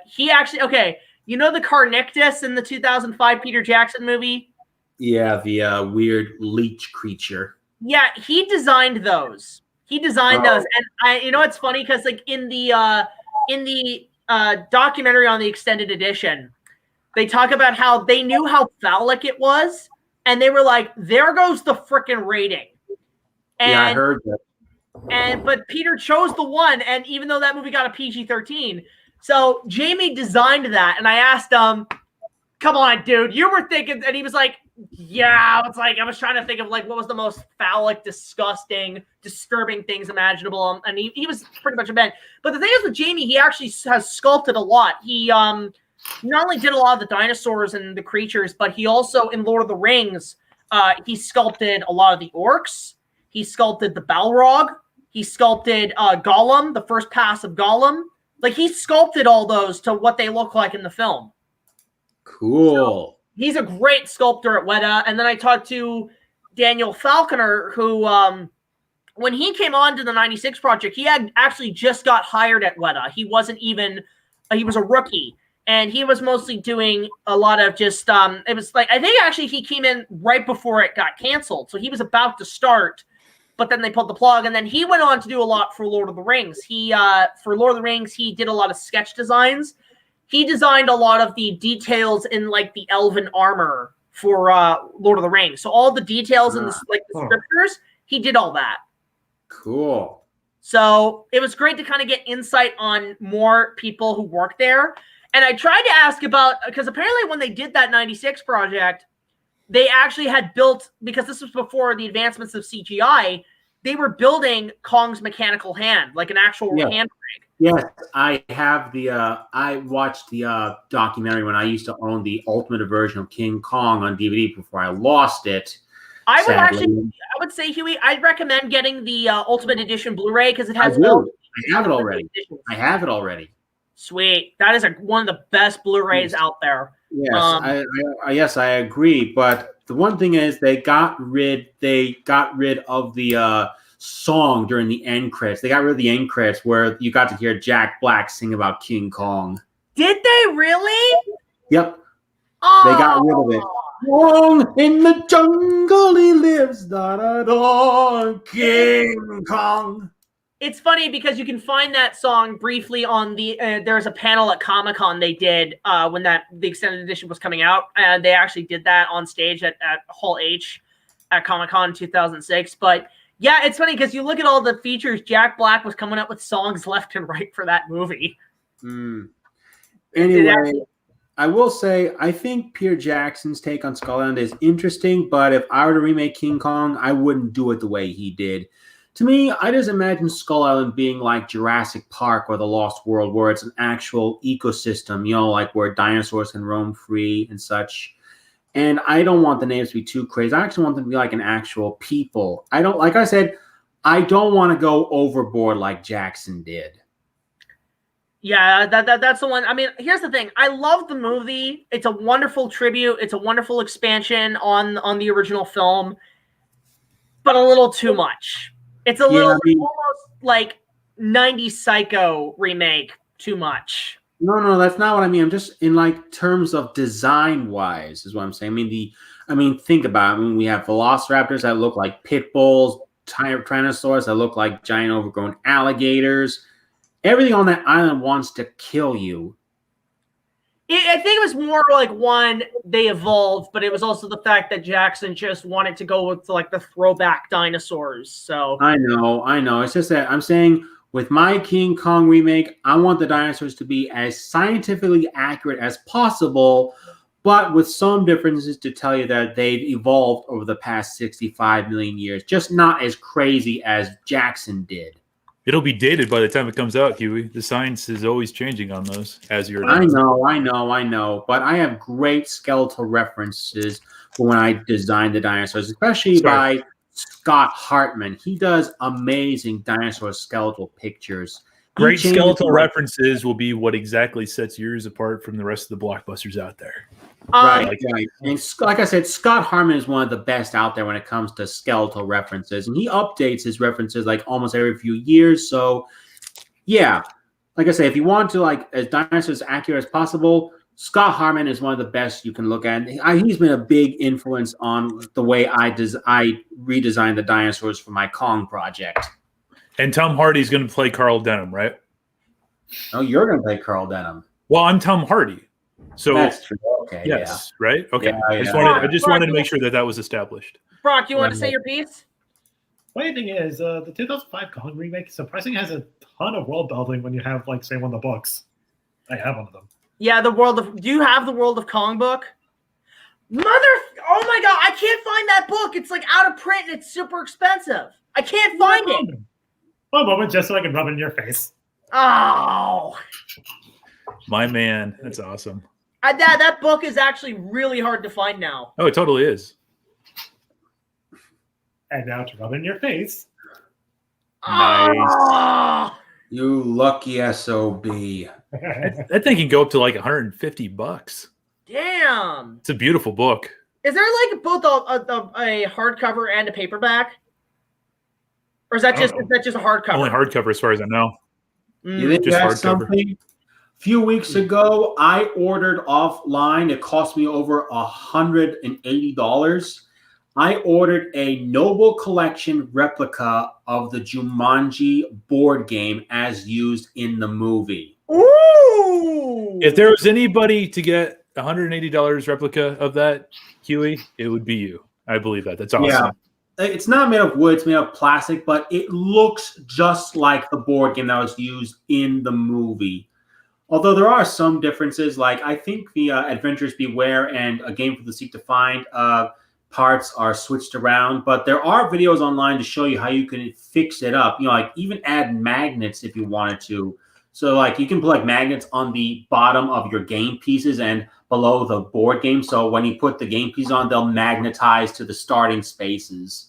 He actually, okay, you know the Carnictus in the 2005 Peter Jackson movie? Yeah, the weird leech creature. Yeah, he designed those. He designed those, and you know it's funny because like in the documentary on the extended edition, they talk about how they knew how phallic it was, and they were like, "There goes the frickin' rating." And, yeah, I heard that. But Peter chose the one, and even though that movie got a PG-13, so Jamie designed that, and I asked him, "Come on, dude, you were thinking," and he was like, "Yeah." It's like I was trying to think of like what was the most phallic, disgusting, disturbing things imaginable, and he was pretty much a man. But the thing is with Jamie, he actually has sculpted a lot. He not only did a lot of the dinosaurs and the creatures, but he also in Lord of the Rings, he sculpted a lot of the orcs. He sculpted the Balrog. He sculpted Gollum, the first pass of Gollum. Like he sculpted all those to what they look like in the film. Cool. So, he's a great sculptor at Weta. And then I talked to Daniel Falconer, who, when he came on to the 96 project, he had actually just got hired at Weta. He wasn't even, he was a rookie. And he was mostly doing a lot of just, it was like, I think actually he came in right before it got canceled. So he was about to start, but then they pulled the plug. And then he went on to do a lot for Lord of the Rings. He, for Lord of the Rings, he did a lot of sketch designs. He designed a lot of the details in like the elven armor for Lord of the Rings. So all the details in the, like the scriptures, he did all that. Cool. So it was great to kind of get insight on more people who work there. And I tried to ask about, because apparently when they did that 96 project, they actually had built, because this was before the advancements of CGI, they were building Kong's mechanical hand, like an actual hand rig. Yes, I have the, I watched the documentary when I used to own the ultimate version of King Kong on DVD before I lost it. I would actually, I would say, Hewy, I'd recommend getting the Ultimate Edition Blu-ray because it has. I have it already. I have it already. Sweet. That is one of the best Blu-rays out there. Yes, yes, I agree. But the one thing is, they got rid of the song during the end credits. They got rid of the end credits where you got to hear Jack Black sing about King Kong. Did they really? Yep. Oh. They got rid of it. Kong in the jungle he lives, da da da, King Kong. It's funny because you can find that song briefly on the. There's a panel at Comic-Con they did when the extended edition was coming out, and they actually did that on stage at Hall H at Comic-Con 2006. But yeah, it's funny because you look at all the features. Jack Black was coming up with songs left and right for that movie. Anyway, I will say I think Peter Jackson's take on Skull Island is interesting, but if I were to remake King Kong, I wouldn't do it the way he did. To me, I just imagine Skull Island being like Jurassic Park or The Lost World, where it's an actual ecosystem, you know, like where dinosaurs can roam free and such. And I don't want the names to be too crazy. I actually want them to be like an actual people. I don't, like I said, I don't want to go overboard like Jackson did. Yeah, that's the one. I mean, here's the thing. I love the movie. It's a wonderful tribute. It's a wonderful expansion on the original film, but a little too much. It's a little almost like 90s Psycho remake too much. No, that's not what I mean. I'm just in like terms of design wise is what I'm saying. I mean, think about it. I mean, we have velociraptors that look like pit bulls, tyrannosaurs that look like giant overgrown alligators. Everything on that island wants to kill you. I think it was more like one, they evolved, but it was also the fact that Jackson just wanted to go with like the throwback dinosaurs. So I know. It's just that I'm saying with my King Kong remake, I want the dinosaurs to be as scientifically accurate as possible, but with some differences to tell you that they've evolved over the past 65 million years, just not as crazy as Jackson did. It'll be dated by the time it comes out, Huey. The science is always changing on those, as you're. I know. But I have great skeletal references for when I designed the dinosaurs, especially by Scott Hartman. He does amazing dinosaur skeletal pictures. Great skeletal references will be what exactly sets yours apart from the rest of the blockbusters out there. Right. And like I said, Scott Harmon is one of the best out there when it comes to skeletal references, and he updates his references like almost every few years. So, yeah, like I say, if you want to like as dinosaurs accurate as possible, Scott Harmon is one of the best you can look at. He's been a big influence on the way I redesigned the dinosaurs for my Kong project. And Tom Hardy's going to play Carl Denham, right? Oh, you're going to play Carl Denham. Well, I'm Tom Hardy. So that's true. Okay. Yes. Yeah. Right. Okay. Yeah, I just wanted to make sure that was established. Brock, you want to say your piece? Funny thing is, the 2005 Kong remake surprisingly has a ton of world building when you have, like, say, one of the books. I have one of them. Yeah, do you have the World of Kong book? Oh my God, I can't find that book. It's like out of print and it's super expensive. I can't find it. One moment, just so I can rub it in your face. Oh. My man, that's awesome. That book is actually really hard to find now. Oh, it totally is. And now to rub in your face. Nice. Oh. You lucky SOB. That thing can go up to like $150. Damn. It's a beautiful book. Is there like both a hardcover and a paperback? Or is that just a hardcover? Only hardcover as far as I know. You think Just that's hardcover. something? A few weeks ago, I ordered offline. It cost me over $180. I ordered a Noble Collection replica of the Jumanji board game as used in the movie. Ooh! If there was anybody to get $180 replica of that, Hewy, it would be you. I believe that. That's awesome. Yeah. It's not made of wood, it's made of plastic, but it looks just like the board game that was used in the movie. Although there are some differences, like I think the Adventures Beware and A Game for the Seek to Find parts are switched around, but there are videos online to show you how you can fix it up. You know, like even add magnets if you wanted to. So like you can put like magnets on the bottom of your game pieces and below the board game. So when you put the game pieces on, they'll magnetize to the starting spaces.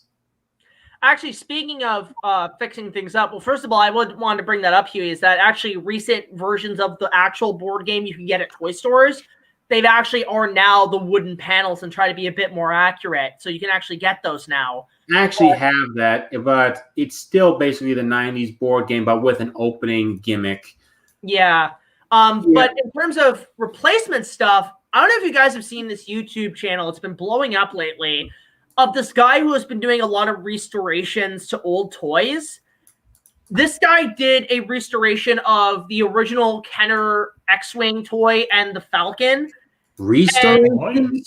Actually, speaking of fixing things up, well, first of all, I would want to bring that up, Huey, is that actually recent versions of the actual board game you can get at toy stores, they've actually are now the wooden panels and try to be a bit more accurate. So you can actually get those now. I actually have that, but it's still basically the 90s board game, but with an opening gimmick. Yeah. But in terms of replacement stuff, I don't know if you guys have seen this YouTube channel. It's been blowing up lately of this guy who has been doing a lot of restorations to old toys. This guy did a restoration of the original Kenner X-Wing toy and the Falcon. Restoration?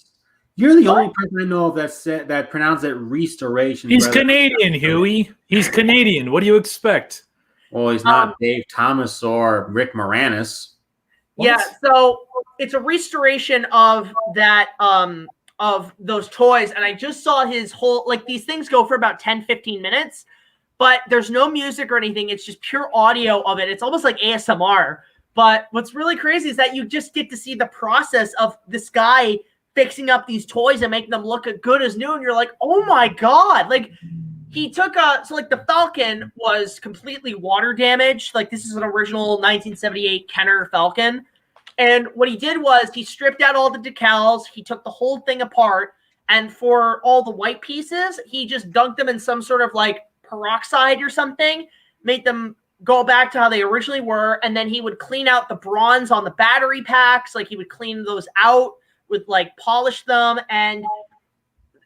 You're the only person I know of that pronounced it restoration. He's Canadian, Huey. He's Canadian. What do you expect? Well, he's not Dave Thomas or Rick Moranis. Yeah, so it's a restoration of that of those toys, and I just saw his whole, like, these things go for about 10-15 minutes, but there's no music or anything. It's just pure audio of it. It's almost like ASMR. But what's really crazy is that you just get to see the process of this guy fixing up these toys and making them look as good as new, and you're like, oh my God. Like, he took so like the Falcon was completely water damaged. Like, this is an original 1978 Kenner Falcon. And what he did was he stripped out all the decals. He took the whole thing apart. And for all the white pieces, he just dunked them in some sort of like peroxide or something, made them go back to how they originally were. And then he would clean out the bronze on the battery packs. Like, he would clean those out with, like, polish them. And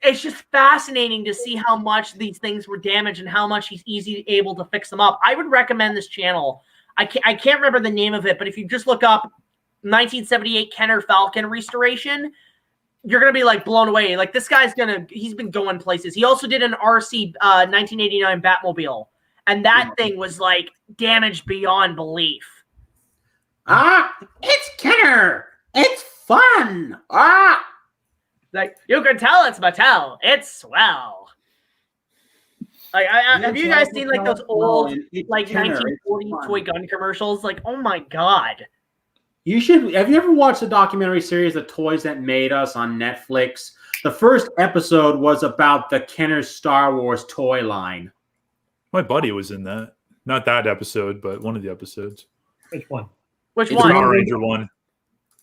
it's just fascinating to see how much these things were damaged and how much he's able to fix them up. I would recommend this channel. I can't remember the name of it, but if you just look up 1978 Kenner Falcon restoration, you're going to be like blown away. Like, this guy's he's been going places. He also did an RC 1989 Batmobile, and that thing was like damaged beyond belief. It's Kenner. It's fun. Like, you can tell it's Mattel. It's swell. Like, have you guys seen like those old like 1940s toy gun commercials? Like, oh my God. You should. Have you ever watched the documentary series "The Toys That Made Us" on Netflix? The first episode was about the Kenner Star Wars toy line. My buddy was in that. Not that episode, but one of the episodes. Which one? Which It's one? Power Ranger one.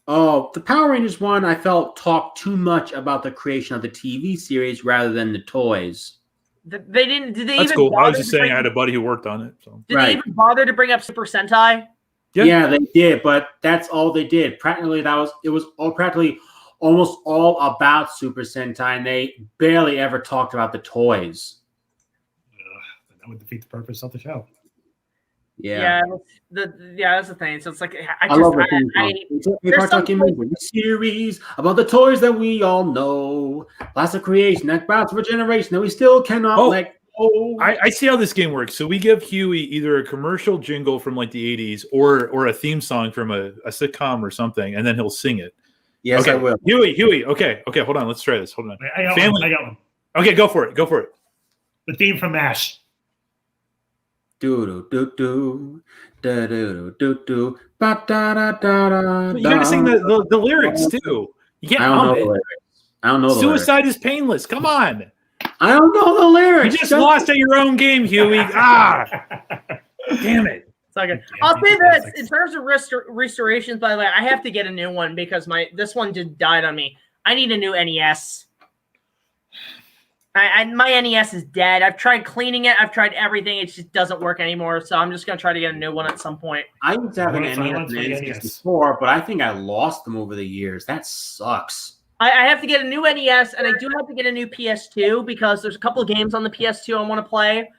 Oh, the Power Rangers one, I felt talked too much about the creation of the TV series rather than the toys. They didn't. Did they That's even? cool. I was bother just to saying bring- I had a buddy who worked on it. So. Did they even bother to bring up Super Sentai? Yeah. They did, but that's all they did. Practically, it was practically almost all about Super Sentai, and they barely ever talked about the toys. That would defeat the purpose of the show. Yeah. That's the thing. So it's like I love the there's some series about the toys that we all know. Lots of creation that bouts for generation that we still cannot let go. I see how this game works. So we give Hewy either a commercial jingle from like the 80s or a theme song from a sitcom or something, and then he'll sing it. Yes, okay. I will. Huey. Okay, hold on. Let's try this. Hold on. I got one. Okay, go for it. The theme from MASH. Do do do do do do do ba da da da da. You gotta sing the lyrics too. You can't I don't know hum the it. lyrics. I don't know the lyrics. Suicide is painless. Come on. I don't know the lyrics. You just lost at your own game, Huey. Damn it. It's not good. I'll say this in terms of restorations. By the way, I have to get a new one because this one just died on me. I need a new NES. My NES is dead. I've tried cleaning it. I've tried everything. It just doesn't work anymore. So I'm just gonna try to get a new one at some point. I used to have an NES before, but I think I lost them over the years. That sucks. I have to get a new NES, and I do have to get a new PS2 because there's a couple of games on the PS2 I want to play.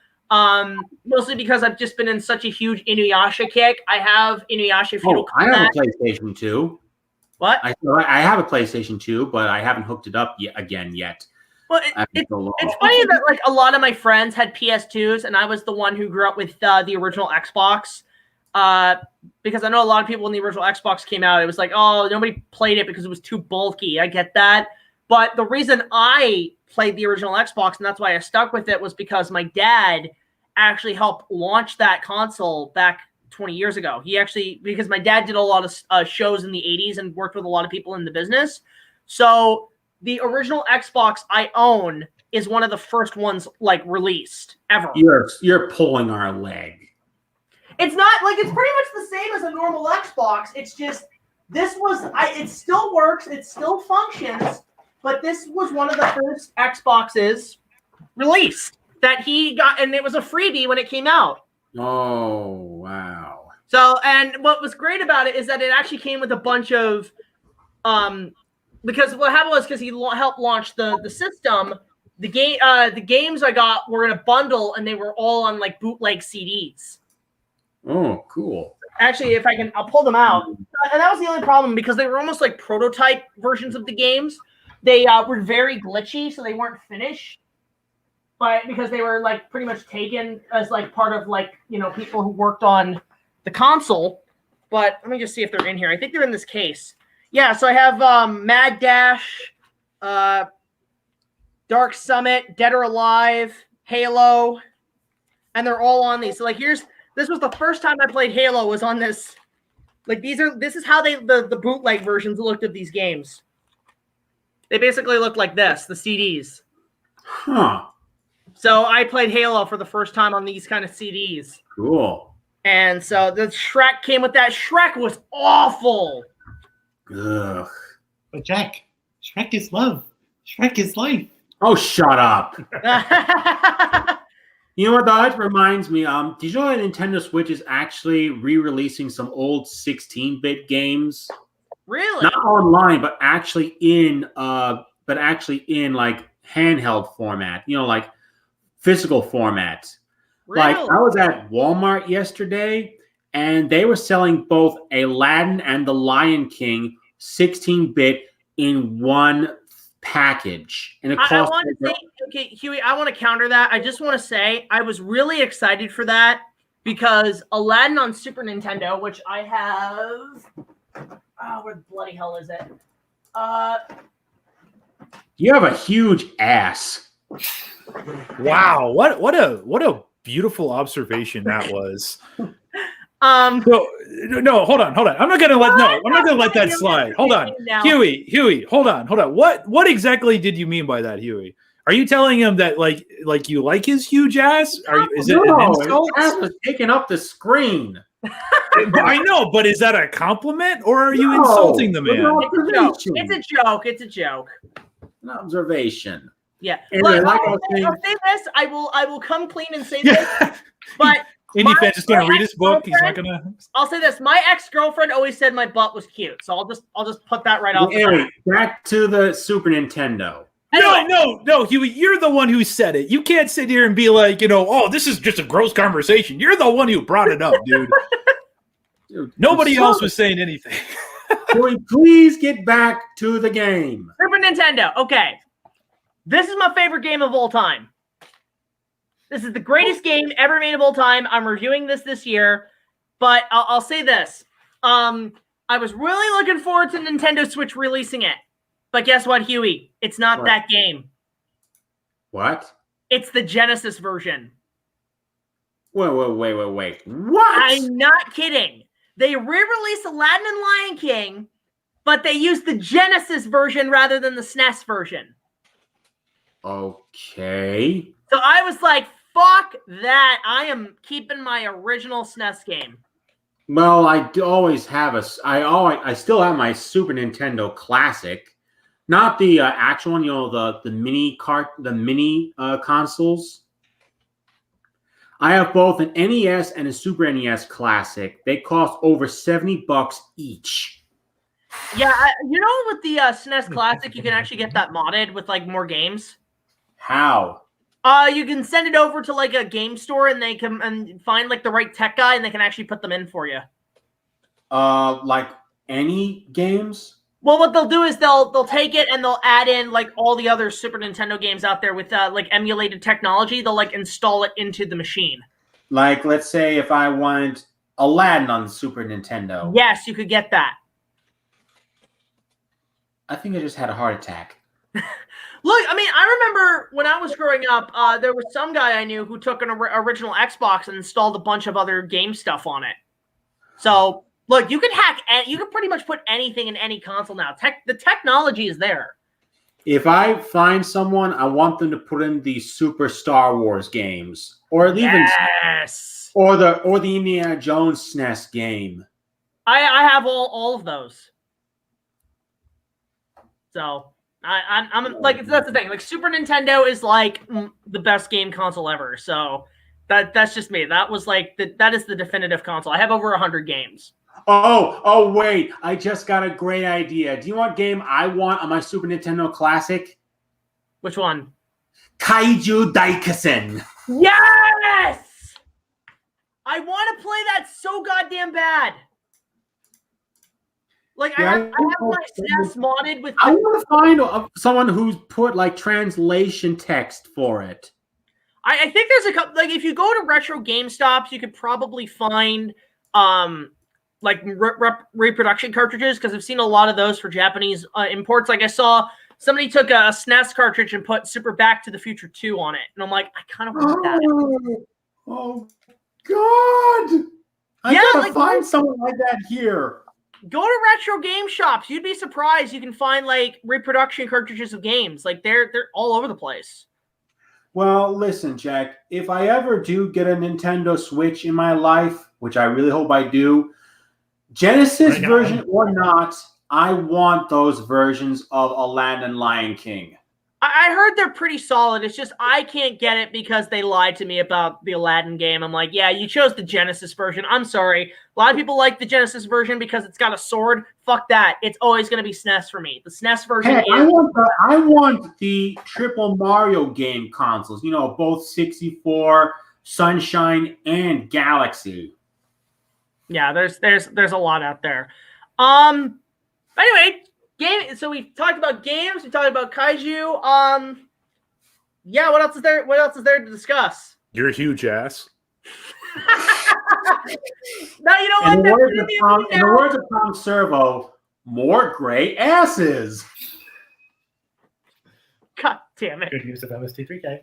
Mostly because I've just been in such a huge Inuyasha kick. I have Inuyasha Feudal I Combat. have a PlayStation 2. What? I have a PlayStation 2, but I haven't hooked it up yet. Well, it's funny that like a lot of my friends had PS2s, and I was the one who grew up with the original Xbox. Because I know a lot of people when the original Xbox came out, it was like, oh, nobody played it because it was too bulky. I get that. But the reason I played the original Xbox, and that's why I stuck with it, was because my dad actually helped launch that console back 20 years ago. Because my dad did a lot of shows in the 80s and worked with a lot of people in the business. So the original Xbox I own is one of the first ones like released ever. You're pulling our leg. It's not like it's pretty much the same as a normal Xbox. It's just it still works, it still functions, but this was one of the first Xboxes released that he got, and it was a freebie when it came out. Oh, wow. So, and what was great about it is that it actually came with a bunch of because what happened was because he helped launch the system, the games I got were in a bundle and they were all on like bootleg CDs. Oh, cool. Actually, I'll pull them out. And that was the only problem because they were almost like prototype versions of the games. They were very glitchy, so they weren't finished. But because they were like pretty much taken as like part of like, people who worked on the console. But let me just see if they're in here. I think they're in this case. Yeah, so I have Mad Dash, Dark Summit, Dead or Alive, Halo, and they're all on these. So like this was the first time I played Halo was on this. Like this is how the bootleg versions looked of these games. They basically look like this, the CDs. Huh. So I played Halo for the first time on these kind of CDs. Cool. And so the Shrek came with that. Shrek was awful. Ugh. But Jack, Shrek is love. Shrek is life. Oh, shut up. You know what, that reminds me, did you know that Nintendo Switch is actually re-releasing some old 16-bit games? Really? Not online, but actually in like handheld format, like physical format. Really? Like I was at Walmart yesterday and they were selling both Aladdin and the Lion King 16-bit in one package. And it cost I want to say, okay, Huey, I want to counter that. I just want to say I was really excited for that because Aladdin on Super Nintendo, which I have. Oh, where the bloody hell is it? You have a huge ass. Wow, what a beautiful observation that was. No, hold on. I'm not gonna let that slide. Hold on, Huey, hold on. What exactly did you mean by that, Huey? Are you telling him that like you like his huge ass? Is it an insult? His ass was taking up the screen. I know, but is that a compliment or are you No, insulting the man? It's a joke. It's a joke. An observation. Yeah. Anyway, Look, like I I'll was saying- say this. I will come clean and say this. But Indy my- fan just gonna my read his book. He's not ex-girlfriend- gonna. I'll say this. My ex-girlfriend always said my butt was cute. So I'll just put that right off the Anyway, bat. back to the Super Nintendo. Anyway. Huey, you're the one who said it. You can't sit here and be like, oh, this is just a gross conversation. You're the one who brought it up, dude. Dude, Nobody else was saying anything. Can we please get back to the game? Super Nintendo. Okay. This is my favorite game of all time. This is the greatest game ever made of all time. I'm reviewing this year, but I'll say this. I was really looking forward to Nintendo Switch releasing it. But guess what, Huey? It's not What? that game. What? It's the Genesis version. Wait. What? I'm not kidding. They re-released Aladdin and Lion King, but they used the Genesis version rather than the SNES version. Okay. So I was like, fuck that. I am keeping my original SNES game. Well, I always have I still have my Super Nintendo Classic, not the actual one. The mini consoles. I have both an NES and a Super NES Classic. They cost over $70 each. Yeah, with the SNES Classic, you can actually get that modded with like more games. How? You can send it over to like a game store, and they can find like the right tech guy, and they can actually put them in for you. Like any games? Well, what they'll do is they'll take it and they'll add in like all the other Super Nintendo games out there with like emulated technology. They'll like install it into the machine. Like, let's say if I wanted Aladdin on the Super Nintendo. Yes, you could get that. I think I just had a heart attack. Look, I mean, I remember when I was growing up, there was some guy I knew who took an original Xbox and installed a bunch of other game stuff on it. So, look, you can you can pretty much put anything in any console now. The technology is there. If I find someone, I want them to put in the Super Star Wars games, or even Yes. or the Indiana Jones SNES game. I have all of those. So I'm like, that's the thing. Like, Super Nintendo is like the best game console ever. So that's just me. That was like that is the definitive console. I have over 100 games. Oh, wait. I just got a great idea. Do you want game I want on my Super Nintendo Classic? Which one? Kaiju Daikasen. Yes! I want to play that so goddamn bad. Like, Yeah, I have my SNES modded with... I want to find someone who's put like translation text for it. I think there's a couple... Like, if you go to retro GameStops, you could probably find... like reproduction cartridges, because I've seen a lot of those for Japanese imports. Like, I saw somebody took a SNES cartridge and put Super Back to the Future 2 on it, and I'm like, I kind of want that. Oh God! I Yeah, gotta like, find someone like that here. Go to retro game shops. You'd be surprised. You can find like reproduction cartridges of games. Like, they're all over the place. Well, listen, Jack. If I ever do get a Nintendo Switch in my life, which I really hope I do, Genesis version or not, I want those versions of Aladdin and Lion King. I heard they're pretty solid. It's just I can't get it because they lied to me about the Aladdin game. I'm like, yeah, you chose the Genesis version. I'm sorry. A lot of people like the Genesis version because it's got a sword. Fuck that. It's always going to be SNES for me. The SNES version Hey, I want the Triple Mario game consoles. You know, both 64, Sunshine, and Galaxy. Yeah, there's a lot out there. Anyway, game. So we talked about games. We talked about kaiju. Yeah. What else is there? What else is there to discuss? You're a huge ass. No, you know what? In the words of Tom Servo, more gray asses. God damn it! Good use of MST3K.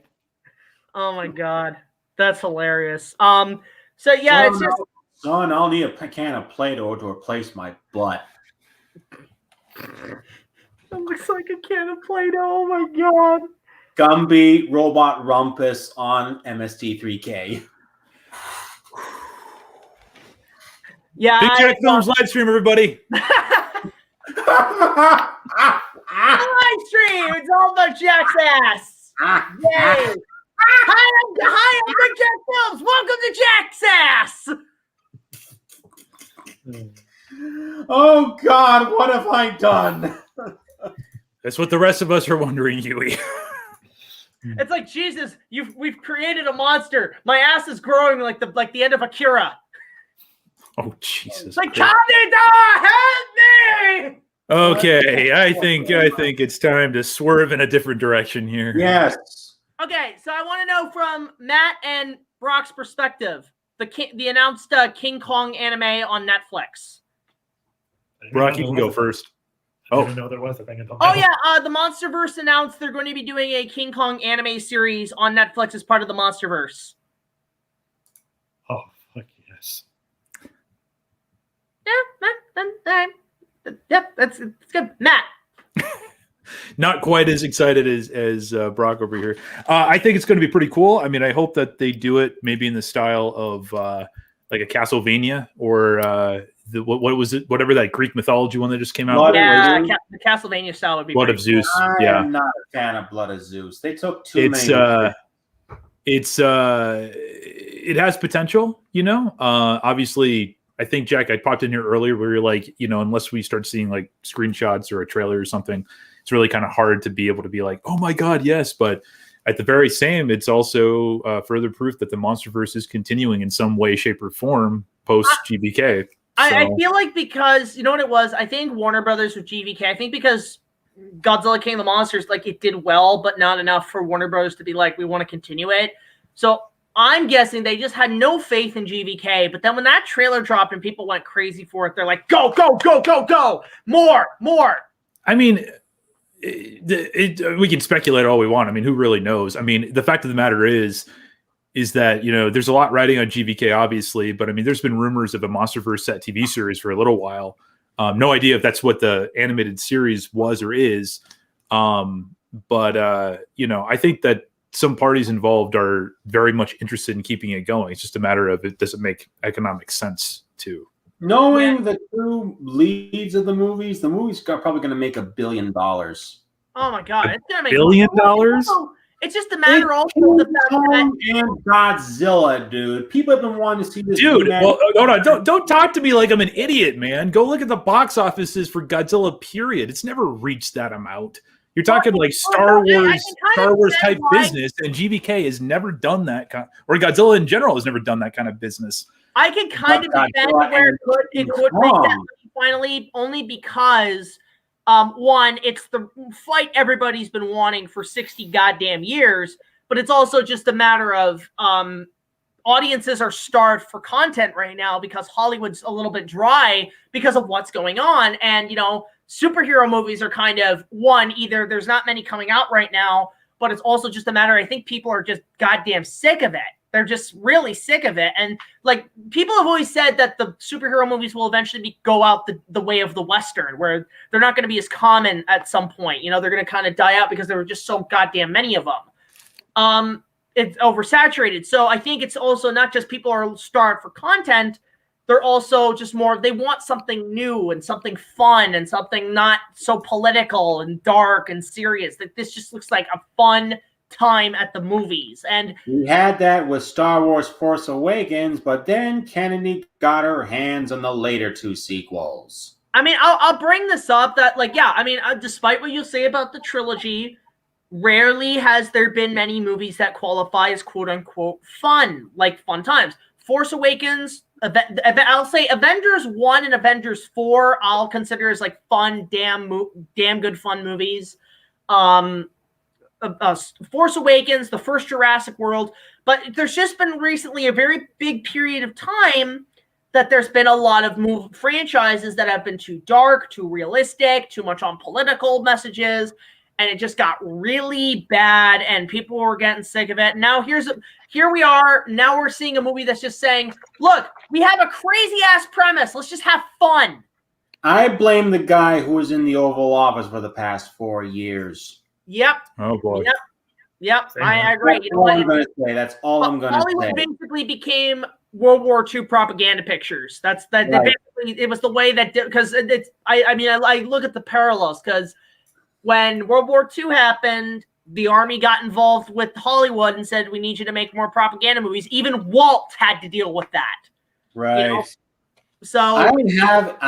Oh my god, that's hilarious. So yeah, it's just. Son, I'll need a can of Play-Doh to replace my butt. It looks like a can of Play-Doh. Oh my god. Gumby Robot Rumpus on MST3K. Yeah. Big Jack Films live stream, everybody. Live stream. It's all about Jack's ass. Yay. Hi, I'm Big Jack Films. Welcome to Jack's ass. Oh God, what have I done? That's what the rest of us are wondering, Hewy. It's like, Jesus, we've created a monster. My ass is growing like the end of Akira. Oh Jesus! It's like, Canada, help me! Okay, I think it's time to swerve in a different direction here. Yes. Okay, so I want to know from Matt and Brock's perspective, the announced King Kong anime on Netflix. Brock, you can go first. I didn't know there was a thing until Oh now. yeah, the MonsterVerse announced they're going to be doing a King Kong anime series on Netflix as part of the MonsterVerse. Oh, fuck yes. Yep, it's good. Matt. Not quite as excited as Brock over here. I think it's going to be pretty cool. I mean, I hope that they do it maybe in the style of like a Castlevania or what was it? Whatever that Greek mythology one that just came out. Blood Yeah, of Zeus. the Castlevania style would be Blood of pretty cool. Zeus. I Yeah, am not a fan of Blood of Zeus. They took too many. It has potential, you know. Obviously, I think Jack, I popped in here earlier where you're like, you know, unless we start seeing like screenshots or a trailer or something, it's really kind of hard to be able to be like, oh my God, yes. But at the very same, it's also further proof that the MonsterVerse is continuing in some way, shape, or form post GBK. I feel like because, you know what it was? I think Warner Brothers with GVK, I think because Godzilla King of the Monsters, like it did well, but not enough for Warner Brothers to be like, we want to continue it. So I'm guessing they just had no faith in GVK, but then when that trailer dropped and people went crazy for it, they're like, go, go, go, go, go, more. I mean, we can speculate all we want. I mean, who really knows? I mean, the fact of the matter is that, you know, there's a lot riding on GVK, obviously, but I mean, there's been rumors of a MonsterVerse set TV series for a little while. No idea if that's what the animated series was or is. But you know, I think that some parties involved are very much interested in keeping it going. It's just a matter of it doesn't make economic sense to. Knowing the two leads of the movies probably going to make $1 billion. Oh my God. It's going to make $1 billion? It's just a matter also of the fact that and Godzilla, dude. People have been wanting to see this. Dude, well, hold on. Don't talk to me like I'm an idiot, man. Go look at the box offices for Godzilla, period. It's never reached that amount. You're talking like Star Wars type business, and GVK has never done that kind, or Godzilla in general has never done that kind of business. I can kind of defend where it could reach that finally, only because one, it's the fight everybody's been wanting for 60 goddamn years, but it's also just a matter of audiences are starved for content right now because Hollywood's a little bit dry because of what's going on. And, you know, superhero movies are kind of, one, either there's not many coming out right now, but it's also just a matter, I think people are just goddamn sick of it. They're just really sick of it. And like people have always said that the superhero movies will eventually go out the way of the Western, where they're not going to be as common at some point. You know, they're going to kind of die out because there were just so goddamn many of them. It's oversaturated. So I think it's also not just people are starved for content. They're also just more, they want something new and something fun and something not so political and dark and serious. That this just looks like a fun time at the movies. And we had that with Star Wars Force Awakens, but then Kennedy got her hands on the later two sequels. I mean, I'll bring this up that, like, yeah, I mean, despite what you say about the trilogy, rarely has there been many movies that qualify as quote unquote fun, like fun times. Force Awakens, I'll say Avengers 1 and Avengers 4 I'll consider as like fun, damn good fun movies. Force Awakens, the first Jurassic World, but there's just been recently a very big period of time that there's been a lot of franchises that have been too dark, too realistic, too much on political messages, and it just got really bad, and people were getting sick of it. Now here we are. Now we're seeing a movie that's just saying, "Look, we have a crazy ass premise. Let's just have fun." I blame the guy who was in the Oval Office for the past 4 years. Yep. Oh boy. Yep. I agree. That's all I'm going to say. That's all I'm going to say. Hollywood basically became World War II propaganda pictures. That's that. Right. Basically, it was the way that because it's. I mean, I look at the parallels because when World War II happened, the army got involved with Hollywood and said, "We need you to make more propaganda movies." Even Walt had to deal with that. Right. You know? So I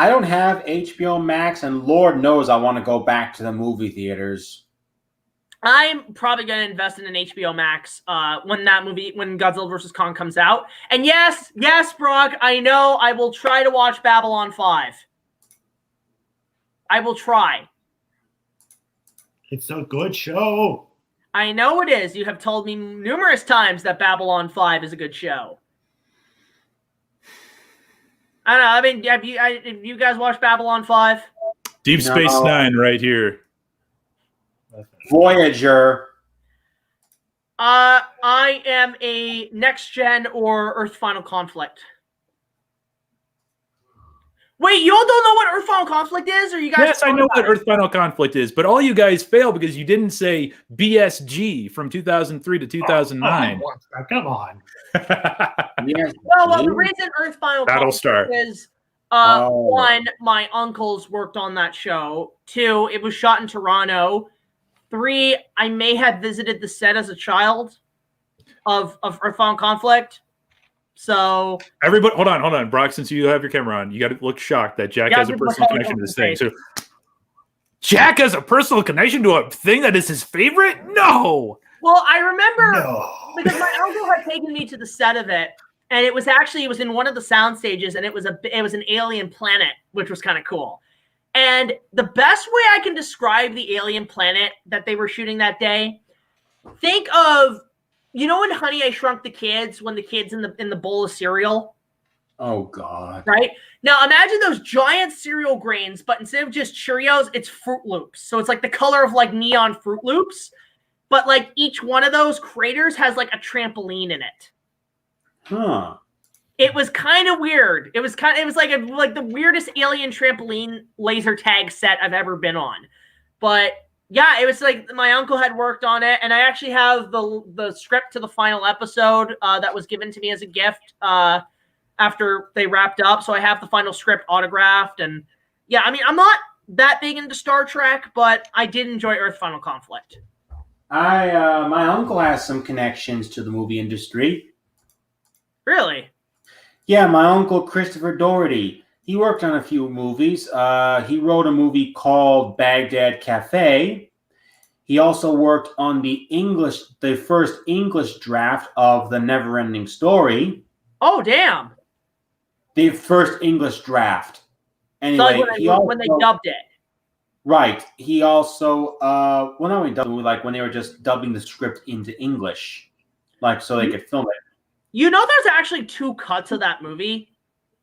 don't have HBO Max, and Lord knows I want to go back to the movie theaters. I'm probably going to invest in an HBO Max when Godzilla vs. Kong comes out. And yes, Brock, I know I will try to watch Babylon 5. I will try. It's a good show. I know it is. You have told me numerous times that Babylon 5 is a good show. I don't know. I mean, have you guys watched Babylon 5? Deep Space Nine right here. Voyager. I am a Next Gen or Earth Final Conflict. Wait, you all don't know what Earth Final Conflict is? Or you guys? Yes, I know what Earth Final Conflict is, but all you guys fail because you didn't say BSG from 2003 to 2009. Come on. Yes. Well, the reason Earth Final Battlestar Conflict is one, my uncles worked on that show. 2, it was shot in Toronto. 3, I may have visited the set as a child of Earth Final Conflict. So everybody, hold on, Brock. Since you have your camera on, you got to look shocked that Jack has a personal connection to this thing. So, Jack has a personal connection to a thing that is his favorite. No. Well, I remember because my uncle had taken me to the set of it, and it was in one of the sound stages, and it was an alien planet, which was kind of cool. And the best way I can describe the alien planet that they were shooting that day, think of. You know in Honey, I Shrunk the Kids, when the kid's in the bowl of cereal? Oh, God. Right? Now, imagine those giant cereal grains, but instead of just Cheerios, it's Fruit Loops. So it's like the color of like neon Fruit Loops, but like each one of those craters has like a trampoline in it. Huh. It was kind of weird. It was like the weirdest alien trampoline laser tag set I've ever been on. But yeah, it was like my uncle had worked on it, and I actually have the script to the final episode that was given to me as a gift after they wrapped up. So I have the final script autographed, and yeah, I mean, I'm not that big into Star Trek, but I did enjoy Earth Final Conflict. My uncle has some connections to the movie industry. Really? Yeah, my uncle Christopher Doherty. He worked on a few movies. He wrote a movie called Baghdad Cafe. He also worked on the first English draft of The Neverending Story. Oh, damn. The first English draft. Anyway, so when they dubbed it. Right. He also, not only dubbed it, like when they were just dubbing the script into English, like so they could film it. You know, there's actually 2 cuts of that movie.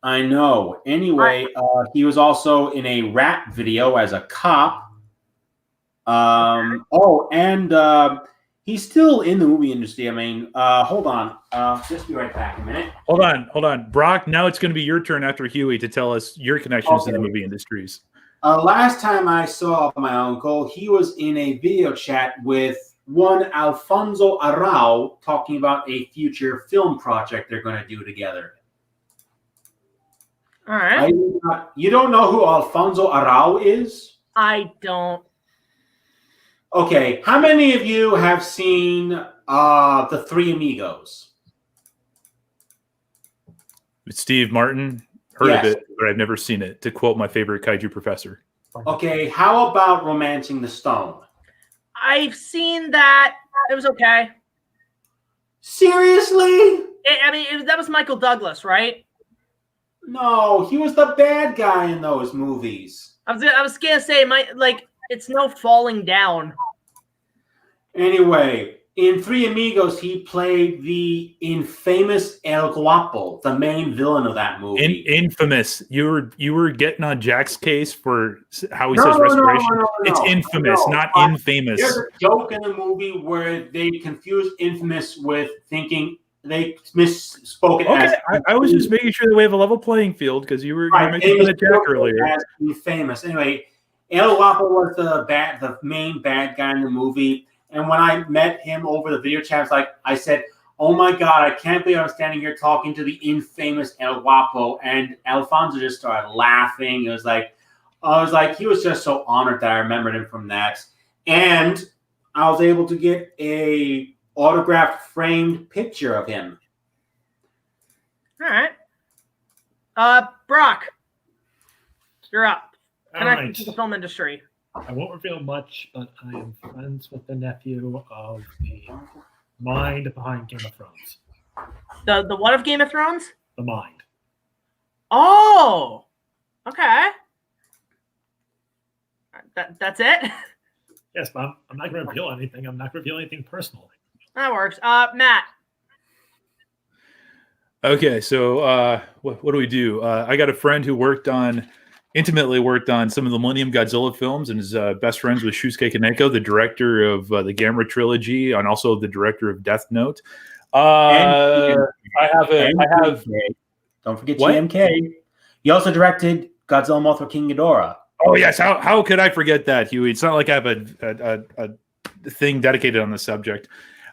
I know. Anyway, he was also in a rap video as a cop. He's still in the movie industry. I mean, hold on. Just be right back a minute. Hold on. Brock, now it's going to be your turn after Hewy to tell us your connections to the movie industries. Last time I saw my uncle, he was in a video chat with one Alfonso Arau talking about a future film project they're going to do together. All right. You don't know who Alfonso Arau is? I don't. Okay. How many of you have seen The Three Amigos? Steve Martin. Heard Yes. of it, but I've never seen it, to quote my favorite kaiju professor. Okay. How about Romancing the Stone? I've seen that. It was okay. Seriously? That was Michael Douglas, right? No, he was the bad guy in those movies. I was gonna say, it's no falling down. Anyway, in Three Amigos, he played the infamous El Guapo, the main villain of that movie. Infamous. You were getting on Jack's case for how he says respiration. No, it's infamous, not infamous. There's a joke in the movie where they confuse infamous with thinking they misspoke it as. I was just making sure that we have a level playing field because you were making fun of Jack earlier. As infamous. Anyway, El Guapo was the main bad guy in the movie. And when I met him over the video chat, I said, oh my God, I can't believe I'm standing here talking to the infamous El Guapo. And Alfonso just started laughing. I was like, he was just so honored that I remembered him from that. And I was able to get a autographed framed picture of him. All right. Brock, you're up. Connected to the film industry. I won't reveal much, but I am friends with the nephew of the mind behind Game of Thrones. The what of Game of Thrones? The mind. Oh, okay. That's it? Yes, but I'm not going to reveal anything. I'm not going to reveal anything personal. That works. Matt. Okay, so what do we do? I got a friend who intimately worked on some of the Millennium Godzilla films and is best friends with Shusuke Kaneko, the director of the Gamera trilogy and also the director of Death Note. I have. Don't forget GMK. He also directed Godzilla Mothra King Ghidorah. Oh yes, how could I forget that, Hewy? It's not like I have a thing dedicated on the subject.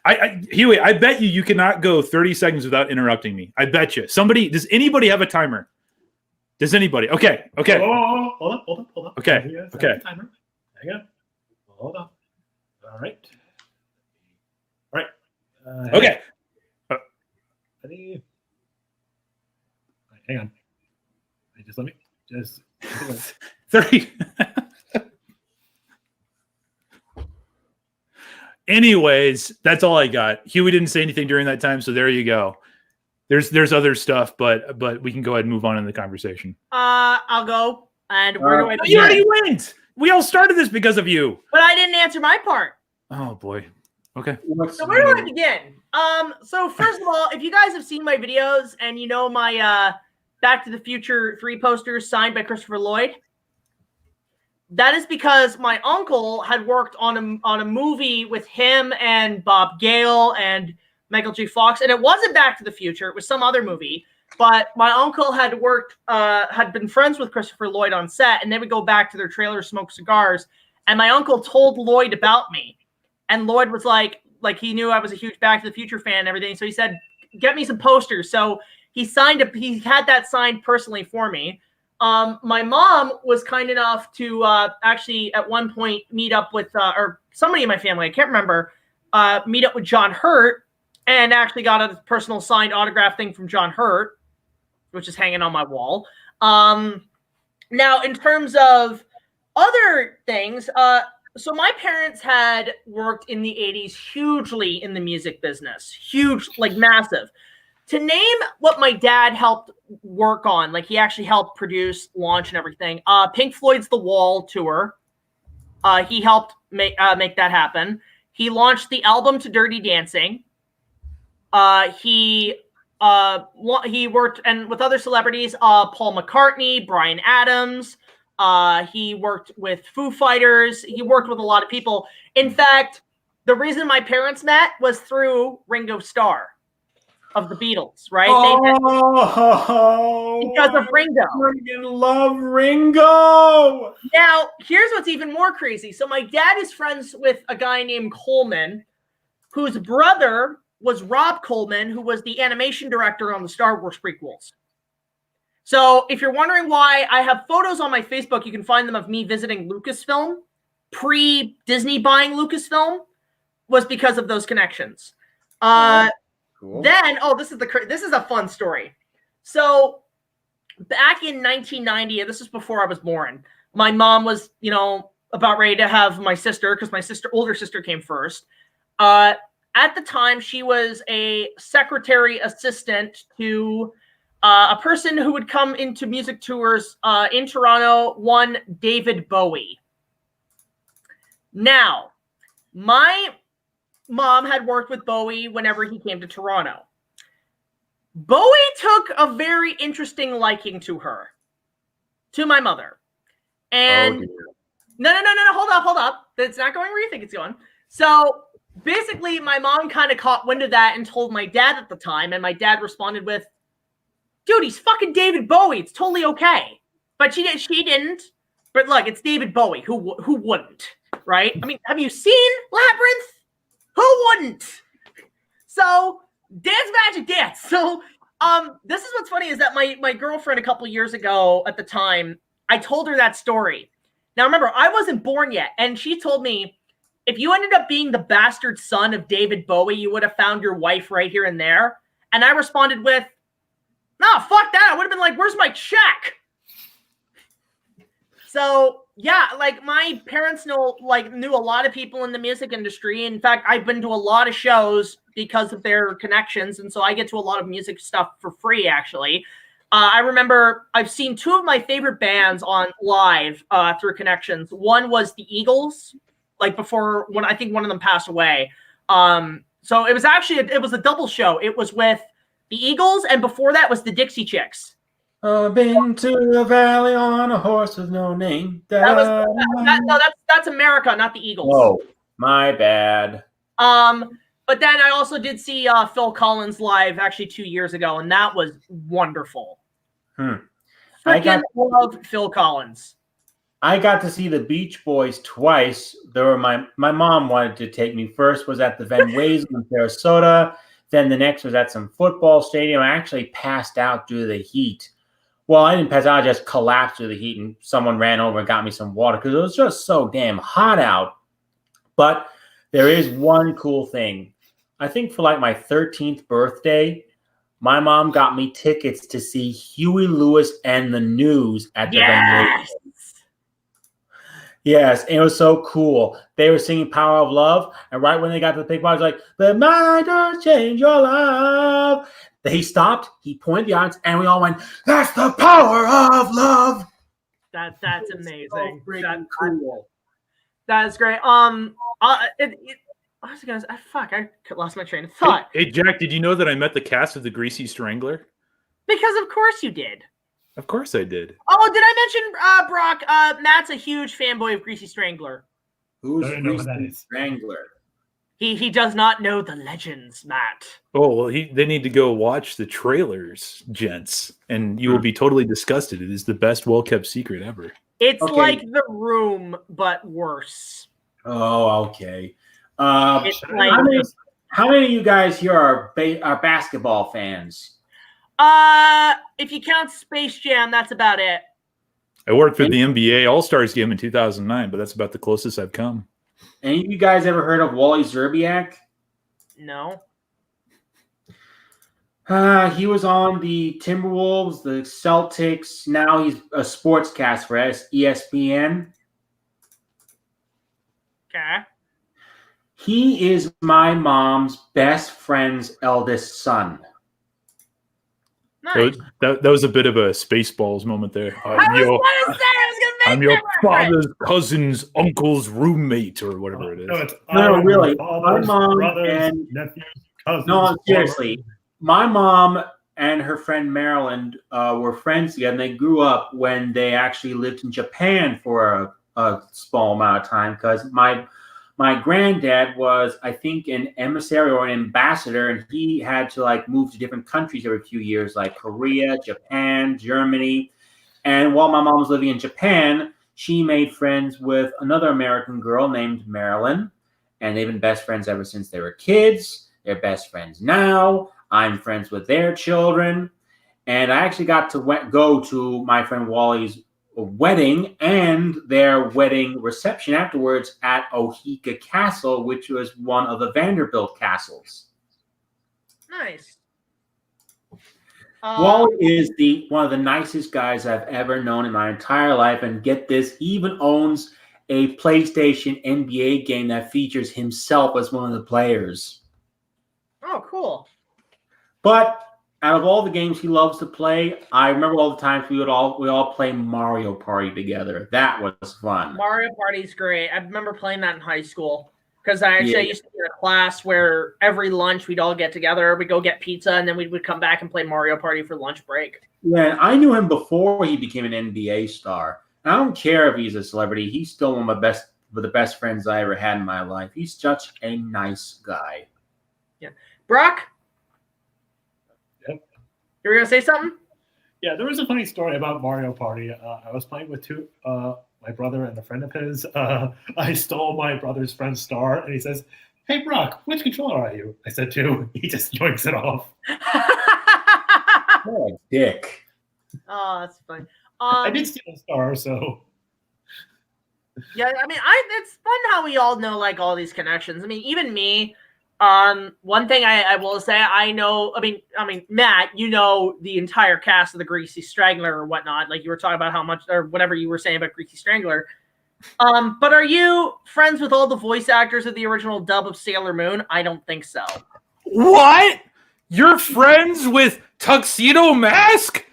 Hewy, I bet you cannot go 30 seconds without interrupting me. I bet you. Does anybody have a timer? Does anybody? Okay. Oh, hold up. Okay. Timer. Hang on. Hold on. All right. Okay. Ready? Hang on. Let me 30. Anyways, that's all I got. Hewy didn't say anything during that time, so there you go. There's other stuff, but we can go ahead and move on in the conversation. I'll go. And where do I begin? You already went. We all started this because of you. But I didn't answer my part. Oh boy. Okay. So where do I begin? So first of all, if you guys have seen my videos and you know my Back to the Future 3 posters signed by Christopher Lloyd, that is because my uncle had worked on a movie with him and Bob Gale and Michael J. Fox, and it wasn't Back to the Future; it was some other movie. But my uncle had been friends with Christopher Lloyd on set, and they would go back to their trailer, smoke cigars. And my uncle told Lloyd about me, and Lloyd was like he knew I was a huge Back to the Future fan and everything. So he said, "Get me some posters." So he had that signed personally for me. My mom was kind enough to actually at one point meet up with or somebody in my family, I can't remember, meet up with John Hurt, and actually got a personal signed autograph thing from John Hurt, which is hanging on my wall. Now, in terms of other things, so my parents had worked in the 80s hugely in the music business, huge, like massive. To name what my dad helped work on, like he actually helped produce, launch, and everything. Pink Floyd's The Wall tour. He helped make that happen. He launched the album to Dirty Dancing. He worked and with other celebrities, Paul McCartney, Bryan Adams. He worked with Foo Fighters. He worked with a lot of people. In fact, the reason my parents met was through Ringo Starr of the Beatles, right? Because of Ringo. I freaking love Ringo. Now, here's what's even more crazy. So my dad is friends with a guy named Coleman, whose brother was Rob Coleman, who was the animation director on the Star Wars prequels. So if you're wondering why I have photos on my Facebook, you can find them of me visiting Lucasfilm, pre-Disney buying Lucasfilm, was because of those connections. Cool. Then, this is a fun story. So back in 1990, this is before I was born, my mom was, about ready to have my sister, because my older sister came first. At the time, she was a secretary assistant to a person who would come into music tours in Toronto, one David Bowie. Now, my mom had worked with Bowie whenever he came to Toronto. Bowie took a very interesting liking to her, to my mother. And no, hold up. It's not going where you think it's going. So basically, my mom kind of caught wind of that and told my dad at the time, and my dad responded with, "Dude, he's fucking David Bowie. It's totally okay." But she didn't. But look, it's David Bowie. Who wouldn't, right? I mean, have you seen Labyrinth? Who wouldn't? So Dance Magic Dance. So, this is what's funny is that my girlfriend a couple years ago at the time, I told her that story. Now, remember, I wasn't born yet, and she told me, if you ended up being the bastard son of David Bowie, you would have found your wife right here and there. And I responded with, no, fuck that. I would have been like, where's my check? So, yeah, like my parents knew a lot of people in the music industry. In fact, I've been to a lot of shows because of their connections. And so I get to a lot of music stuff for free, actually. I remember I've seen two of my favorite bands on live through connections. One was the Eagles, like before when I think one of them passed away. So it was actually it was a double show. It was with the Eagles, and before that was the Dixie Chicks. I've been to the valley on a horse with no name. No, that's America, not the Eagles. Oh, my bad. But then I also did see Phil Collins live actually 2 years ago, and that was wonderful. I love Phil Collins. I got to see the Beach Boys twice. There were my mom wanted to take me. First was at the Van Wezel in Sarasota. Then the next was at some football stadium. I actually passed out due to the heat. Well, I didn't pass out. I just collapsed due to the heat, and someone ran over and got me some water because it was just so damn hot out. But there is one cool thing. I think for like my 13th birthday, my mom got me tickets to see Huey Lewis and the News at the Van Wezel. Yes, and it was so cool. They were singing Power of Love, and right when they got to the big part, it was like, the mind does change your love. He stopped, he pointed the audience, and we all went, that's the power of love. That's amazing. So freaking cool. That's great. I was gonna say, fuck, I lost my train of thought. Hey, Jack, did you know that I met the cast of The Greasy Strangler? Because of course you did. Of course I did. Oh, did I mention Brock? Matt's a huge fanboy of Greasy Strangler. Who's Greasy Strangler? He does not know the legends, Matt. Oh, well, they need to go watch the trailers, gents, and you will be totally disgusted. It is the best well-kept secret ever. It's like The Room, but worse. Oh, okay. It's like, how many of you guys here are basketball fans? if you count Space Jam, that's about it. I worked for the NBA All-Stars game in 2009, but that's about the closest I've come. Any of you guys ever heard of Wally Szczerbiak? No. He was on the Timberwolves, the Celtics. Now he's a sportscaster for ESPN. Okay. He is my mom's best friend's eldest son. Nice. That was a bit of a Spaceballs moment there. I'm your father's cousin's uncle's roommate, or whatever it is. No, really. My mom and nephews, cousins. No, seriously. My mom and her friend Marilyn were friends together, and they grew up when they actually lived in Japan for a small amount of time because my granddad was, I think, an emissary or an ambassador, and he had to move to different countries every few years, like Korea, Japan, Germany. And while my mom was living in Japan, she made friends with another American girl named Marilyn, and they've been best friends ever since they were kids. They're best friends now. I'm friends with their children. And I actually got to go to my friend Wally's wedding and their wedding reception afterwards at Ohika Castle, which was one of the Vanderbilt castles. Nice. Wally is one of the nicest guys I've ever known in my entire life, and get this, he even owns a PlayStation NBA game that features himself as one of the players. Oh, cool. But out of all the games he loves to play, I remember all the times we all play Mario Party together. That was fun. Mario Party's great. I remember playing that in high school because I used to be in a class where every lunch we'd all get together. We'd go get pizza, and then we would come back and play Mario Party for lunch break. Yeah, I knew him before he became an NBA star. I don't care if he's a celebrity. He's still one of the best friends I ever had in my life. He's such a nice guy. Yeah. Brock? Yep. You were going to say something? Yeah, there was a funny story about Mario Party. I was playing with my brother and a friend of his. I stole my brother's friend's star, and he says, "Hey, Brock, which controller are you?" I said 2. He just yoinks it off. What a dick. Oh, that's fun. I did steal a star, so. Yeah, I mean, it's fun how we all know like all these connections. I mean, even me. One thing I will say, I know. I mean, Matt, you know the entire cast of the Greasy Strangler or whatnot. Like you were talking about how much or whatever you were saying about Greasy Strangler. But are you friends with all the voice actors of the original dub of Sailor Moon? I don't think so. What? You're friends with Tuxedo Mask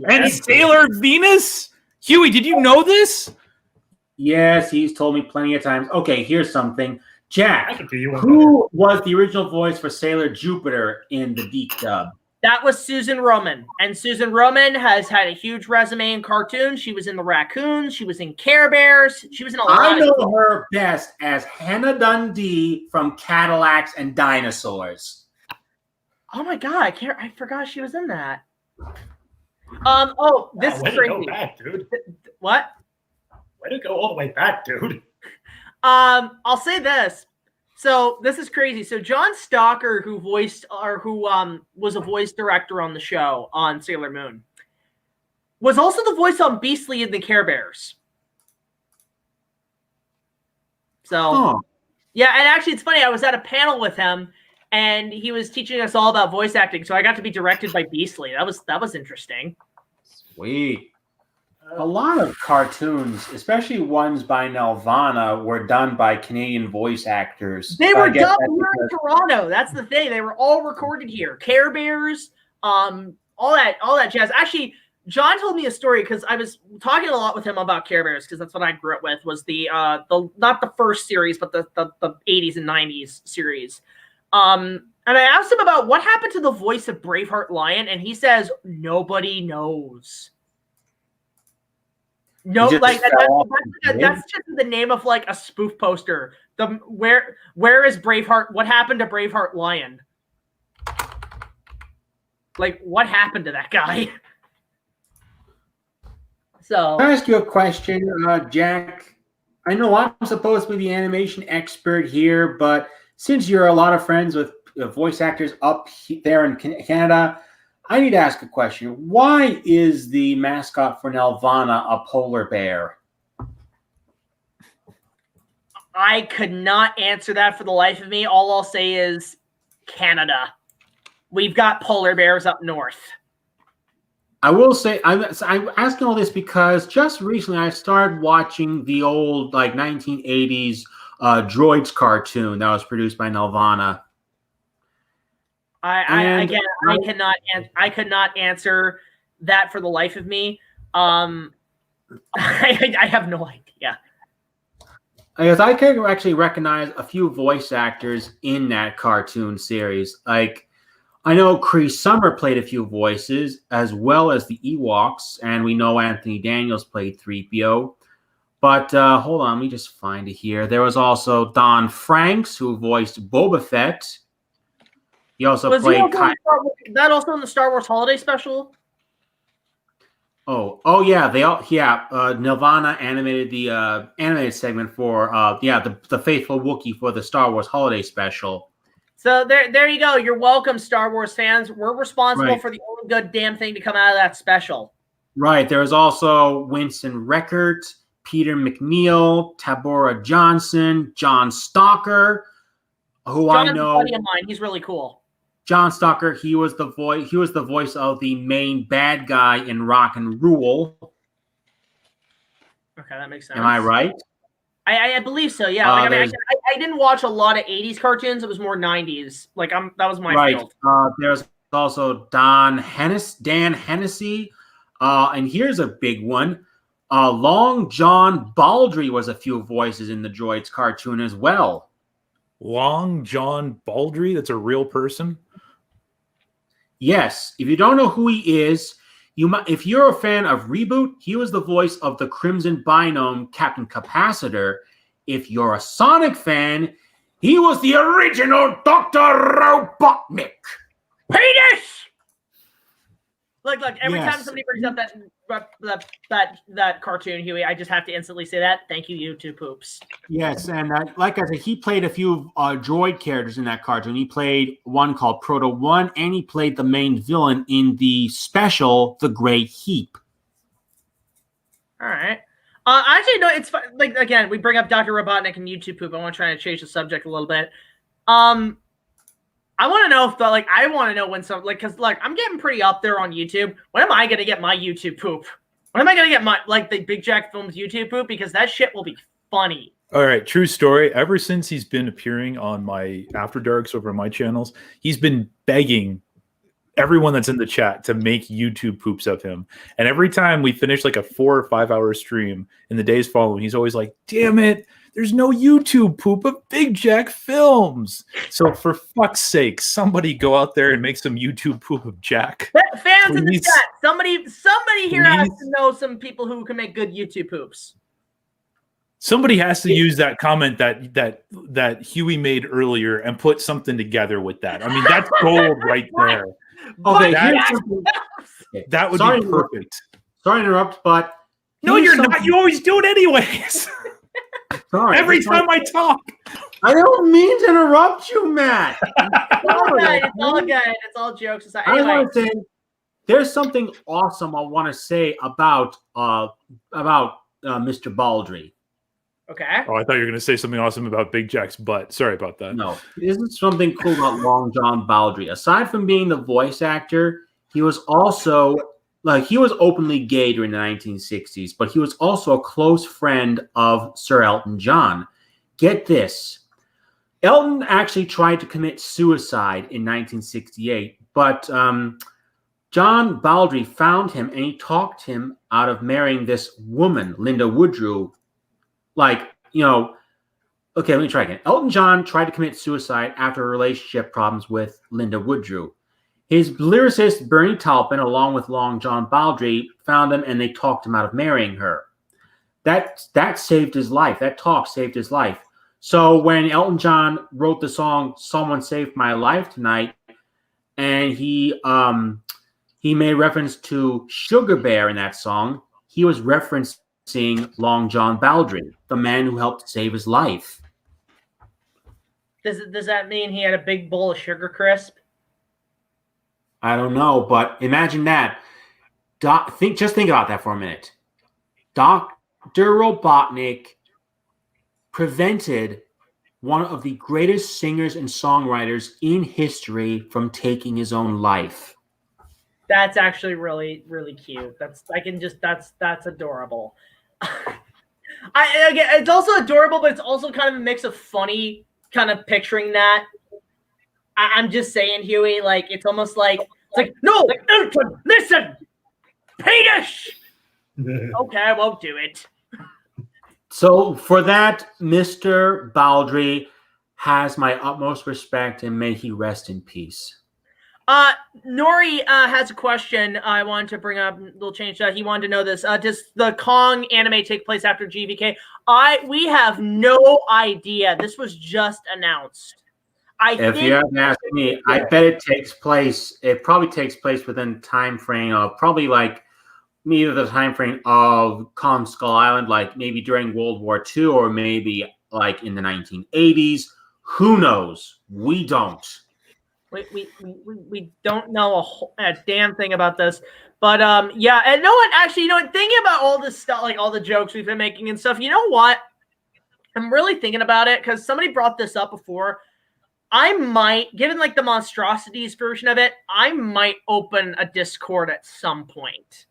and Sailor Venus? Hewy, did you know this? Yes, he's told me plenty of times. Okay, here's something. Jack, Who who was the original voice for Sailor Jupiter in the Deke dub? That was Susan Roman. And Susan Roman has had a huge resume in cartoons. She was in the Raccoons. She was in Care Bears. She was in a lot I of know her best as Hannah Dundee from Cadillacs and Dinosaurs. Oh my god, I forgot she was in that. Oh, this is way to crazy. go back, dude. What? Way to go all the way back, dude. I'll say this. So this is crazy. So John Stalker, who was a voice director on the show on Sailor Moon, was also the voice on Beastly and the Care Bears. So yeah, and actually it's funny, I was at a panel with him and he was teaching us all about voice acting. So I got to be directed by Beastly. That was interesting. Sweet. A lot of cartoons, especially ones by Nelvana, were done by Canadian voice actors. They were dubbed here in Toronto. That's the thing. They were all recorded here. Care Bears, all that jazz. Actually, John told me a story because I was talking a lot with him about Care Bears because that's what I grew up with. Was the not the first series, but the 80s and 90s series. And I asked him about what happened to the voice of Braveheart Lion, and he saybody knows. No, like that's just the name of like a spoof poster. Where is Braveheart? What happened to Braveheart Lion? Like, what happened to that guy? So, can I ask you a question, Jack? I know I'm supposed to be the animation expert here, but since you're a lot of friends with voice actors up there in Canada, I need to ask a question. Why is the mascot for Nelvana a polar bear? I could not answer that for the life of me. All I'll say is Canada. We've got polar bears up north. I will say, I'm asking all this because just recently I started watching the old like 1980s Droids cartoon that was produced by Nelvana. I could not answer that for the life of me. I have no idea. Because I can actually recognize a few voice actors in that cartoon series. Like, I know Cree Summer played a few voices, as well as the Ewoks, and we know Anthony Daniels played 3PO. But hold on, let me just find it here. There was also Don Franks, who voiced Boba Fett. He also played that also in the Star Wars Holiday Special. Oh yeah, Nelvana animated the animated segment for the Faithful Wookiee for the Star Wars Holiday Special. So there you go. You're welcome, Star Wars fans. We're responsible for the only good damn thing to come out of that special. Right. There was also Winston Reckert, Peter McNeil, Tabora Johnson, John Stalker, who I know. A buddy of mine. He's really cool. John Stalker, he was the voice of the main bad guy in Rock and Rule. Okay, that makes sense. Am I right? I believe so. Yeah. I didn't watch a lot of 80s cartoons. It was more 90s. Like that was my field. There's also Dan Hennessy. And here's a big one. Long John Baldry was a few voices in the Droids cartoon as well. Long John Baldry? That's a real person? Yes. If you don't know who he is, if you're a fan of Reboot, he was the voice of the Crimson Binome Captain Capacitor. If you're a Sonic fan, he was the original Dr. Robotnik. Penis! Look, every time somebody brings up that cartoon, Huey, I just have to instantly say that. Thank you, YouTube poops. Yes, and like I said, he played a few droid characters in that cartoon. He played one called Proto 1, and he played the main villain in the special, The Great Heap. All right. Actually, no, it's like, again, we bring up Dr. Robotnik and YouTube poop. I want to try to change the subject a little bit. I want to know if I want to know when because I'm getting pretty up there on YouTube. When am I going to get my YouTube poop? When am I going to get my, the Big Jack Films YouTube poop? Because that shit will be funny. All right, true story. Ever since he's been appearing on my After Darks over on my channels, he's been begging everyone that's in the chat to make YouTube poops of him. And every time we finish like a 4 or 5 hour stream in the days following, he's always like, damn it, there's no YouTube poop of Big Jack Films. So for fuck's sake, somebody go out there and make some YouTube poop of Jack. Fans Please. in the chat, somebody here has to know some people who can make good YouTube poops. Somebody has to use that comment that Huey made earlier and put something together with that. I mean, that's gold right there. Okay, that would be perfect. Sorry to interrupt, but no, you're not. You always do it anyways. Sorry. Every time I talk. I don't mean to interrupt you, Matt. It's all good. It's all good. It's all jokes aside. Anyway. I want to say there's something awesome I want to say about Mr. Baldry. Okay. Oh, I thought you were going to say something awesome about Big Jack's butt. Sorry about that. No, isn't something cool about Long John Baldry? Aside from being the voice actor, he was also he was openly gay during the 1960s, but he was also a close friend of Sir Elton John. Get this. Elton actually tried to commit suicide in 1968, but John Baldry found him and he talked him out of marrying this woman, Linda Woodrow. Okay, let me try again. Elton John tried to commit suicide after relationship problems with Linda Woodrow. His lyricist, Bernie Taupin, along with Long John Baldry, found him and they talked him out of marrying her. That saved his life. That talk saved his life. So when Elton John wrote the song "Someone Saved My Life Tonight," and he made reference to Sugar Bear in that song, he was referencing Long John Baldry, the man who helped save his life. Does that mean he had a big bowl of Sugar Crisp? I don't know, but imagine that. Just think about that for a minute. Dr. Robotnik prevented one of the greatest singers and songwriters in history from taking his own life. That's actually really, really cute. That's adorable. It's also adorable, but it's also kind of a mix of funny, kind of picturing that. I'm just saying, Huey, it's almost no, Elton, listen, penis. Okay, I won't do it. So for that, Mr. Baldry has my utmost respect, and may he rest in peace. Nori has a question I wanted to bring up. We'll change that. He wanted to know this. Does the Kong anime take place after GVK? We have no idea. This was just announced. If you haven't asked me, I bet it takes place. It probably takes place within time frame of probably either the time frame of Kong Skull Island, maybe during World War II, or maybe in the 1980s. Who knows? We don't. We don't know a damn thing about this, but yeah, and no one actually, thinking about all this stuff, all the jokes we've been making and stuff. You know what? I'm really thinking about it because somebody brought this up before. I might, given the Monstrosities version of it, I might open a Discord at some point,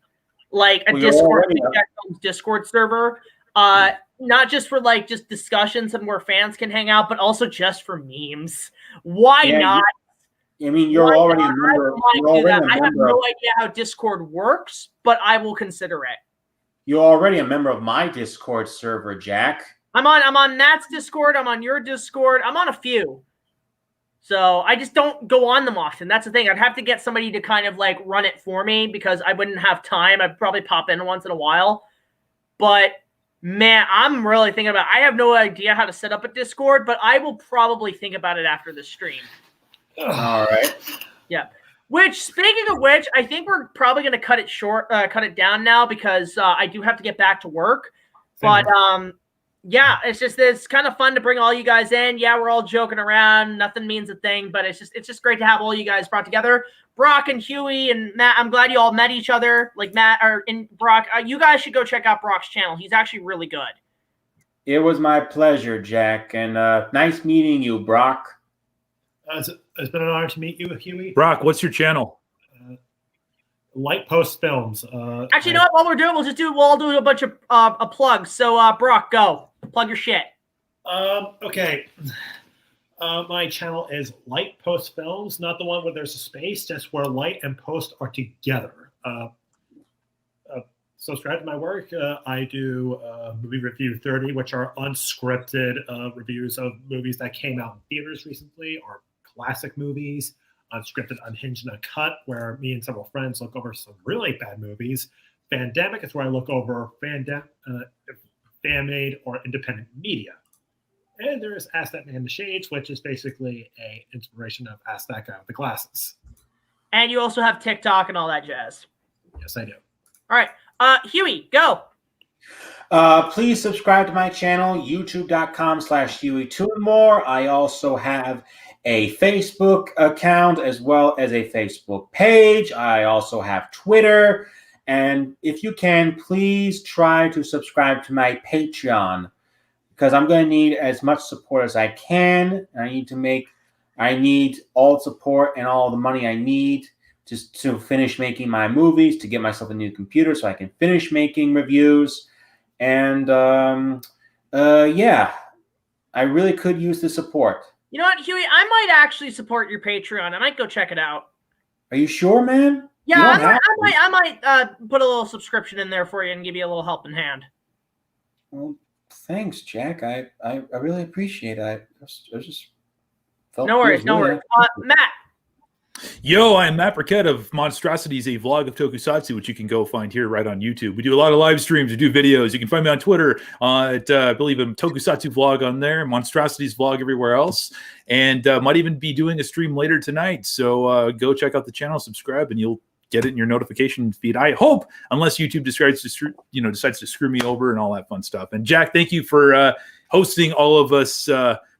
Discord server, not just for just discussions and where fans can hang out, but also just for memes. Why not? You're already a member. I have no idea how Discord works, but I will consider it. You're already a member of my Discord server, Jack. I'm on Matt's Discord. I'm on your Discord. I'm on a few. So I just don't go on them often. That's the thing. I'd have to get somebody to kind of run it for me because I wouldn't have time. I'd probably pop in once in a while. But man, I'm really thinking about it. I have no idea how to set up a Discord, but I will probably think about it after the stream. All right. Yeah. Which, speaking of which, I think we're probably going to cut it down now because I do have to get back to work. But yeah, it's kind of fun to bring all you guys in. Yeah, we're all joking around. Nothing means a thing, but it's just great to have all you guys brought together. Brock and Hewy and Matt, I'm glad you all met each other. Like Matt and Brock, you guys should go check out Brock's channel. He's actually really good. It was my pleasure, Jack, and nice meeting you, Brock. It's been an honor to meet you, Hewy. Brock, what's your channel? Light Post Films. Actually, you know what? While we're doing, we'll all do a bunch of plugs. So, Brock, go plug your shit. Okay. My channel is Light Post Films, not the one where there's a space, just where light and post are together. Subscribe to my work. I do Movie Review 30, which are unscripted reviews of movies that came out in theaters recently or classic movies. Unscripted, Unhinged, and Uncut, where me and several friends look over some really bad movies. Fandemic is where I look over fan-made or independent media. And there's Ask That Man in the Shades, which is basically an inspiration of Ask That Guy with the Glasses. And you also have TikTok and all that jazz. Yes, I do. All right. Hewy, go. Please subscribe to my channel, youtube.com/Hewy Toonmore. I also have a Facebook account as well as a Facebook page. I also have Twitter. And if you can, please try to subscribe to my Patreon because I'm going to need as much support as I can. I need all support and all the money I need just to finish making my movies, to get myself a new computer so I can finish making reviews. And yeah, I really could use the support. You know what, Hewy? I might actually support your Patreon. I might go check it out. Are you sure, man? Yeah, I might put a little subscription in there for you and give you a little helping hand. Well, thanks, Jack. I really appreciate it. I just felt no worries. Matt. Yo, I'm Matt Burkett of Monstrosities, a vlog of tokusatsu, which you can go find here right on YouTube. We do a lot of live streams. We do videos. You can find me on Twitter at, I believe, a tokusatsu vlog on there, Monstrosities vlog everywhere else, and might even be doing a stream later tonight. So go check out the channel, subscribe, and you'll get it in your notification feed. I hope, unless YouTube decides to screw me over and all that fun stuff. And Jack, thank you for hosting all of us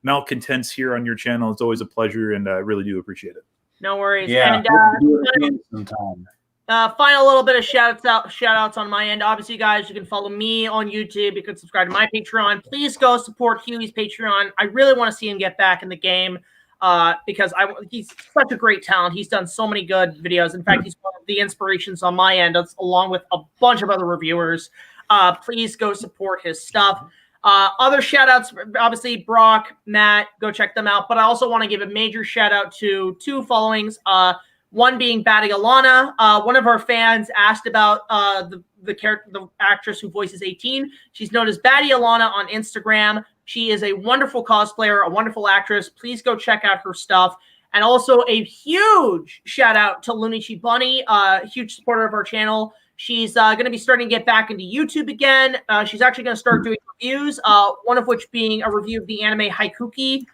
malcontents here on your channel. It's always a pleasure, and I really do appreciate it. No worries. Yeah, and do it again sometime. Final little bit of shout outs on my end. Obviously, guys, you can follow me on YouTube. You can subscribe to my Patreon. Please go support Hewy's Patreon. I really want to see him get back in the game because he's such a great talent. He's done so many good videos. In fact, he's one of the inspirations on my end, along with a bunch of other reviewers. Please go support his stuff. Other shout outs, obviously, Brock, Matt, go check them out. But I also want to give a major shout out to two followings. One being BATTYALANA. One of our fans asked about the actress who voices 18. She's known as BATTYALANA on Instagram. She is a wonderful cosplayer, a wonderful actress. Please go check out her stuff. And also a huge shout out to LUNACHI BUNNIE, a huge supporter of our channel. She's going to be starting to get back into YouTube again. She's actually going to start doing reviews, one of which being a review of the anime Haikuki,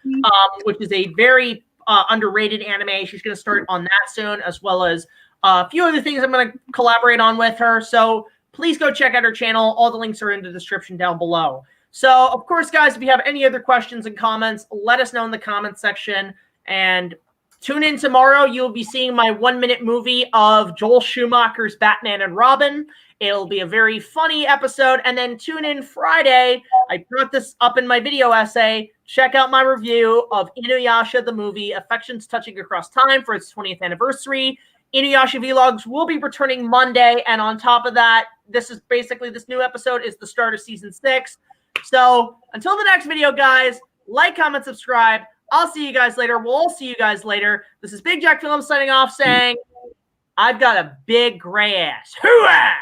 which is a very underrated anime. She's going to start on that soon, as well as a few other things I'm going to collaborate on with her. So please go check out her channel. All the links are in the description down below. So, of course, guys, if you have any other questions and comments, let us know in the comments section. And tune in tomorrow. You'll be seeing my 1-minute movie of Joel Schumacher's Batman and Robin. It'll be a very funny episode. And then tune in Friday. I brought this up in my video essay. Check out my review of Inuyasha, the movie, Affections Touching Across Time, for its 20th anniversary. Inuyasha Vlogs will be returning Monday. And on top of that, this new episode is the start of season 6. So until the next video, guys, like, comment, subscribe. I'll see you guys later. We'll all see you guys later. This is BigJackFilms signing off saying, I've got a big gray ass. Hooah!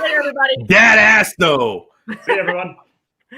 Later, everybody. That ass, though. See you, everyone.